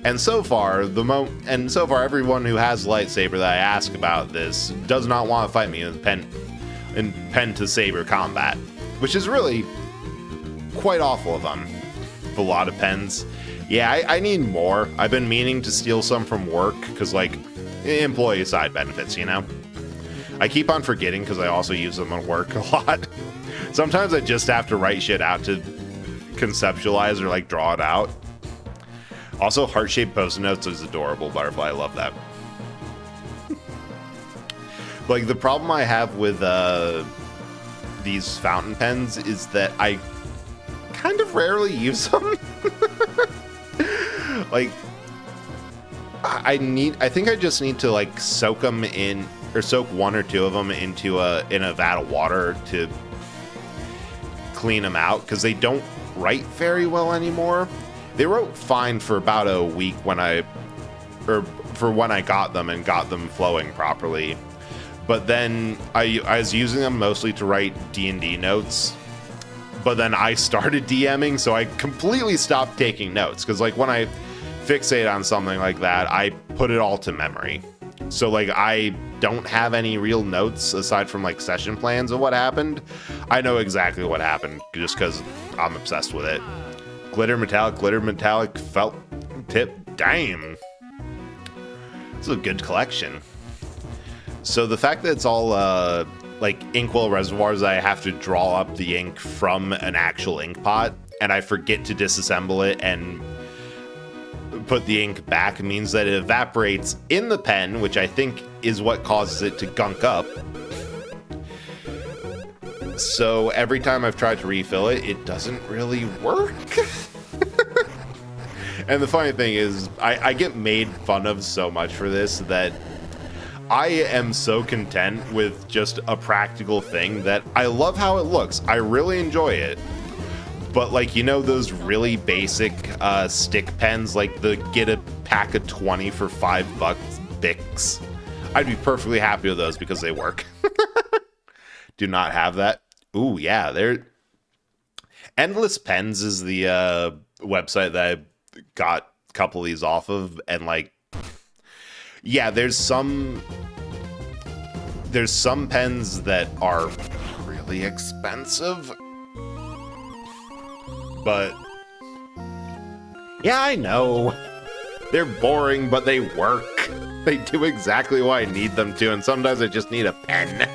And so far, everyone who has a lightsaber that I ask about this does not want to fight me in pen to saber combat, which is really quite awful of them. A lot of pens. Yeah, I need more. I've been meaning to steal some from work because, like, employee side benefits, you know. I keep on forgetting because I also use them at work a lot. Sometimes I just have to write shit out to conceptualize or like draw it out. Also, heart-shaped post-it notes is adorable, Butterfly. I love that. Like, the problem I have with these fountain pens is that I kind of rarely use them. Like, I think I just need to like soak them in, or soak one or two of them into in a vat of water to clean them out, because they don't write very well anymore. They wrote fine for about a week when I got them and got them flowing properly. But then I was using them mostly to write D&D notes. But then I started DMing, so I completely stopped taking notes. Because like when I fixate on something like that, I put it all to memory. So like I don't have any real notes aside from like session plans of what happened. I know exactly what happened just because I'm obsessed with it. Glitter metallic felt tip. Damn. It's a good collection. So the fact that it's all like inkwell reservoirs, I have to draw up the ink from an actual ink pot, and I forget to disassemble it and put the ink back, means that it evaporates in the pen, which I think is what causes it to gunk up. So every time I've tried to refill it, it doesn't really work. And the funny thing is, I get made fun of so much for this that I am so content with just a practical thing that I love how it looks. I really enjoy it. But like, you know, those really basic stick pens, like the get a pack of 20 for $5 Bics. I'd be perfectly happy with those because they work. Do not have that. Ooh, yeah, they're... Endless Pens is the website that I got a couple of these off of, and like, yeah, there's some pens that are really expensive, but yeah, I know they're boring, but they work. They do exactly what I need them to, and sometimes I just need a pen.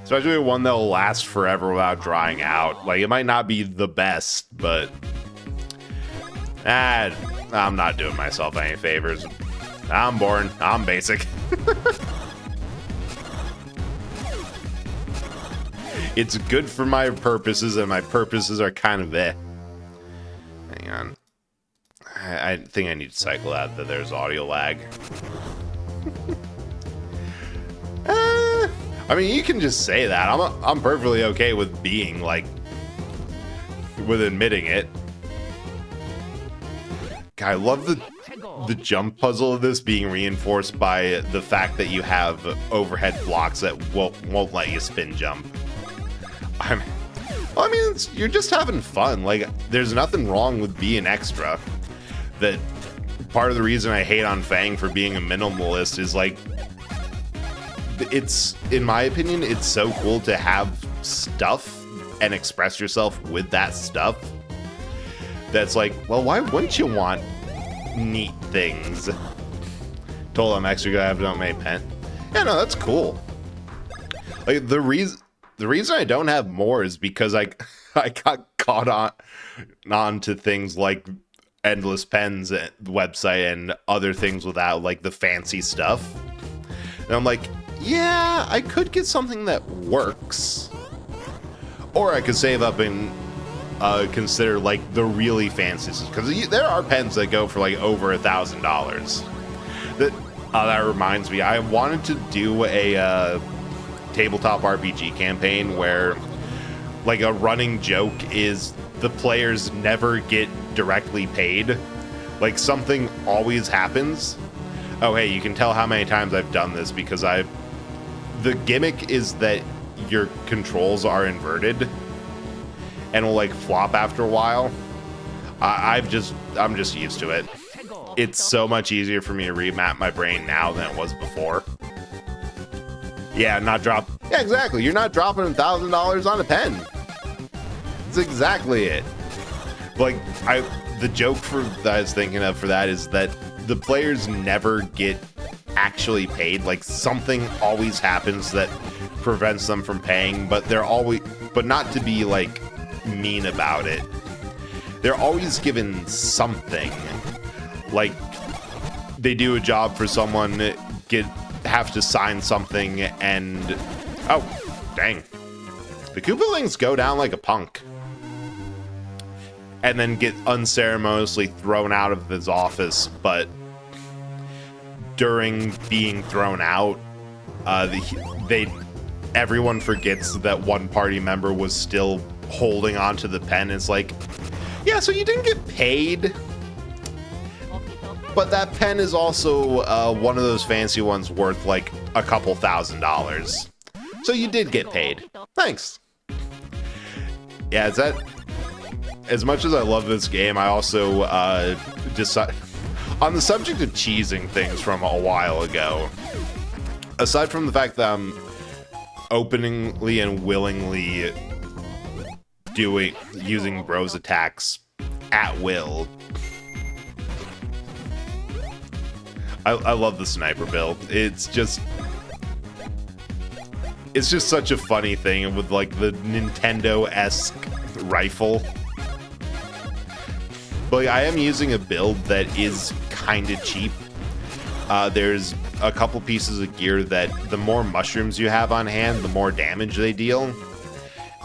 Especially one that'll last forever without drying out. Like, it might not be the best, but I'm not doing myself any favors. I'm boring. I'm basic. It's good for my purposes, and my purposes are kind of eh. Hang on. I think I need to cycle out that there's audio lag. I mean, you can just say that. I'm perfectly okay with being, like, with admitting it. God, I love the jump puzzle of this being reinforced by the fact that you have overhead blocks that won't let you spin jump. I mean, you're just having fun. Like, there's nothing wrong with being extra. That part of the reason I hate on Fang for being a minimalist is, like, it's, in my opinion, it's so cool to have stuff and express yourself with that stuff that's like, well, why wouldn't you want neat things? Told I'm actually gonna have to make pen. Yeah, no, that's cool. Like the reason I don't have more is because I got caught on to things like Endless Pens website and other things without like the fancy stuff. And I'm like, yeah, I could get something that works, or I could save up and consider like the really fancy, because there are pens that go for like over $1,000. That reminds me, I wanted to do a tabletop RPG campaign where like a running joke is the players never get directly paid. Like something always happens. Oh hey, you can tell how many times I've done this because the gimmick is that your controls are inverted and will like flop after a while. I'm just used to it. It's so much easier for me to remap my brain now than it was before. Yeah, yeah, exactly. You're not dropping $1,000 on a pen. That's exactly it. Like the joke that I was thinking of for that is that the players never get actually paid. Like something always happens that prevents them from paying, but not to be like mean about it. They're always given something. Like they do a job for someone, have to sign something, and oh dang, the Koopalings go down like a punk and then get unceremoniously thrown out of his office. But during being thrown out, everyone forgets that one party member was still holding onto the pen. It's like, yeah, so you didn't get paid, but that pen is also one of those fancy ones worth like a couple $1,000. So you did get paid. Thanks. Yeah, as much as I love this game, I also decide on the subject of cheesing things from a while ago. Aside from the fact that I'm openly and willingly using bros attacks at will, I love the sniper build. It's just such a funny thing with like the Nintendo-esque rifle. But I am using a build that is kind of cheap. There's a couple pieces of gear that the more mushrooms you have on hand, the more damage they deal.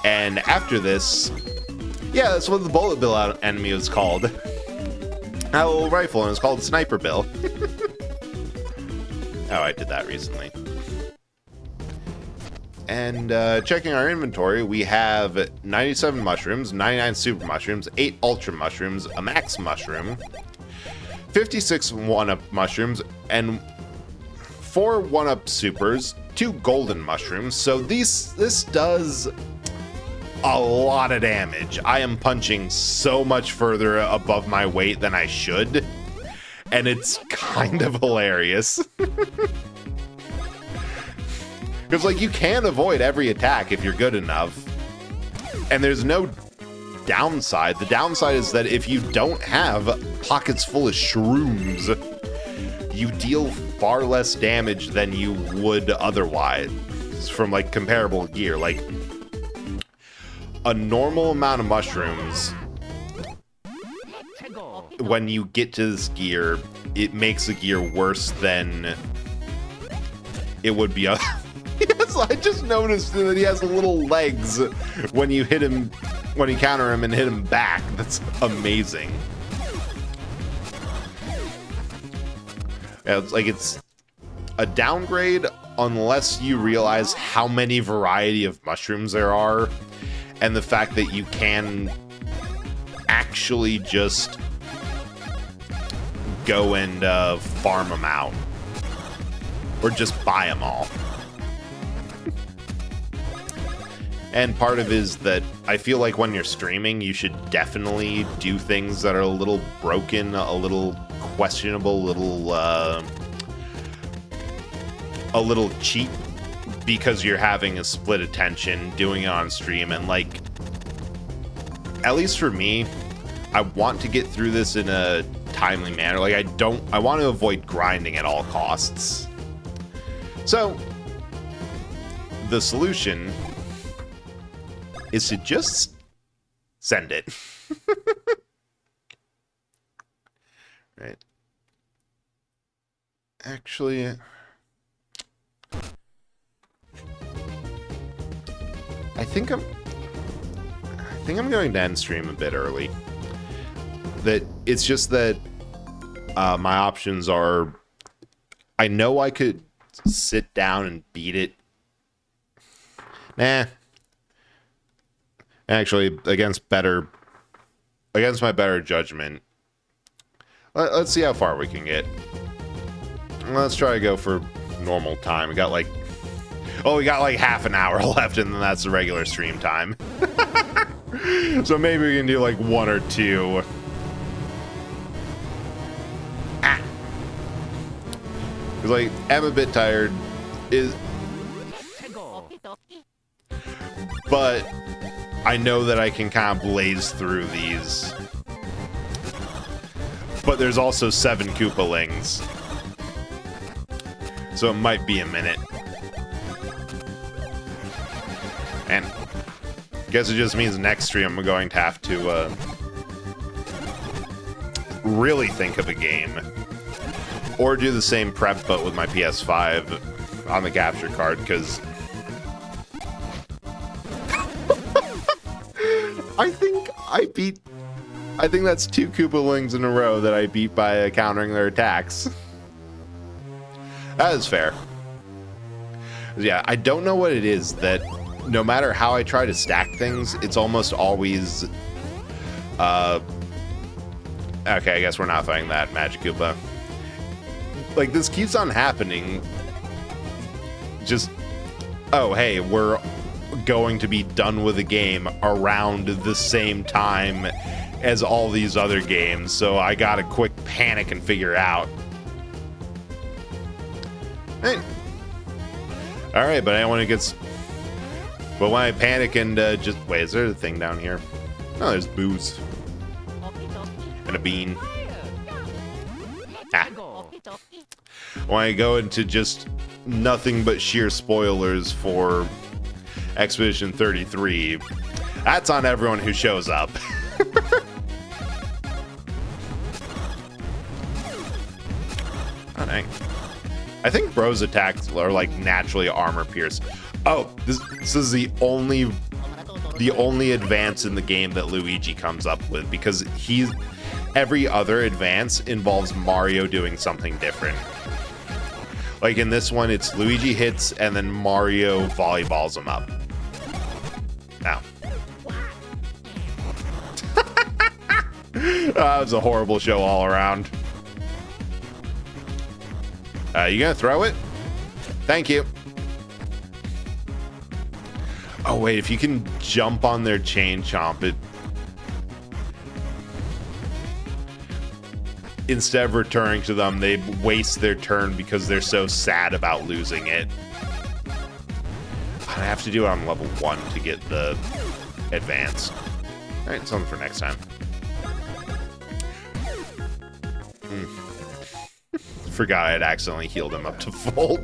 And after this, yeah, that's what the bullet bill enemy was called. A little rifle, and it's called Sniper Bill. Oh, I did that recently. And checking our inventory, we have 97 mushrooms, 99 super mushrooms, 8 ultra mushrooms, a max mushroom, 56 one-up mushrooms, and 4 one-up supers, 2 golden mushrooms. So this does a lot of damage. I am punching so much further above my weight than I should, and it's kind of hilarious. Because, like, you can avoid every attack if you're good enough. And there's no downside. The downside is that if you don't have pockets full of shrooms, you deal far less damage than you would otherwise from, like, comparable gear. Like, a normal amount of mushrooms, when you get to this gear, it makes the gear worse than it would be otherwise. Yes, I just noticed that he has little legs when you hit him, when you counter him and hit him back. That's amazing. Yeah, it's a downgrade unless you realize how many variety of mushrooms there are, and the fact that you can actually just go and farm them out, or just buy them all. And part of it is that I feel like when you're streaming, you should definitely do things that are a little broken, a little questionable, a little cheap, because you're having a split attention doing it on stream. And like, at least for me, I want to get through this in a timely manner. Like, I want to avoid grinding at all costs. So, the solution is to just send it. Right. Actually, I think I'm going to end stream a bit early. That it's just that my options are, I know I could sit down and beat it. Nah. Actually, against my better judgment, let's see how far we can get. Let's try to go for normal time. We got like half an hour left, and then that's the regular stream time. So maybe we can do like 1 or 2. Because like, I'm a bit tired. But I know that I can kind of blaze through these. But there's also 7 Koopalings. So it might be a minute. And I guess it just means next stream I'm going to have to really think of a game. Or do the same prep but with my PS5 on the capture card, because I think that's 2 Koopalings in a row that I beat by countering their attacks. That is fair. Yeah, I don't know what it is that no matter how I try to stack things, it's almost always... Okay, I guess we're not fighting that Magic Koopa. Like, this keeps on happening. Just... Oh, hey, we're going to be done with the game around the same time as all these other games, so I gotta quick panic and figure out. Hey. Alright, but I don't want to get... But when I panic and just... Wait, is there a thing down here? No, there's booze. And a bean. Ah. When I go into just nothing but sheer spoilers for Expedition 33, that's on everyone who shows up. Oh, dang. I think Bro's attacks are like naturally armor pierce. Oh, this is the only advance in the game that Luigi comes up with, because every other advance involves Mario doing something different. Like in this one, it's Luigi hits and then Mario volleyballs him up. Now. That was a horrible show all around. You gonna throw it? Thank you. Oh wait, if you can jump on their chain chomp, it... Instead of returning to them, they waste their turn because they're so sad about losing it. I have to do it on level 1 to get the advance. Alright, something for next time. Forgot I had accidentally healed him up to full.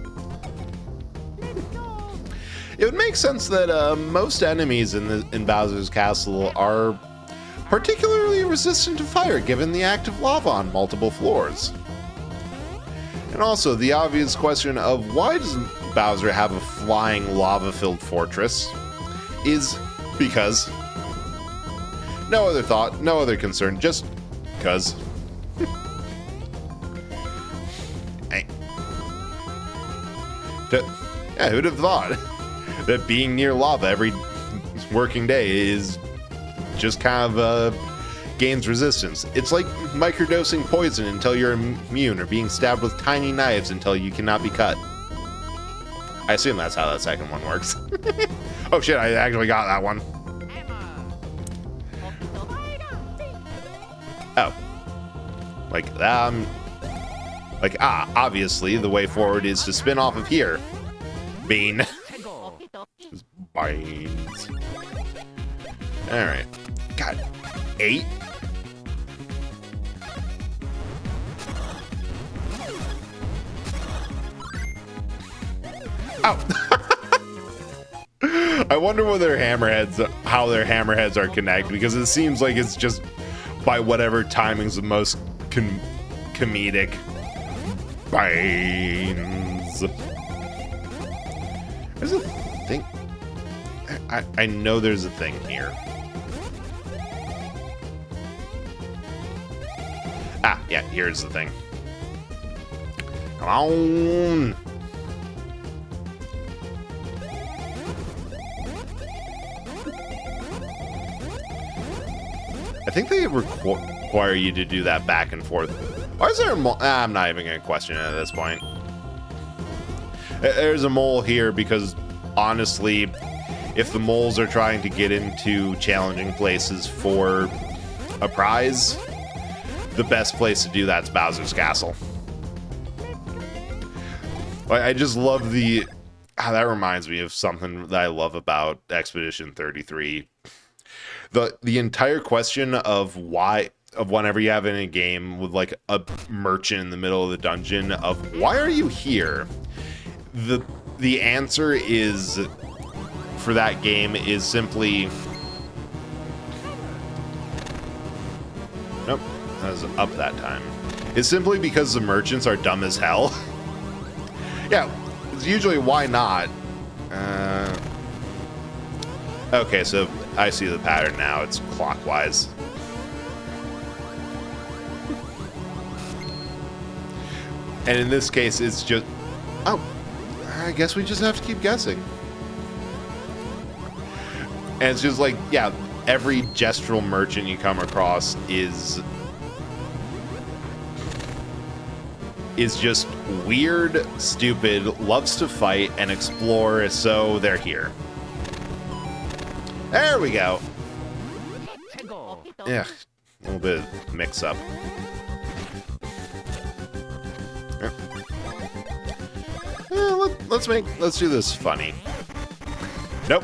It would make sense that most enemies in Bowser's Castle are particularly resistant to fire, given the active lava on multiple floors. And also, the obvious question of why does Bowser have a flying lava-filled fortress is because. No other thought, no other concern, just because. Hey. Yeah, who'd have thought that being near lava every working day is just kind of gains resistance. It's like microdosing poison until you're immune, or being stabbed with tiny knives until you cannot be cut. I assume that's how that second one works. Oh shit, I actually got that one. Oh. Obviously the way forward is to spin off of here. Bean. Just binds. Alright. God, 8? I wonder what their hammerheads, how their hammerheads are connected, because it seems like it's just by whatever timing's the most comedic. Binds. There's a thing. I know there's a thing here. Ah, yeah, here's the thing. Come on. I think they require you to do that back and forth. Why is there a mole? I'm not even going to question it at this point. There's a mole here because, honestly, if the moles are trying to get into challenging places for a prize, the best place to do that's Bowser's Castle. I just love the... that reminds me of something that I love about Expedition 33. The entire question of why... of whenever you have in a game with like a merchant in the middle of the dungeon of why are you here? The answer is for that game is simply nope, that was up that time. It's simply because the merchants are dumb as hell. Yeah, it's usually why not. Okay, so I see the pattern now. It's clockwise. And in this case, it's just... oh, I guess we just have to keep guessing. And it's just like, yeah, every gestural merchant you come across is just weird, stupid, loves to fight and explore, so they're here. There we go. Yeah, a little bit of mix-up. Let's do this funny. Nope.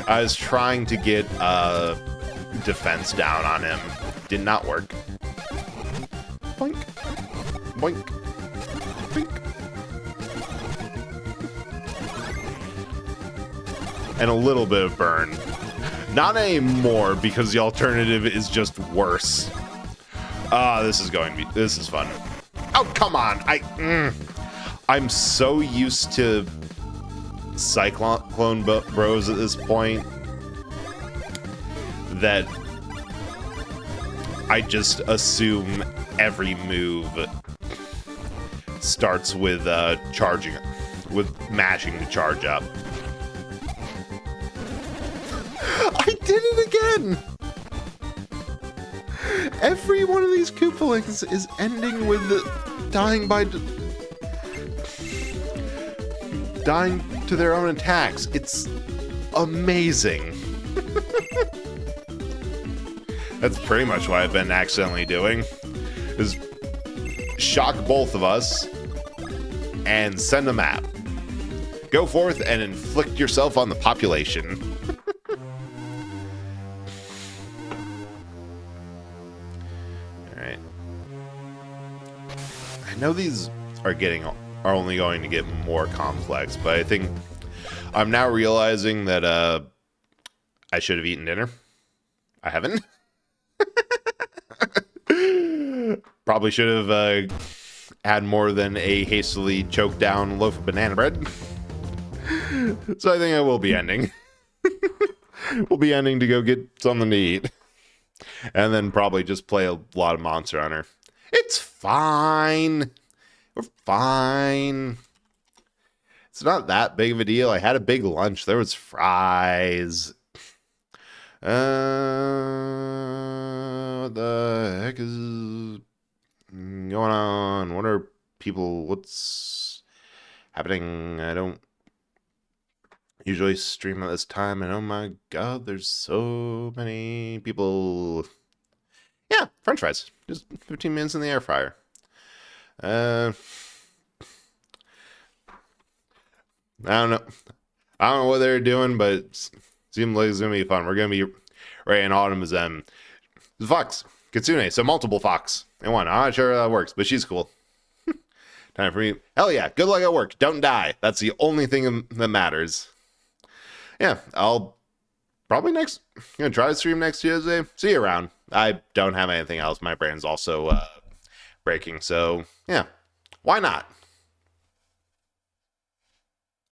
I was trying to get defense down on him. Did not work. Boink. Boink. Boink. And a little bit of burn. Not anymore, because the alternative is just worse. This is fun. Oh, come on. I'm so used to Cyclone Bros at this point that I just assume every move starts with charging, with mashing to charge up. I did it again! Every one of these Koopalings is ending with dying to their own attacks. It's amazing. That's pretty much what I've been accidentally doing, is shock both of us and send a map. Go forth and inflict yourself on the population. Alright. I know these are only going to get more complex, but I think I'm now realizing that I should have eaten dinner. I haven't. Probably should have had more than a hastily choked down loaf of banana bread. So I think I will be ending. We'll be ending to go get something to eat. And then probably just play a lot of Monster Hunter. It's fine. We're fine. It's not that big of a deal. I had a big lunch. There was fries. What the heck is going on? What's happening? I don't usually stream at this time, and oh my god, there's so many people. Yeah, french fries. Just 15 minutes in the air fryer. I don't know. I don't know what they're doing, but it seems like it's going to be fun. We're going to be right in Autumn as Fox. Kitsune. So multiple Fox in one. I'm not sure how that works, but she's cool. Time for me. Hell yeah. Good luck at work. Don't die. That's the only thing that matters. Yeah, I'll probably gonna try to stream next Tuesday. See you around. I don't have anything else. My brain's also breaking. So yeah, why not?